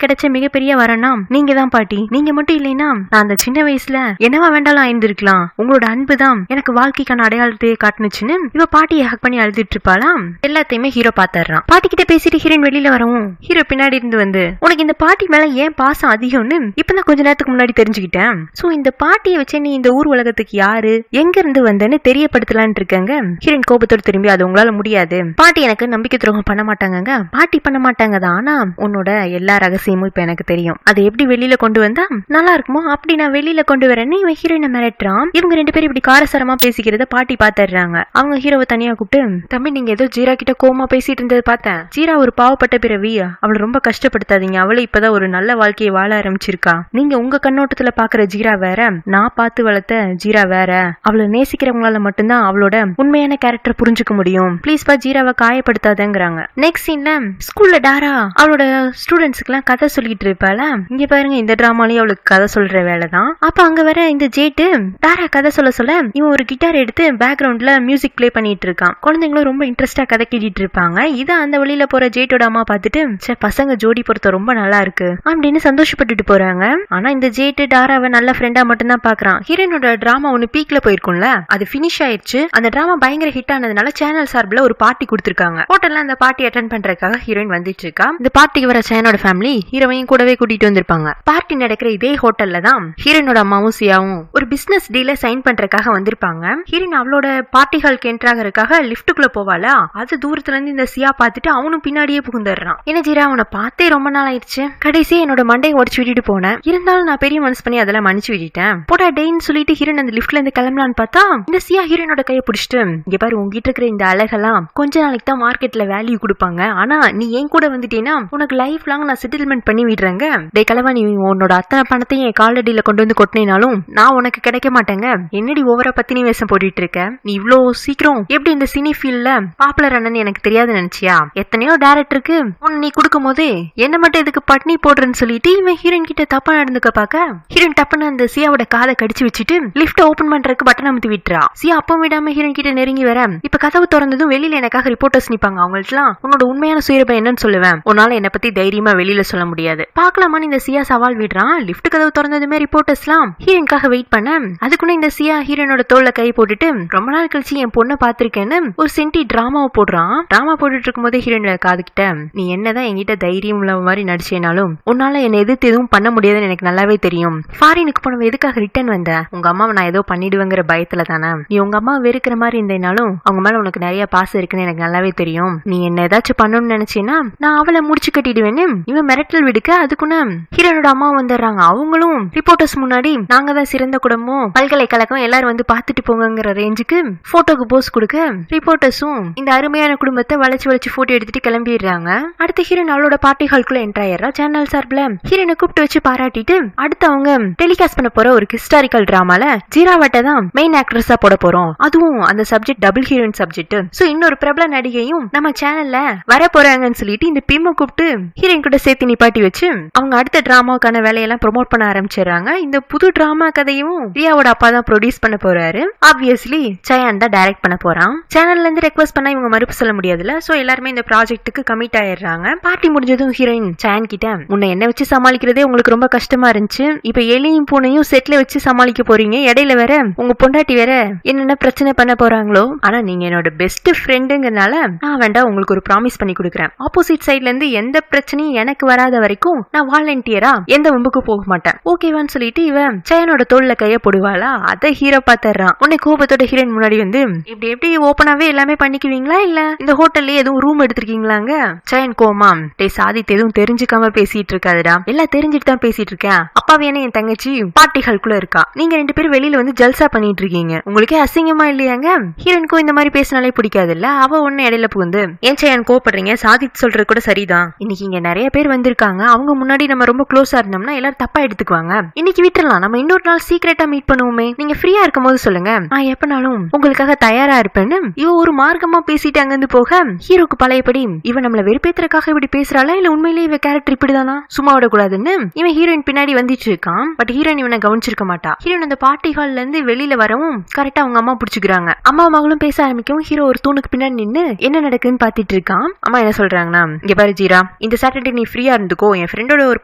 கிடைச்ச மிகப்பெரிய வரனா நீங்க தான் பாட்டி, நீங்க மட்டும் இல்லைன்னா நான் அந்த சின்ன வயசுல என்னவா வேண்டாலும் ஆயிருந்திருக்கலாம், உங்களோட அன்பு தான் எனக்கு வாழ்க்கைக்கான அடையாளத்தையே காட்டுனுச்சுன்னு இவ பாட்டியை ஹக் பண்ணி அழுதுட்டு இருப்பாளாம். எல்லாத்தையுமே ஹீரோ பாத்துறான். பாட்டி கிட்ட பேசிட்டு ஹீரோயின் வெளியில வரவும் ஹீரோ பின்னாடி இருந்து வந்து உனக்கு இந்த பாட்டி மேல ஏன் பாசம் அதிகம்னு இப்பதான் கொஞ்ச நேரத்துக்கு முன்னாடி தெரிஞ்சுக்கிட்டேன், சோ இந்த பாட்டியை வச்சு நீ இந்த ஊர் உலகத்துக்கு யாரு எங்க இருந்து வந்தேன்னு தெரியப்படுத்தலான் இருக்காங்க. ஹீரோயின் கோபத்தோடு திரும்பி அது உங்களால முடியாது, பாட்டி எனக்கு நம்பிக்கை துரோகம் பண்ண மாட்டாங்க, பாட்டி பண்ண மாட்டாங்க தான், ஆனா உன்னோட எல்லா ரகசியமும் இப்ப எனக்கு தெரியும், அதை எப்படி வெளியில கொண்டு வந்தா நல்லா இருக்குமோ அப்படி நான் வெளியில கொண்டு வரேன்னு இவன் ஹீரோயினை மிரட்டுறான். இவங்க ரெண்டு பேரும் இப்படி காரசாரமா பேசிக்கிறத பாட்டி பாத்துறாங்க. அவங்க ஹீரோவை தனியா கூப்பிட்டு தம்பி நீங்க ஏதோ ஜீரா கிட்ட கோமா பேசிட்டு இருந்தது பார்த்தேன், ஜீரா ஒரு பாவப்பட்ட பிறவி, அவளை ரொம்ப கஷ்டப்படுத்தாதீங்க, அவளை இப்பதான் ஒரு நல்ல வாழ்க்கையை வாழ ஆரம்பிச்சிருக்கா. நீங்க உங்க கண்ணோட்டத்துல பாக்குற ஜீரா வேற, நான் பார்த்து வளர்த்த ஜீரா வேற. அவளை நேசிக்கிறவங்களால மட்டும்தான் அவளோட உண்மையான கேரக்டர் புரிஞ்சுக்க முடியும். ப்ளீஸ் பா ஜீராவை காயப்படுத்தாதங்கிறாங்க. நெக்ஸ்ட் சீன்ல ஸ்கூல்ல டாரா அவளோட ஸ்டூடெண்ட்ஸ்க்கு எல்லாம் கதை சொல்லிட்டு இருப்பாள. இங்க பாருங்க, இந்த டிராமாலயும் அவளுக்கு கதை சொல்ற வேலைதான். அப்ப அங்க வர இந்த ஜேட்டு டாரா கதை சொல்ல இவன் ஒரு கிட்டார் எடுத்து பேக்ரவுண்ட்ல மியூசிக் பிளே பண்ணிட்டு இருக்கான். குழந்தைங்களும் ரொம்ப இன்ட்ரெஸ்டா கதை கேட்டுட்டு இருப்பாங்க. இத அந்த வழியில போற ஜேட்டோட அம்மா பார்த்துட்டு, சே பசங்க ஜோடி பொறுத்த ரொம்ப நல்லா இருக்கு அப்படின்னு சந்தோஷப்பட்டுட்டு போறாங்க. ஆனா இந்த ஜேட்டு டாராவை நல்ல ஃப்ரெண்டா மட்டும் தான் பாக்குறான். ஹீரோனோட டிராமா ஒன்னு பீக்ல போயிருக்கும்ல, அது பினிஷ் ஆயிடுச்சு. அந்த டிராமா பயங்கர ஹிட் ஆனதுனால சேனல் சார்பில் ஒரு பார்ட்டி கொடுத்திருக்காங்க. ஹோட்டல்ல அந்த பார்ட்டி அட்டென்ட் பண்றதுக்காக ஹீரோயின் வந்துட்டு இருக்கா. இந்த பார்ட்டிக்கு வர சேனோட ஃபேமிலி ஹீரோவையும் கூடவே கூட்டிட்டு வந்திருப்பாங்க. பார்ட்டி நடக்கிற இதே ஹோட்டல்ல தான் ஹீரோனோட அம்மாவும் சியாவும் ஒரு பிசினஸ் டீல சைன் பண்றதுக்காக வந்திருப்பாங்க. ஹீரோயின் அவளோட பார்ட்டி ஹாலுக்கு என்டர் ஆகிறதுக்காக லிப்டுக்குள்ள போவாளா, அது தூரத்துல இருந்து இந்த சியா பார்த்துட்டு அவனும் பின்னாடியே புகுந்துடுறான். என்ன ஜீரா, அவனை பார்த்தே ரொம்ப நாள் ஆயிடுச்சு. கடைசி என்னோட மண்டையை உடச்சு விட்டுட்டு போனேன். இருந்தாலும் நான் பெரிய மனசு பண்ணி அதெல்லாம் மன்னிச்சு விட்டுட்டேன். போடா டேன்னு சொல்லிட்டு ஹீரோன் அந்த லிப்ட்ல இருந்து கிளம்பலான்னு பார்த்தா இந்த சியா ஹீரோனோட கையை பிடிச்சிட்டு, இங்க பாரு உங்ககிட்ட இருக்கிற இந்த அழகெல்லாம் கொஞ்ச நாளைக்கு தான் மார்க்கெட்ல வேல்யூ கொடுப்பாங்க. ஆனா நீ என் கூட வந்துட்டேன்னா உனக்கு லைஃப் லாங் நான் செட்டில்மெண்ட் பண்ணி விடுறேங்க. டே கலவா, நீ உன்னோட அத்தனை பணத்தையும் என் காலடியில கொண்டு வந்து கொட்டினாலும் நான் உனக்கு கிடைக்க மாட்டேங்க. என்னடி ஓவரா பத்தினி வேஷம் போட்டுட்டு இருக்க? நீ இவ்ளோ சீக்கிரம் எப்படி இந்த சினி ஃபீல்ட்ல பாப்புலர் ஆனன்னு எனக்கு தெரியாது நினைச்சியா? எத்தனையோ டைரக்டருக்கு உன்னை நீ கொடுக்கும் போது என்ன மட்டும் இதுக்கு பட்னி போடுறேன்னு சொல்லிட்டு இவன் ஹீரோயின் கிட்ட தப்பா நடந்துக்க பாக்க ஹீரோயின் டப்புன்னு அந்த சியாவோட காதை கடிச்சு வச்சுட்டு லிப்ட் ஓபன் பண்றதுக்கு பட்டன் அமுத்தி விட்டுறா. சியா அப்போ விடாம ஹீரோயின் கிட்ட நெருங்கி வர, இப்ப கதவு திறந்ததும் வெளியில எனக்காக ரிப்போர்ட்டர்ஸ் நிப்பாங்க. அவங்களுக்குலாம் உன்னோட உண்மையான சுயரூபம் என்னன்னு சொல்லுவேன். உன்னால என்ன பத்தி தைரியமா வெளியில சொல்ல முடியாது, பாக்கலாமான்னு இந்த சியா சவால் விடுறான். லிப்ட் கதவு திறந்ததுமே ரிப்போர்ட்டர்ஸ் எல்லாம் ஹீரோயின்காக வெயிட் பண்ண, அதுக்குள்ள இந்த சியா ஹீரோனோட தோல்ல கை போட்டுட்டு ரொம்ப நாள் கழிச்சு என் பொண்ணை பாத்திருக்கேன்னு ஒரு சென்டி டிராமாவை போடுறான். டிராமா போட்டுட்டு இருக்கும் போதே ஹீரோனோட காதுகிட்ட, நீ என்னதான் என்கிட்ட தைரியம் உள்ள மாதிரி நடிச்சேனாலும் உன்னால என்ன எதிர்த்து எதுவும் பண்ண முடியாதுன்னு எனக்கு நல்லாவே தெரியும். ஃபாரினுக்கு போனவ எதுக்காக ரிட்டர்ன் வந்த? உங்க அம்மாவை நான் ஏதோ பண்ணிடுவேங்கிற பயத்துல தானே. நீ உங்க அம்மா வெறுக்கிற மாதிரி இருந்தேனாலும் அவங்க மேல உனக்கு நிறைய பாசம் இருக்குன்னு எனக்கு நல்லாவே தெரியும். நீ என்ன ஏதாச்சும் பண்ணணும்னு நினைச்சேன்னா நான் அவளை முடிச்சு கட்டிடுவேன்னு இவன் மிரட்டல் விடுக்க, அதுக்குன்னு ஹீரோனோட அம்மா வந்துடுறாங்க. அவங்களும் ரிப்போர்ட்டர்ஸ் முன்னாடி நாங்க தான் சிறந்த குடும்பம், பல்கலைக்கழகம், எல்லாரும் வந்து பாத்துட்டு போங்கிற ரேஞ்சுக்கு போட்டோக்கு போஸ் கொடுக்க, ரிப்போர்ட்டர்ஸும் இந்த அருமையான குடும்பத்தை வளைச்சு வளைச்சு போட்டோ எடுத்துட்டு கிளம்பிடுறாங்க. அடுத்த ஹீரோயின் அவளோட பார்ட்டி ஹால்குள்ள என்டர் ஆயிடுறா. சேனல் சார்பில் ஹீரோனை கூப்பிட்டு வச்சு பாராட்டிட்டு அடுத்து அவங்க டெலிகாஸ்ட் பண்ண போற ஒரு ஹிஸ்டாரிக்கல் டிராமால ஜீராவட்டை தான் மெயின் ஆக்ட்ரஸா போட போறோம். அதுவும் அந்த subject double heroine subject. So இன்னொரு பிரபல நடிகையும் நம்ம சேனல்ல வர போறாங்கன்னு சொல்லிட்டு இந்த பிம்ம கூப்பிட்டு ஹீரோயின் கூட சேர்த்து நிப்பாட்டி வச்சு அவங்க அடுத்த டிராமாவுக்கான வேலையெல்லாம் ப்ரொமோட் பண்ண ஆரம்பிச்சிடறாங்க. இந்த புது டிராமா கதையும் ரியாவோட அப்பா தான் ப்ரொடியூஸ் பண்ண போறாரு. ஆப்வியஸ்லி சயான் தான் டைரக்ட் பண்ண போறான். சேனல்ல இருந்து ரெக்வெஸ்ட் பண்ணா இவங்க மறுப்பு சொல்ல முடியாதுல. சோ எல்லாருமே இந்த ப்ராஜெக்ட்டுக்கு கமிட் ஆயிடுறாங்க. பார்ட்டி முடிஞ்சதும் ஹீரோயின் சயான் கிட்ட, முன்ன என்ன வச்சு சமாளிக்கிறதே உங்களுக்கு ரொம்ப கஷ்டமா இருந்துச்சு, இப்ப எலியும் பூனையும் செட்ல வச்சு சமாளிக்க போறீங்க. இடையில வேற உங்க பொண்டாட்டி வேற என்னென்ன பிரச்சனை பண்ண போறாங்களோ. ஆனா நீங்க என்னோட பெஸ்ட் ஃப்ரெண்டுங்கனால நான் வேண்டாம் உங்களுக்கு ஒரு ப்ராமிஸ் பண்ணி கொடுக்குறேன். ஆப்போசிட் சைட்ல இருந்து எந்த பிரச்சனையும் எனக்கு வராத வரைக்கும் நான் வாலண்டியரா எந்த வம்புக்கு போக மாட்டேன், ஓகேவான்னு சொல்லிட்டு இவன் சயனோட தோல்ல கைய போடுவாளா. அதை ஹீரோ பாத்துறான். உன்னை கோபத்தோட ஹீரோயின் முன்னாடி வந்து, இப்படி எப்படி ஓப்பனாவே எல்லாமே பண்ணிக்குவீங்களா, இல்ல இந்த ஹோட்டல்ல எதுவும் ரூம் எடுத்திருக்கீங்களாங்க? சயன் கோமா, டே சாதித் எதுவும் தெரிஞ்சுக்காம பேசிட்டு இருக்காதுடா, எல்லாம் தெரிஞ்சுட்டு தான் பேசிட்டு இருக்கேன். அப்பாவே என்ன என் தங்கச்சி பார்ட்டிகளுக்குள்ள இருக்கா, நீங்க ரெண்டு பேரும் வெளியில வந்து ஜல்சா பண்ணிட்டு இருக்கீங்க, உங்களுக்கே அசிங்கமா இல்லையாங்க? ஹீரோனுக்கும் இந்த மாதிரி பேசினாலே பிடிக்காது இல்ல. அவ ஒண்ணு இடையில புகுந்து, ஏன் சயன் கோபப்படுறீங்க, சாதித் சொல்றது கூட சரிதான், இன்னைக்கு இங்க நிறைய பேர் வந்திருக்காங்க, அவங்க முன்னாடி நம்ம ரொம்ப க்ளோஸா இருந்தோம்னா எல்லாரும் தப்பா எடுத்துக்குவாங்க, இன்னைக்கு விட்டுறலாம், நம்ம இன்னொரு நாள் சீக்கிரட்டா மீட் பண்ணுவோமே, நீங்க ஃப்ரீயா இருக்கும் போது சொல்லுங்க, நான் எப்பனாலும் உங்களுக்காக தயாரா இருப்பேன்னு இவ ஒரு மார்க்கமா பேசிட்டு அங்கிருந்து போக, ஹீரோக்கு பழையபடி இவன் நம்மள வெறுப்பேத்துறதுக்காக இப்படி பேசுறாளா, இல்ல உண்மையிலேயே இவ கேரக்டர் இப்படிதானா, சும்மா விடக்கூடாதுன்னு இவன் ஹீரோயின் பின்னாடி வந்துட்டு இருக்கான். பட் ஹீரோயின் இவனை கவனிச்சிருக்க மாட்டா. ஹீரோயின் அந்த பார்ட்டி ஹால்ல இருந்து வெளியில வரவும் கரெக்டா அவங்க அம்மா பிடிச்சுக்கிறாங்க. அம்மா மகளும் பேச ஆரம்பிக்கவும் ஹீரோ ஒரு தூணுக்கு பின்னாடி நின்னு என்ன நடக்குன்னு பாத்துட்டு இருக்கான். அம்மா என்ன சொல்றாங்கன்னா, இங்க பாரு ஜீரா, இந்த சாட்டர்டே நீ ஃப்ரீயா இருந்துக்கோ, என் ஃப்ரெண்டோட ஒரு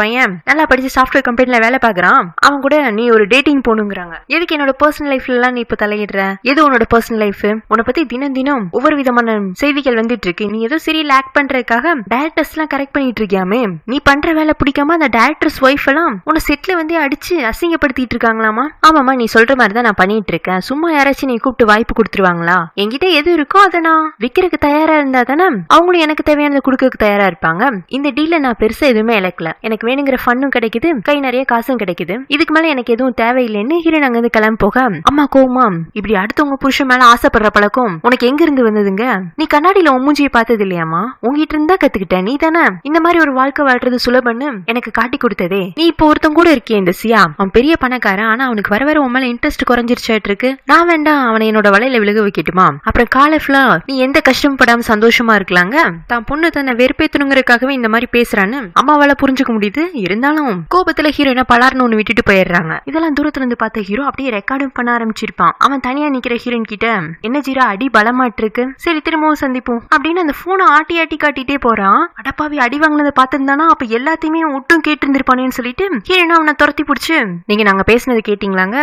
பையன் நல்லா படிச்சு சாஃப்ட்வேர் கம்பெனில வேலை பாக்குறான், அவன் கூட நீ ஒரு டேட்டிங் போனுங்கிறாங்க. எதுக்கு என்னோட பர்சனல் லைஃப்ல எல்லாம் நீ இப்ப தலையிடுற, எது உன்னோட பர்சனல் லைஃப், உன்னை பத்தி தினம் தினம் ஒவ்வொரு விதமான செய்திகள் வந்துட்டு இருக்கு, நீ ஏதோ சீரியல் ஆக்ட் பண்றதுக்காக டைரக்டர்ஸ் எல்லாம் கரெக்ட் பண்ணிட்டு இருக்கியாமே, நீ பண்ற வேலை பிடிக்காம அந்த டைரக்டர்ஸ் ஒய்ஃப் எல்லாம் உன்னை செட்ல வந்து அடிச்சு அசிங்கப்படுத்திட்டு இருக்காங்களாமா? ஆமாமா, நீ சொல்ற மாதிரி தான் நான் பண்ணிட்டு இருக்கேன், சும்மா யாராச்சும் நீ கூப்பிட்டு வாய்ப்பு கொடுத்துருவாங்களா? என்கிட்ட எது இருக்கோ அதை நான் விக்கிறதுக்கு தயாரா இருந்தா தானே அவங்களும் எனக்கு தேவையானதை கொடுக்கறதுக்கு தயாரா இருப்பாங்க. இந்த டீல நான் பெருசா எதுவுமே இழக்கல, எனக்கு வேணுங்கிற ஃபன்னும் கிடைக்குது, கை நிறைய காசும் கிடைக்குது, இதுக்கு மேல எனக்கு எதுவும் தேவையில்லைன்னு ஹீரோயின் அங்க இருந்து கிளம்ப போக, அம்மா கோமா, இப்படி அடுத்தவங்க புருஷன் மேல ஆசைப்படுற பழக்கம் உனக்கு எங்க இருந்து வந்ததுங்க? நீ கண்ணாடியில உன் மூஞ்சியை பார்த்தது இல்லையாமா? உங்ககிட்ட இருந்தா கத்துக்கிட்ட, நீ தானே இந்த இந்த மாதிரி ஒரு வாழ்க்கை வாழ்றது சுலபன்னு எனக்கு காட்டி கொடுத்ததே. நீ இப்போ ஒருத்தன் கூட இருக்கிய இந்த சியா, அவன் பெரிய பணக்காரன், ஆனா அவனுக்கு வர வர உன் மேல இன்ட்ரெஸ்ட் குறைஞ்சிருச்சாட்டு இருக்கு. நான் வேண்டாம் அவனை என்னோட வலையில விழுக வைக்கட்டுமா? அப்புறம் காலஃபுல்லா நீ எந்த கஷ்டமும் படாம சந்தோஷமா இருக்கலாங்க. தான் பொண்ணு தன்னை வெறுப்பேத்தணுங்கிறதுக்காகவே இந்த மாதிரி பேசுறான்னு அம்மாவால புரிஞ்சுக்க முடியுது. இருந்தாலும் கோபத்துல ஹீரோயினா பலார்னு ஒண்ணு விட்டுட்டு போயிடுறாங்க. இதெல்லாம் தூரத்துல இருந்து பார்த்த ஹீரோ அப்படியே ரெக்கார்டும் பண்ண ஆரம்பிச்சிருப்பான். அவன் தனியா நிக்கிற ஹீரோயின் கிட்ட, என்ன ஜீரா அடி பலமாட்டு இருக்கு, சரி திரும்பவும் சந்திப்போம் அப்படின்னு அந்த போனை ஆட்டி ஆட்டி காட்டிட்டே போறான். அடப்பாவி அடி வாங்கினதை பார்த்திருந்தானா அப்ப எல்லாத்தையுமே ஒட்டும் கேட்டு இருந்திருப்பானேன்னு சொல்லிட்டு ஹீரோயினா அவனை துரத்தி பிடிச்சு, நீங்க நாங்க பேசினது கேட்டீங்களாங்க?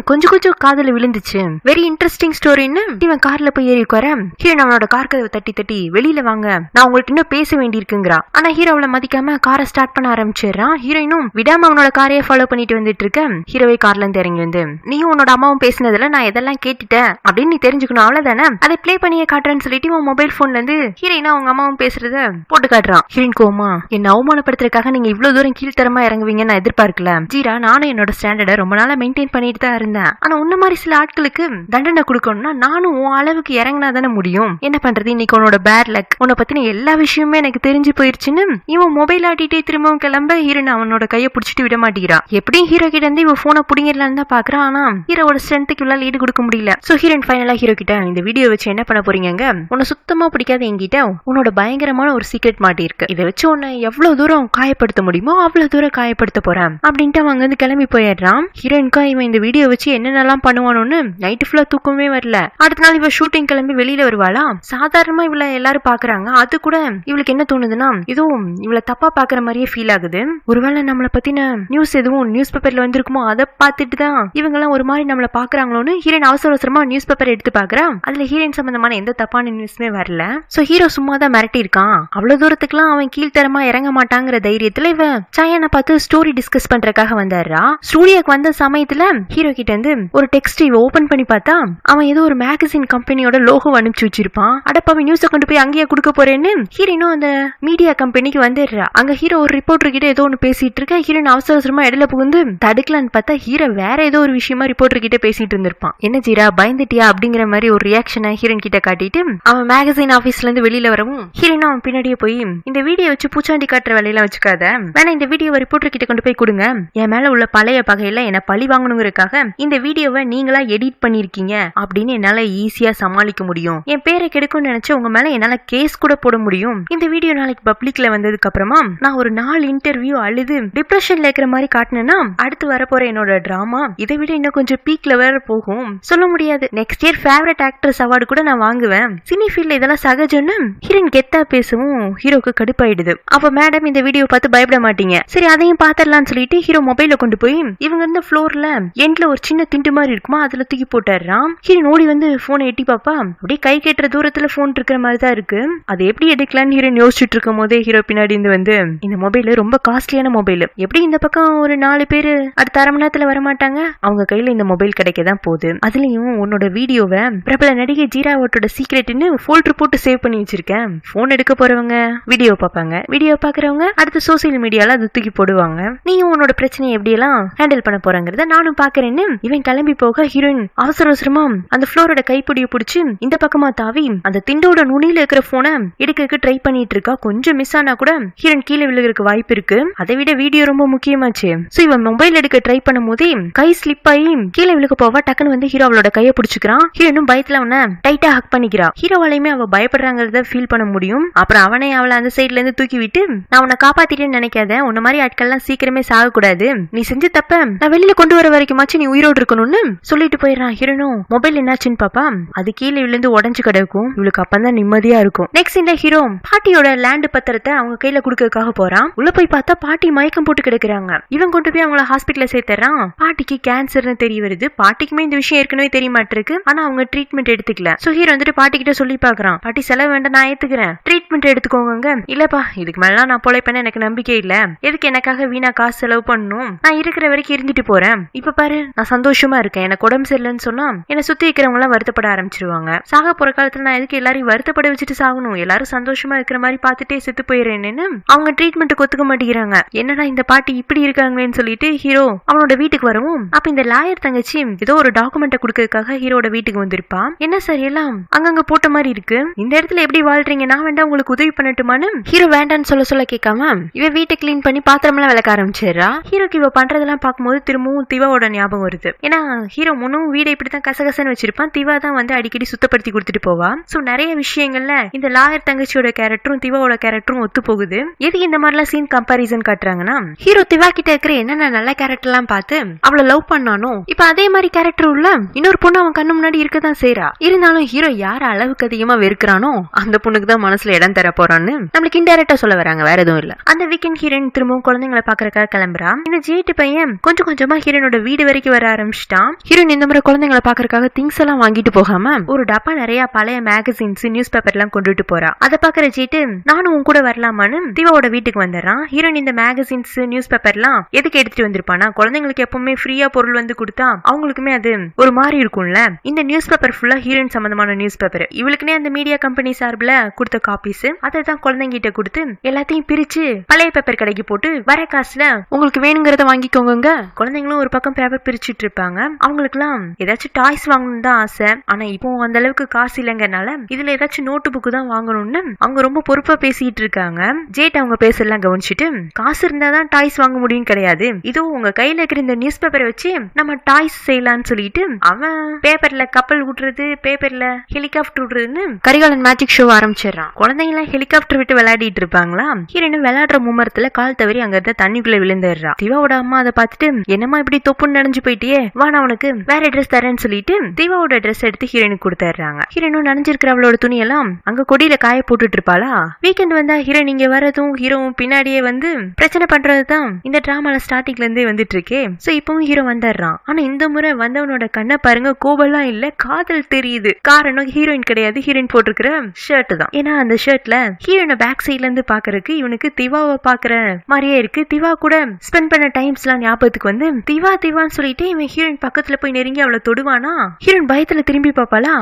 கொஞ்சம் கொஞ்சம் காதல விழுந்துச்சு, வெரி இன்ட்ரெஸ்டிங் ஸ்டோரின்னு இவன் கார்ல போய் ஏறி உட்கார ஹீரோயின் அவனோட கார் கதவை தட்டி தட்டி வெளியில வாங்க, நான் உங்கள்ட்ட இன்னும் பேச வேண்டி இருக்குங்கிறா. ஆனா ஹீரோ அவளை மதிக்காம காரை ஸ்டார்ட் பண்ண ஆரம்பிச்சிடறான். ஹீரோயினும் விடாம அவனோட காரையே ஃபாலோ பண்ணிட்டு வந்துட்டு இருக்க ஹீரோவை கார்ல இருந்து இறங்கி வந்து, நீயும் உன்னோட அம்மாவும் பேசினதுல நான் இதெல்லாம் கேட்டுட்டேன் அப்படின்னு நீ தெரிஞ்சுக்கணும் அவ்வளவுதானே, அதை பிளே பண்ணியே காட்டுறேன்னு சொல்லிட்டு உன் மொபைல் போன்ல இருந்து ஹீரோயினா அவங்க அம்மாவும் பேசுறத போட்டு காட்டுறான். ஹீரோயின் கோமா, என்ன அவமானப்படுத்துறதுக்காக நீங்க இவ்வளவு தூரம் கீழ்த்தரமா இறங்குவீங்கன்னு நான் எதிர்பார்க்கல ஜீரா. நானும் என்னோட ஸ்டாண்டர்டை ரொம்ப நாளா மெயின்டைன் பண்ணிட்டு தான் இருந்தேன். ஆனா உன்ன மாதிரி சில ஆட்களுக்கு தண்டனை கொடுக்கணும்னா நானும் உன் அளவுக்கு இறங்கினா தானே முடியும். என்ன பண்றது, இன்னைக்கு உன்னோட பேட் லக், உன்னை பத்தின எல்லா விஷயமுமே எனக்கு தெரிஞ்சு போயிருச்சுன்னு இவன் மொபைல் ஆட்டிட்டே திரும்பவும் கிளம்ப ஹீரோயின் அவனோட கையை பிடிச்சிட்டு விட மாட்டேங்கிறா. எப்படியும் ஹீரோ கிட்ட இருந்து இவன் போனை புடிங்கிடலான்னு தான் பாக்குறான். ஆனா ஹீரோட ஸ்ட்ரென்த்துக்கு இவ்வளவு ஈடு கொடுக்க முடியல. சோ ஹீரோயின் ஃபைனலா ஹீரோ கிட்ட, இந்த வீடியோ வச்சு என்ன பண்ண போறீங்க, உன்னை சுத்தமா பிடிக்காத என்கிட்ட உன்னோட பயங்கரமான ஒரு சீக்ரெட் மாட்டி இருக்கு, இதை வச்சு உன்னை எவ்வளவு தூரம் காயப்படுத்த முடியுமோ அவ்வளவு தூரம் காயப்படுத்த போறேன் அப்படின்ட்டு அவன் வந்து கிளம்பி போயிடுறான். ஹீரோயின்கா இவன் இந்த வீடியோ வச்சு என்னென்னலாம் பண்ணுவானு நைட்டு ஃபுல்லா தூக்கமே வரல. அடுத்த நாள் இவ ஷூட்டிங் கிளம்பி வெளியில வருவாளா. சாதாரணமா இவளை எல்லாரும் பாக்குறாங்க, அது கூட இவளுக்கு என்ன தோணுதுன்னா இதுவும் இவளை தப்பா பாக்குற மாதிரியே ஃபீல் ஆகுது. ஒருவேளை நம்மளை பத்தின நியூஸ் எதுவும் நியூஸ் பேப்பர்ல வந்திருக்குமோ, அதை பார்த்துட்டு தான் இவங்க எல்லாம் ஒரு மாதிரி நம்மளை பாக்குறாங்களோன்னு ஹீரோயின் அவசர அவசரமா நியூஸ் பேப்பர் எடுத்து பாக்குறா. அதுல ஹீரோயின் சம்பந்தமான எந்த தப்பான நியூஸ்மே வரல. சோ ஹீரோ சும்மா தான் மிரட்டி இருக்கான். அவ்வளவு தூரத்துக்குலாம் அவன் கீழ்த்தரமா இறங்க மாட்டாங்கிற தைரியத்துல இவ சாயனை பார்த்து ஸ்டோரி டிஸ்கஸ் பண்றதுக்காக வந்தாரா. ஸ்டூடியோக்கு வந்த சமயத்துல ஹீரோ கிட்ட இருந்து ஒரு டெக்ஸ்ட் இவ ஓபன் பண்ணி பார்த்தா அவன் ஏதோ ஒரு மேகசின் கம்பெனியோட லோகோ அனுப்பிச்சு வச்சிருப்பான். அடப்பாவி நியூஸை கொண்டு போய் அங்கேயே கொடுக்க போறேன்னு ஹீரோயினும் அந்த மீடியா கம்பெனிக்கு வந்துடுறா. அங்க ஹீரோ ஒரு ரிப்போர்ட்டர் கிட்ட ஏதோ ஒன்னு பேசிட்டு இருக்க. ஹீரோயின் அவசர அவசரமா இடையில புகுந்து தடுக்கலான்னு பார்த்தா ஹீரோ வேற ஏதோ ஒரு விஷயமா ரிப்போர்ட்டர் கிட்ட பேசிட்டு இருந்திருப்பான். என்ன ஜீரா பயந்துட்டியா அப்படிங்கிற மாதிரி ஒரு ரியாக்ஷனை ஹீரோயின் கிட்ட காட்டிட்டு அவன் மேகசின் ஆபீஸ்ல இருந்து வெளியில வரவும் ஹீரோயின் அவன் பின்னாடியே போய், இந்த வீடியோ வச்சு பூச்சாண்டி காட்டுற வேலையெல்லாம் வச்சுக்காத, வேணா இந்த வீடியோவை ரிப்போர்ட்டர் கிட்ட கொண்டு போய் கொடுங்க, என் மேல உள்ள பழைய பகையில என்ன பழி வாங்கணுங்கிறதுக்காக இந்த வீடியோவை நீங்களா எடிட் பண்ணிருக்கீங்க அப்படின்னு என்னால ஈஸியா சமாளிக்க முடியும், என் பேரை கெடுக்கும்னு நினைச்சு உங்க மேல என்னால கேஸ் கூட போட முடியும். இந்த வீடியோ நாளைக்கு பப்ளிக்ல வந்ததுக்கு அப்புறமா நான் ஒரு 4 இன்டர்வியூ அழுது டிப்ரெஷன்ல இருக்கிற மாதிரி காட்டினேன்னா அடுத்து வரப்போற என்னோட டிராமா இதை விட இன்னும் கொஞ்சம் பீக்ல வேற போகும், சொல்ல முடியாது. Next year favourite actress award கூட நான் வாங்குவேன். சினி ஃபீல்ட்ல இதெல்லாம் சகஜம்னு ஹீரோயின் கெத்தா பேசவும் ஹீரோக்கு கடுப்பாயிடுது. அப்ப மேடம் இந்த வீடியோ பார்த்து பயப்பட மாட்டீங்க, சரி அதையும் பாத்திரலாம்னு சொல்லிட்டு ஹீரோ மொபைல கொண்டு போய் இவங்க இருந்த ஃப்ளோர்ல எண்ட்ல ஒரு சின்ன திண்டு மாதிரி இருக்குமா அதுல தூக்கி போட்டுறான். ஹீரோயின் ஓடி வந்து போனை எட்டி பாப்பா, அப்படியே கை கேட்டுற தூரத்துல போன் இருக்கிற மாதிரி தான் இருக்கு. அதை எப்படி எடுக்கலான்னு ஹீரோயின் யோசிச்சுட்டு இருக்கும் போதே ஹீரோ பின்னாடி இருந்து வந்து, இந்த மொபைல் ரொம்ப காஸ்ட்லியான மொபைல், எப்படி இந்த பக்கம் ஒரு 4 பேரு அடுத்த அரை மணி நேரத்துல வர மாட்டாங்க, அவங்க கையில இந்த மொபைல் கிடைக்கதான் போகுது, அதுலயும் உன்னோட வீடியோவை பிரபல நடிகை ஜீராவோட சீக்ரெட்னு ஃபோல்டர் போட்டு சேவ் பண்ணி வச்சிருக்கேன். போன் எடுக்க போறவங்க வீடியோ பாப்பாங்க, வீடியோ பாக்குறவங்க அடுத்து சோசியல் மீடியால அது தூக்கி போடுவாங்க, நீயும் உன்னோட பிரச்சனையை எப்படி எல்லாம் ஹேண்டில் பண்ண போறாங்கிறத நானும் பாக்குறேன்னு இவன் கிளம்பி போக ஹீரோயின் அவசர அவசரமா அந்த ஃப்ளோரோட கைப்பிடிய பிடிச்சு இந்த பக்கமா தாவி அந்த திண்டோட நுனியில இருக்கிற போனை எடுக்கிறதுக்கு ட்ரை பண்ணிட்டு இருக்கா. கொஞ்சம் மிஸ் ஆனா கூட ஹீரோயின் கீழே விழுகிறதுக்கு வாய்ப்பு இருக்கு. அதை விட வீடியோ ரொம்ப முக்கியமாச்சு. சோ இவன் மொபைல் எடுக்க ட்ரை பண்ணும் போதே கை ஸ்லிப் ஆகி கீழே விழுக போவா. டக்குன்னு வந்து ஹீரோ அவளோட கையை பிடிச்சுக்கிறான். ஹீரோனும் பயத்துல அவனை டைட்டா ஹக் பண்ணிக்கிறா. ஹீரோவாலையுமே அவ பயப்படுறாங்கிறத ஃபீல் பண்ண முடியும். அப்புறம் அவனை அவளை அந்த சைட்ல இருந்து தூக்கி விட்டு, நான் உன்னை காப்பாத்திட்டேன்னு நினைக்காத, உன்ன மாதிரி ஆட்கள்லாம் சீக்கிரமே சாக கூடாது, நீ செஞ்ச தப்ப நான் வெளியில கொண்டு வர வரைக்குமாச்சு நீ உயிரோடு இருக்கணும்னு சொல்லிட்டு போயிடறான். ஹீரோனும் மொபைல் என்னாச்சுன்னு பாப்பா, அது கீழே விழுந்து உடஞ்சு கிடக்கும். இவளுக்கு அப்பதான் நிம்மதியா இருக்கும். நெக்ஸ்ட் இந்த ஹீரோ பாட்டியோட லேண்ட் பத்திரத்தை அவங்க கையில குடுக்கறதுக்காக போறான். உள்ள போய் பார்த்தா பாட்டி மயக்கம் போட்டு கிடக்குறாங்க. இவன் கொண்டு போய் அவங்கள ஹாஸ்பிட்டல்ல சேர்த்துறான். பாட்டிக்கு கேன்சர்னு தெரிய வருது. பாட்டிக்குமே இந்த விஷயம் ஏற்கனவே தெரிய மாட்டிருக்கு. ஆனா அவங்க ட்ரீட்மெண்ட் எடுத்துக்கல. சோ ஹீரோ வந்துட்டு பாட்டி கிட்ட சொல்லி பாக்குறான், பாட்டி செலவு வேண்டாம் நான் ஏத்துக்கிறேன், ட்ரீட்மெண்ட் எடுத்துக்கோங்க. இல்லப்பா இதுக்கு மேல நான் பொழைப்பேன்னு எனக்கு நம்பிக்கை இல்ல, எதுக்கு எனக்காக வீணா காசு செலவு பண்ணணும், நான் இருக்கிற வரைக்கும் இருந்துட்டு போறேன். இப்ப பாரு நான் சந்தோஷமா இருக்கேன், எனக்கு உடம்பு சரியில்லைன்னு சொன்னா என்ன சுத்தி இருக்கிறவங்க எல்லாம் வருத்தப்பட ஆரம்பிச்சிருவாங்க. சாக போற காலத்துல நான் எதுக்கு எல்லாரையும் வருத்தப்பட வச்சுட்டு சாகணும், எல்லாரும் சந்தோஷமா இருக்கிற மாதிரி பாத்துட்டே செத்து போயிடுறேன்னு அவங்க ட்ரீட்மெண்ட் ஒத்துக்க மாட்டேங்கிறாங்க. என்னடா இந்த பாட்டி இப்படி இருக்காங்களேன்னு சொல்லிட்டு ஹீரோ அவனோட வீட்டுக்கு வரவும் அப்ப இந்த லாயர் தங்கச்சி ஏதோ ஒரு டாக்குமெண்ட்டை கொடுக்கறதுக்காக ஹீரோட வீட்டுக்கு வந்திருப்பான். என்ன சார் எல்லாம் அங்கங்க போட்ட மாதிரி இருக்கு, இந்த இடத்துல எப்படி வாழ்றீங்க, நான் வேண்டாம் உங்களுக்கு உதவி பண்ணட்டுமான்னு ஹீரோ வேண்டாம் வேண்டான்னு சொல்ல கேட்காம இவ வீட்டை கிளீன் பண்ணி பாத்திரம் எல்லாம் விளக்க ஆரம்பிச்சிடறா. ஹீரோக்கு இவ பண்றதெல்லாம் பார்க்கும்போது திரும்பவும் திவாவோட ஞாபகம் வருது. ஏன்னா ஹீரோ முன்னும் வீடை இப்படித்தான் கசகசன்னு வச்சிருப்பான். திவா தான் வந்து அடிக்கடி சுத்தப்படுத்தி கொடுத்துட்டு போவா. சோ நிறைய விஷயங்கள்ல இந்த லாயர் தங்கச்சியோட கேரக்டரும் திவாவோட கேரக்டரும் ஒத்து போகுது. எதுக்கு இந்த மாதிரிலாம் சீன் கம்பாரிசன் காட்டுறாங்கன்னா ஹீரோ திவா கிட்ட இருக்கிற என்னென்ன நல்ல கேரக்டர் எல்லாம் பார்த்து அவளை லவ் பண்ணானோ இப்ப அதே மாதிரி கேரக்டர் உள்ள இன்னொரு பொண்ணு அவன் கண்ணு முன்னாடி இருக்கதான் செய்யறா. இருந்தாலும் ஹீரோ யார அளவுக்கு அதிகமா வெறுக்கிறானோ அந்த பொண்ணுக்கு தான் மனசுல இடம் தர போறான்னு நம்மளுக்கு இன்டைரக்டா சொல்ல வராங்க, வேற எதுவும் இல்ல. அந்த வீக்கெண்ட் ஹீரோயின் திரும்பவும் குழந்தைங்களை பாக்குறதுக்காக கிளம்புறா. இந்த ஜேட்டு பையன் கொஞ்சம் கொஞ்சமா ஹீரோனோட வீடு வரைக்கும் வர ஆரம்பிச்சிட்டான். ஹீரோயின் இந்த முறை குழந்தைங்களை பாக்குறதுக்காக திங்ஸ் எல்லாம் வாங்கிட்டு போகாம ஒரு டப்பா நிறைய பழைய மேகசின்ஸ் நியூஸ் பேப்பர் எல்லாம் கொண்டுட்டு போறா. அதை பாக்குற ஜேட்டு நானும் உன் கூட வரலாமான்னு திவாவோட வீட்டுக்கு வந்துடுறான். ஹீரோயின் இந்த மேகசின்ஸ் நியூஸ் பேப்பர் எல்லாம் எதுக்கு எடுத்துட்டு வந்திருப்பானா, குழந்தைங்களுக்கு எப்பவுமே ஃப்ரீயா பொருள் வந்து கொடுத்தா அவங்களுக்குமே அது ஒரு மாதிரி இருக்கும்ல. இந்த நியூஸ் பேப்பர் ஃபுல்லா ஹீரோயின் சம்பந்தமான நியூஸ் பேப்பர். இவளுக்குனே அந்த மீடியா கம்பெனி சார்பில் கொடுத்த காப்பீஸ் அதை தான் குழந்தைங்க கிட்ட கொடுத்து எல்லாத்தையும் பிரிச்சு பழைய பேப்பர் கடைக்கு போட்டு வர காசுல உங்களுக்கு வேணுங்கிறத வாங்கிக்கோங்க. குழந்தைங்களும் ஒரு பக்கம் பேப்பர் பிரிச்சுட்டு இருப்பாங்க. அவங்களுக்கு எல்லாம் ஏதாச்சும் டாய்ஸ் வாங்கணும்னு தான் ஆசை. ஆனா இப்போ அந்த அளவுக்கு காசு இல்லைங்கறனால இதுல ஏதாச்சும் நோட்டு புக்கு தான் வாங்கணும்னு அவங்க ரொம்ப பொறுப்பா பேசிட்டு இருக்காங்க. ஜேட் அவங்க பேசலாம் கவனிச்சுட்டு காசு இருந்தாதான் டாய்ஸ் வாங்க முடியும் கிடையாது, இதுவும் உங்க கையில இருக்கிற இந்த நியூஸ் பேப்பரை வச்சு நம்ம டாய்ஸ் செய்யலாம்னு சொல்லிட்டு அவன் பேப்பர்ல கப்பல் விட்டுறது, பேப்பர்ல ஹெலிகாப்டர் விடுறதுன்னு கரிகாலன் மேஜிக் ஷோ ஆரம்பிச்சிடறான். குழந்தைங்க எல்லாம் ஹெலிகாப்டர் விட்டு விளையாடிட்டு இருப்பாங்களா. ஹீரோயின் விளையாடுற மும்மரத்துல கால் தவறி அங்க இருந்த தண்ணிக்குள்ள விழுந்துடுறா. திவாவோட அம்மா அதை பார்த்துட்டு என்னம்மா இப்படி தொப்புன்னு நனைஞ்சு போயிட்டியே, வா நான் உனக்கு வேற ட்ரெஸ் தரேன்னு சொல்லிட்டு திவாவோட ட்ரெஸ் எடுத்து ஹீரோயினுக்கு கொடுத்துறாங்க. ஹீரோனும் நனைஞ்சிருக்கிற அவளோட துணியெல்லாம் அங்க கொடியில காய போட்டுட்டு இருப்பாளா. வீக்கெண்ட் வந்தா ஹீரோயின் இங்க வரதும் ஹீரோவும் பின்னாடியே வந்து பிரச்சனை பண்றதுதான் இந்த டிராமால ஸ்டார்டிங்ல இருந்தே வந்துட்டு இருக்கே. சோ இப்பவும் ஹீரோ வந்துடுறான். ஆனா இந்த முறை வந்தவனோட கண்ணை பாருங்க, கோபம்லாம் இல்ல, காதல் தெரியுது. காரணம் ஹீரோயின் கிடையாது, ஹீரோயின் போட்டிருக்கிற ஷர்ட் தான். ஏன்னா அந்த ஷர்ட்ல ஹீரோயின பேக் சைட்ல இருந்து பாக்குறதுக்கு இவனுக்கு திவாவை பாக்குற மாதிரியே இருக்கு. திவா கூட ஸ்பெண்ட் பண்ண டைம்ஸ் எல்லாம் ஞாபகத்துக்கு வந்து திவா திவான்னு சொல்லிட்டு இவன் ஹீரோயின் பக்கத்துல போய் நெருங்கி அவளை தொடுவானா. ஹீரோயின் பயத்துல திரும்பி பாப்பாளா,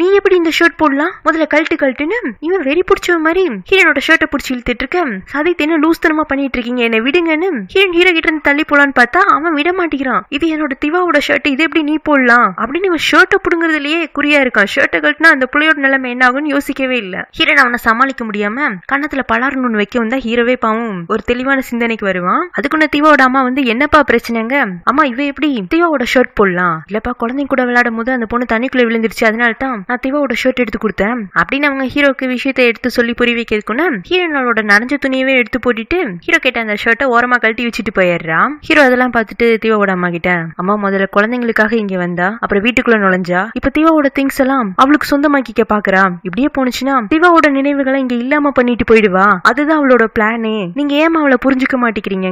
நீ எப்படி இந்த ஷர்ட் போடலாம், முதல்ல கழட்டுன்னு இவன் வெறி பிடிச்ச மாதிரி ஹீரோனோட ஷர்ட்டை பிடிச்சி இழுத்துட்டு இருக்க. சதி என்ன லூஸ் தனமா பண்ணிட்டு இருக்கீங்க, என்ன விடுங்கன்னு ஹீரோ கிட்ட இருந்து தள்ளி போலான்னு பார்த்தா அவன் விட மாட்டேங்கிறான். இது என்னோட திவாவோட ஷர்ட், இது எப்படி நீ போடலாம் அப்படின்னு இவன் ஷர்ட்டை புடுங்குறதுலயே குறியா இருக்கான். ஷர்ட்டை கழட்டினா அந்த புள்ளையோட நிலைமை என்ன ஆகும்னு யோசிக்கவே இல்ல. ஹீரோன் அவனை சமாளிக்க முடியாம கண்ணத்துல பலாரணும்னு வைக்க வந்தா ஹீரோவே பாவம் ஒரு தெளிவான சிந்தனைக்கு வருவான். அதுக்குள்ள திவாவோட அம்மா வந்து என்னப்பா பிரச்சனைங்க, அம்மா இவ எப்படி திவாவோட ஷர்ட் போடலாம், இல்லப்பா குழந்தைங்க கூட விளையாடும் போது அந்த பொண்ணு தண்ணிக்குள்ள விழுந்துருச்சு, அதனால தான் நான் திவாவோட ஷர்ட் எடுத்து கொடுத்தேன் அப்படின்னு அவங்க ஹீரோக்கு விஷயத்தை எடுத்து சொல்லி புரிய வைக்கிறதுக்குன்னா ஹீரோனோட நனைஞ்ச துணியவே எடுத்து போட்டுட்டு ஹீரோ கேட்ட அந்த ஷர்ட்டை ஓரமா கழட்டி வச்சுட்டு போயிடுறான். ஹீரோ அதெல்லாம் பார்த்துட்டு திவாவோட அம்மா கிட்ட, அம்மா முதல்ல குழந்தைங்களுக்காக இங்க வந்தா, அப்புறம் வீட்டுக்குள்ள நுழைஞ்சா, இப்ப திவாவோட திங்ஸ் எல்லாம் அவளுக்கு சொந்தமாக்கிக்க பாக்குறா. இப்படியே போனுச்சுன்னா திவாவோட நினைவுகளை இங்க இல்லாம பண்ணிட்டு போயிடுவா. அதுதான் அவளோட பிளானே. நீங்க ஏமா அவளை புரிஞ்சுக்க மாட்டேங்கிறீங்க,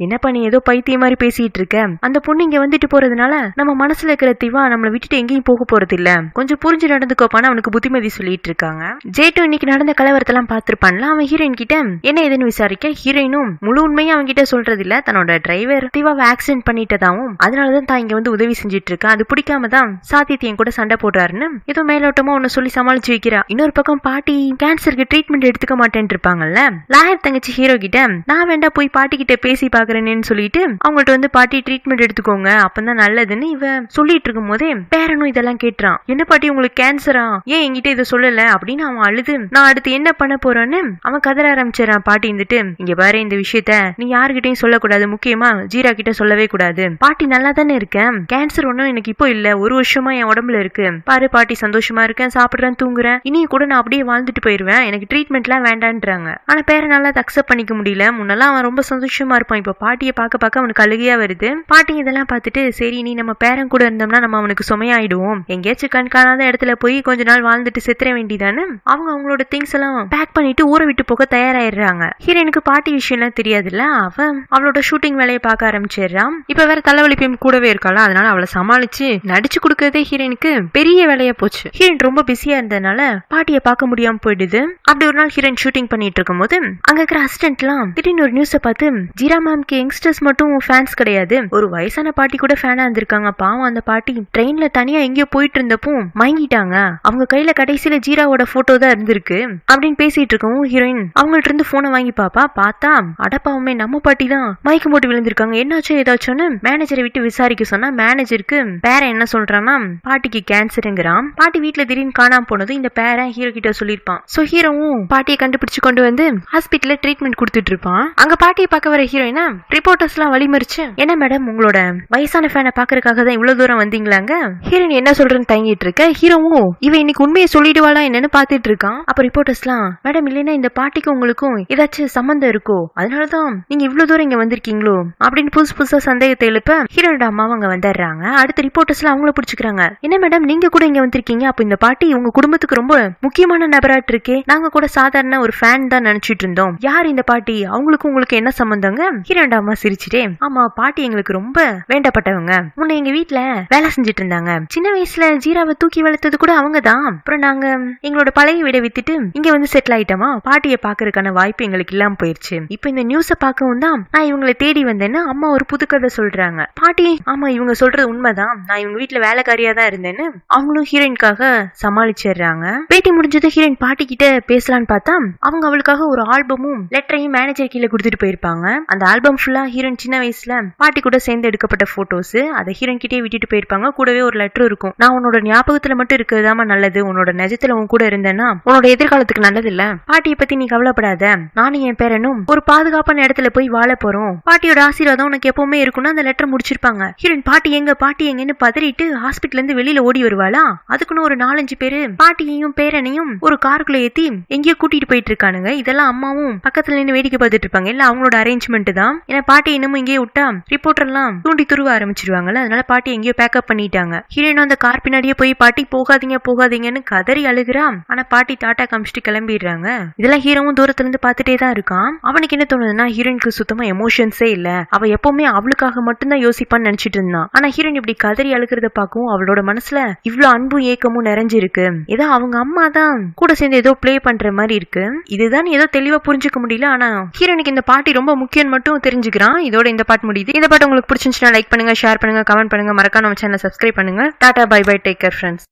என்னப்பா நீ ஏதோ பைத்திய மாதிரி பேசிட்டு இருக்க, அந்த பொண்ணு இங்க வந்துட்டு போறதுனால நம்ம மனசுல இருக்கிற திவா நம்மளை விட்டுட்டு எங்கேயும் போக போறது இல்ல, கொஞ்சம் புரிஞ்சு நடந்துக்கோப்பான்னு அவனுக்கு புத்திமதி சொல்லிட்டு இருக்காங்க. ஜேட்டு இன்னைக்கு நடந்த கலவரத்தெல்லாம் பாத்துருப்பான்ல. அவன் ஹீரோயின் கிட்ட என்ன ஏதுன்னு விசாரிக்க ஹீரோயினும் முழு உண்மையை அவங்க கிட்ட சொல்றது இல்ல, தன்னோட டிரைவர் திவாவை ஆக்சிடென்ட் பண்ணிட்டதாவும் அதனாலதான் தான் இங்க வந்து உதவி செஞ்சிட்டு இருக்கா, அது பிடிக்காம தான் சாத்தியத்தையும் கூட சண்டை போடுறாருன்னு ஏதோ மேலோட்டமா ஒன்னு சொல்லி சமாளிச்சு வைக்கிறா. இன்னொரு பக்கம் பாட்டி கேன்சருக்கு ட்ரீட்மெண்ட் எடுத்துக்க மாட்டேன்னு இருப்பாங்கல்ல. லாயர் தங்கச்சி ஹீரோ கிட்ட நான் வேண்டா போய் பாட்டி கிட்ட பேசி பாக்குறேன்னு சொல்லிட்டு அவங்கள்ட்ட வந்து பாட்டி ட்ரீட்மெண்ட் எடுத்துக்கோங்க அப்பதான் நல்லதுன்னு இவ சொல்லிட்டு இருக்கும் போதே பேரனும் இதெல்லாம் கேட்டுறான். என்ன பாட்டி உங்களுக்கு கேன்சரா, ஏன் என்கிட்ட இதை சொல்லல அப்படின்னு அவன் அழுது நான் அடுத்து என்ன பண்ண போறேன்னு அவன் கதற ஆரம்பிச்சிடறான். பாட்டி இருந்துட்டு இங்க பாரு இந்த விஷயத்த நீ யாருகிட்டையும் சொல்லக்கூடாது, முக்கியமா ஜீரா கிட்ட சொல்லவே கூடாது, பாட்டி நல்லா தானே இருக்கேன், கேன்சர் ஒன்னும் எனக்கு இப்போ இல்ல, ஒரு வருஷமா என் உடம்புல இருக்கு பாரு, பாட்டி சந்தோஷமா இருக்கேன், சாப்பிடுறேன், தூங்குறேன், இனியும் கூட நான் அப்படியே வாழ்ந்துட்டு போயிருவேன், எனக்கு ட்ரீட்மெண்ட் எல்லாம் வேண்டான்றாங்க. ஆனா பேரனால அக்செப்ட் பண்ணிக்க முடியல. முன்னெல்லாம் அவன் ரொம்ப சந்தோஷமா இருப்பான், இப்ப பாட்டியை பார்க்க அவனுக்கு அழுகையா வருது. பாட்டி இதெல்லாம் பார்த்துட்டு சரி நீ நம்ம பேரன் கூட இருந்தோம்னா நம்ம அவனுக்கு சுமையாயிடுவோம், எங்கேயாச்சும் கண்காணாத இடத்துல போய் கொஞ்ச நாள் வாழ்ந்துட்டு செத்துற வேண்டியதானு அவங்க அவங்களோட திங்ஸ் எல்லாம் பேக் பண்ணிட்டு ஊரை விட்டு போக தயாராயிடுறாங்க. ஹீரோனுக்கு பாட்டி விஷயம் எல்லாம் தெரியாதுல்ல, அவன் அவளோட ஷூட்டிங் வேலையை பார்க்க ஆரம்பிச்சிடுறான். இப்ப வேற தலைவலிப்பையும் கூடவே இருக்காளா, அதனால அவளை சமாளிச்சு நடிச்சு கொடுக்கறதே ஹீரோனுக்கு பெரிய வேலையா போச்சு. ஹீரோயின் ரொம்ப பிஸியா இருந்ததுனால பாட்டியை பார்க்க முடியாம போயிடுது. அப்படி ஒரு நாள் ஹீரோயின் ஷூட்டிங் பண்ணிட்டு இருக்கும் போது அங்க இருக்கிற அசிஸ்டன்ட் எல்லாம் திடீர்னு ஒரு நியூஸை பார்த்து ஜீரா மேம்க்கு யங்ஸ்டர்ஸ் மட்டும் ஃபேன்ஸ் கிடையாது, ஒரு வயசான பாட்டி கூட ஃபேனா இருந்திருக்காங்க, பாவம் அந்த பாட்டி ட்ரெயின்ல தனியா எங்கேயோ போயிட்டு இருந்தப்போ மயங்கிட்டாங்க, அவங்க கையில கடைசியில ஜீராவோட போட்டோ தான் இருந்திருக்கு அப்படின்னு பேசிட்டு இருக்கவும் ஹீரோயின் அவங்கள்ட்ட இருந்து போனை வாங்கி பார்த்தா அடப்பாவுமே நம்ம பாட்டி தான் மயக்கம் போட்டு விழுந்திருக்காங்க, என்னாச்சும் ஏதாச்சும்னு மேனேஜரை விட்டு விசாரிக்க சொன்னா மேனேஜருக்கு பேரன் என்ன சொல்றான்னா பாட்டிக்கு கேன்சருங்கிறான். பாட்டி வீட்டுல திடீர்னு காணாம போனது இந்த பேரன் ஹீரோ கிட்ட சொல்லிருப்பான். சோ ஹீரோவும் பாட்டியை கண்டுபிடிச்சு கொண்டு வந்து வந்து ஹாஸ்பிட்டல்ல ட்ரீட்மெண்ட் கொடுத்துட்டு இருப்பான். அங்க பாட்டியை பார்க்க வர ஹீரோயினா ரிப்போர்ட்டர்ஸ் எல்லாம் வழிமறிச்சு, என்ன மேடம் உங்களோட வயசான ஃபேனை பாக்குறதுக்காக தான் இவ்வளவு தூரம் வந்தீங்களாங்க? ஹீரோயின் என்ன சொல்றேன்னு தங்கிட்டு இருக்க. ஹீரோவும் இவன் இன்னைக்கு உண்மையை சொல்லிடுவாளா என்னன்னு பாத்துட்டு இருக்கான். அப்ப ரிப்போர்ட்டர்ஸ் எல்லாம், மேடம் இல்லைன்னா இந்த பாட்டிக்கும் உங்களுக்கும் ஏதாச்சும் சம்பந்தம் இருக்கோ, அதனாலதான் நீங்க இவ்வளவு தூரம் இங்க வந்திருக்கீங்களோ அப்படின்னு புதுசா சந்தேகத்தை எழுப்ப ஹீரோட அம்மாவும் அங்க வந்துடுறாங்க. அடுத்த ரிப்போர்ட்டர்ஸ் எல்லாம் அவங்கள பிடிச்சுக்கிறாங்க. என்ன மேடம் நீங்க கூட இங்க வந்திருக்கீங்க, அப்ப இந்த பாட்டி உங்க குடும்பத்துக்கு ரொம்ப முக்கியமான நபராட்டு இருக்கே, நாங்க கூட சாதாரண ஒரு ஃபேன் தான் நினைச்சிட்டு இருந்தோம், யார் இந்த பாட்டி, அவங்களுக்கும் உங்களுக்கு என்ன சம்பந்தங்க? ஹீரோட அம்மா சிரிச்சுட்டே, ஆமா பாட்டி எங்களுக்கு ரொம்ப வேண்டப்பட்டவங்க, முன்ன எங்க வீட்டுல வேலை செஞ்சுட்டு இருந்தாங்க, சின்ன வயசுல ஜீராவை தூக்கி வளர்த்தது கூட அவங்க தான், அப்புறம் நாங்க எங்களோட பழைய வீடை வித்துட்டு இங்க வந்து செட்டில் ஆயிட்டோமா, பாட்டியை பாக்குறதுக்கான வாய்ப்பு எங்களுக்கு இல்லாம போயிருச்சு, இப்ப இந்த நியூஸ பாக்கவும் தான் நான் இவங்களை தேடி வந்தேன்னு அம்மா ஒரு புது கதை சொல்றாங்க. பாட்டி ஆமா இவங்க சொல்றது உண்மைதான், நான் இவங்க வீட்டுல வேலைக்காரியா தான் இருந்தேன்னு அவங்களும் ஹீரோயின்காக சமாளிச்சிடுறாங்க. பேட்டி முடிஞ்சது ஹீரோயின் பாட்டி கிட்ட பேசலான்னு பார்த்தா அவங்க அவளுக்காக ஒரு ஆல்பமும் லெட்டரையும் மேனேஜர் கீழே கொடுத்துட்டு போயிருப்பாங்க. அந்த ஆல்பம் ஃபுல்லா ஹீரோயின் சின்ன வயசுல பாட்டி கூட சேர்ந்து எடுக்கப்பட்ட போட்டோஸ், அதை ஹீரோயின் கிட்டே விட்டுட்டு போயிருப்பாங்க. கூடவே ஒரு லெட்டர் இருக்கும், நான் உன்னோட ஞாபகத்துல மட்டும் இருக்கிறதாம நல்லது, உன்னோட நிஜத்துல உன் கூட இருந்தேன்னா உன்னோட எதிர்காலத்துக்கு நல்லது இல்ல, பாட்டியை பத்தி நீ கவலைப்படாத, நானும் என் பேரனும் ஒரு பாதுகாப்பான இடத்துல போய் வாழ போறோம், பாட்டியோட ஆசீர்வாதம் உனக்கு எப்பவுமே இருக்கும்னு அந்த லெட்டர் முடிச்சிருப்பாங்க. ஹீரோயின் பாட்டி எங்கன்னு பதறிட்டு ஹாஸ்பிட்டல் இருந்து வெளியில ஓடி வருவாளா, அதுக்குன்னு ஒரு 4-5 பேரு பாட்டியையும் பேரனையும் ஒரு காருக்குள்ள ஏத்தி எங்கேயோ கூட்டிட்டு போயிட்டு இருக்கானுங்க. இதெல்லாம் அம்மாவும் பக்கத்துல நின்று வேடிக்கை பார்த்துட்டு இருப்பாங்க. இல்ல அவங்களோட அரேஞ்ச்மெண்ட் தான். ஏன்னா பாட்டி இன்னமும் இங்கேயே விட்டா ரிப்போர்ட்டர் எல்லாம் தூண்டி துருவ ஆரம்பிச்சிருவாங்கல்ல, அதனால பாட்டி எங்கேயோ பேக்கப் பண்ணிட்டாங்க. ஹீரோயின் அந்த கார் பின்னாடியே போய் பாட்டி போகாதீங்கன்னு கதறி அழுகுறான். ஆனா பாட்டி டாட்டா காமிச்சிட்டு கிளம்பிடுறாங்க. இதெல்லாம் ஹீரோவும் தூரத்துல இருந்து பாத்துட்டே தான் இருக்கான். அவனுக்கு என்ன தோணுதுன்னா ஹீரோயினுக்கு சுத்தமா எமோஷன்ஸே இல்ல, அவ எப்பவுமே அவளுக்காக மட்டும்தான் யோசிப்பான்னு நினைச்சிட்டு இருந்தான். ஆனா ஹீரோயின் இப்படி கதறி அழுகிறத பார்க்கவும் அவளோட மனசுல இவ்வளவு அன்பும் ஏக்கமும் நிறைஞ்சிருக்கு. ஏதோ அவங்க அம்மா தான் கூட சேர்ந்து ஏதோ பிளே பண்ற மாதிரி இருக்கு. இதுதான் ஏதோ தெளிவா புரிஞ்சுக்க முடியல. ஆனா ஹீரோனுக்கு இந்த பாட்டி ரொம்ப முக்கியம் மட்டும் தெரிஞ்சுக்கிறான். இதோட இந்த பாட்டு முடியுது. இந்த பாட்டு உங்களுக்கு பிடிச்சிருந்துச்சுன்னா லைக் பண்ணுங்க, ஷேர் பண்ணுங்க, கமெண்ட் பண்ணுங்க, மறக்காம நம்ம சேனலை சப்ஸ்கிரைப் பண்ணுங்க. Tata bye bye, take care friends.